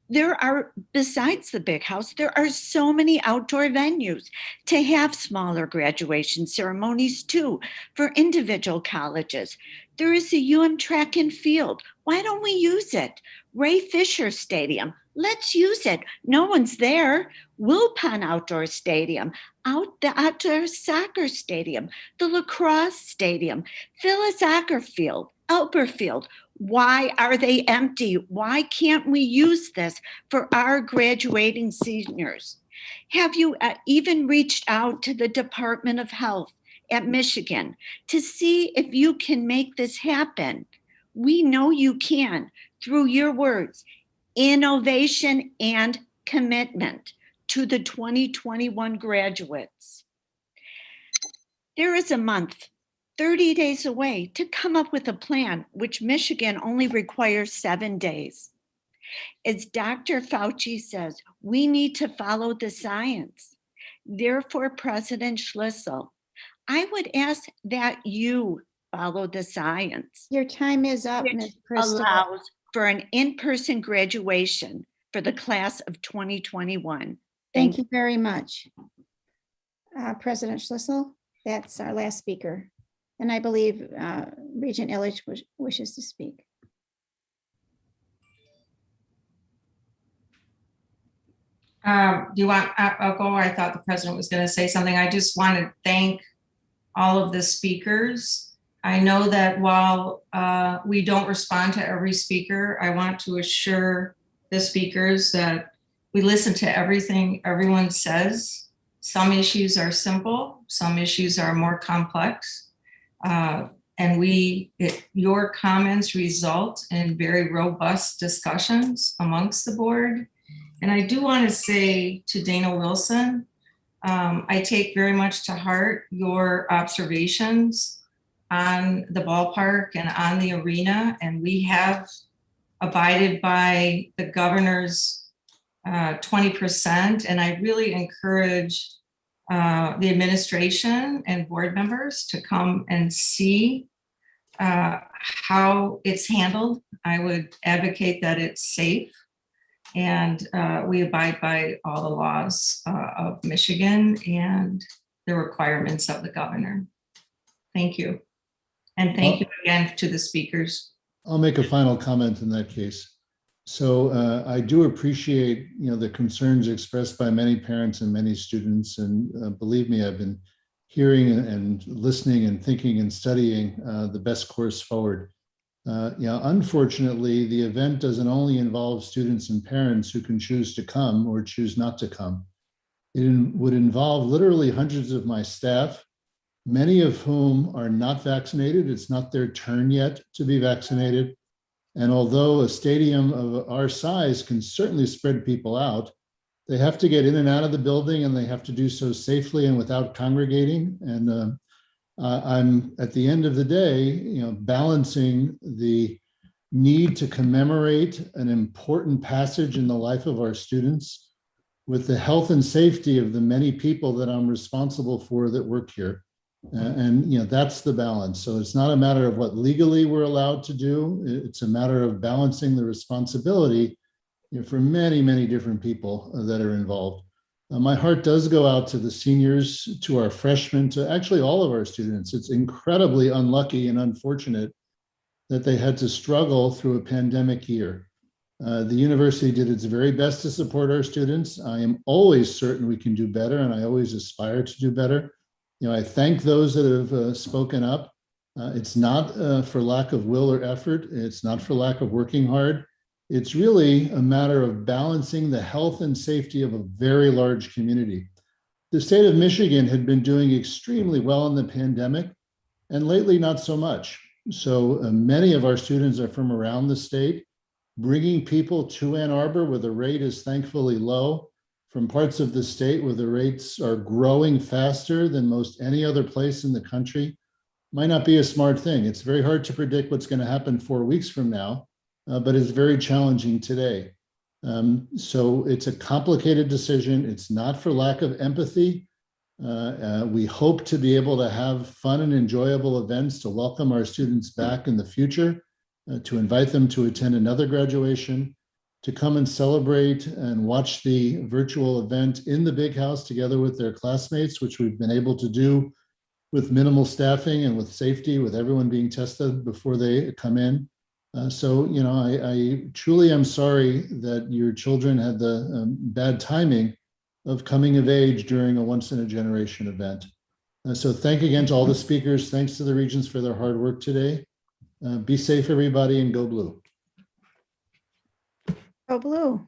There are, besides the big house, there are so many outdoor venues to have smaller graduation ceremonies too for individual colleges. There is a track and field. Why don't we use it? Ray Fisher Stadium. Let's use it. No one's there. Wilpon Outdoor Stadium, the outdoor soccer stadium, the lacrosse stadium, Phyllis Acker Field, Elber Field. Why are they empty? Why can't we use this for our graduating seniors? Have you even reached out to the Department of Health at Michigan to see if you can make this happen? We know you can through your words, innovation and commitment to the 2021 graduates. There is a month 30 days away to come up with a plan, which Michigan only requires 7 days. As Dr. Fauci says, we need to follow the science. Therefore, President Schlissel, I would ask that you follow the science. Your time is up, which Ms. Krista. allows for an in-person graduation for the class of 2021. Thank you very much. President Schlissel, that's our last speaker. And I believe Regent Illich wishes to speak. Do you want, I'll go. I thought the president was going to say something. I just want to thank all of the speakers. I know that while we don't respond to every speaker, I want to assure the speakers that we listen to everything everyone says. Some issues are simple, some issues are more complex. And your comments result in very robust discussions amongst the board. And I do want to say to Dana Wilson, I take very much to heart your observations on the ballpark and on the arena, and we have abided by the governor's 20%, and I really encourage the administration and board members to come and see how it's handled. I would advocate that it's safe, and we abide by all the laws of Michigan and the requirements of the governor. Thank you. And thank you again to the speakers. I'll make a final comment in that case. So I do appreciate, the concerns expressed by many parents and many students. And believe me, I've been hearing and listening and thinking and studying the best course forward. Unfortunately, the event doesn't only involve students and parents who can choose to come or choose not to come. It would involve literally hundreds of my staff, many of whom are not vaccinated. It's not their turn yet to be vaccinated. And although a stadium of our size can certainly spread people out, they have to get in and out of the building, and they have to do so safely and without congregating. And I'm, at the end of the day, balancing the need to commemorate an important passage in the life of our students with the health and safety of the many people that I'm responsible for that work here. And that's the balance. So it's not a matter of what legally we're allowed to do. It's a matter of balancing the responsibility for many, many different people that are involved. My heart does go out to the seniors, to our freshmen, to actually all of our students. It's incredibly unlucky and unfortunate that they had to struggle through a pandemic year. The university did its very best to support our students. I am always certain we can do better, and I always aspire to do better. I thank those that have spoken up. It's not for lack of will or effort. It's not for lack of working hard. It's really a matter of balancing the health and safety of a very large community. The state of Michigan had been doing extremely well in the pandemic, and lately not so much. So many of our students are from around the state, bringing people to Ann Arbor where the rate is thankfully low, from parts of the state where the rates are growing faster than most any other place in the country. Might not be a smart thing. It's very hard to predict what's going to happen 4 weeks from now, but it's very challenging today. So it's a complicated decision. It's not for lack of empathy. We hope to be able to have fun and enjoyable events to welcome our students back in the future, to invite them to attend another graduation, to come and celebrate and watch the virtual event in the big house together with their classmates, which we've been able to do with minimal staffing and with safety, with everyone being tested before they come in. So, I truly am sorry that your children had the bad timing of coming of age during a once-in-a-generation event. So thank again to all the speakers. Thanks to the Regents for their hard work today. Be safe, everybody, and go blue. Go blue.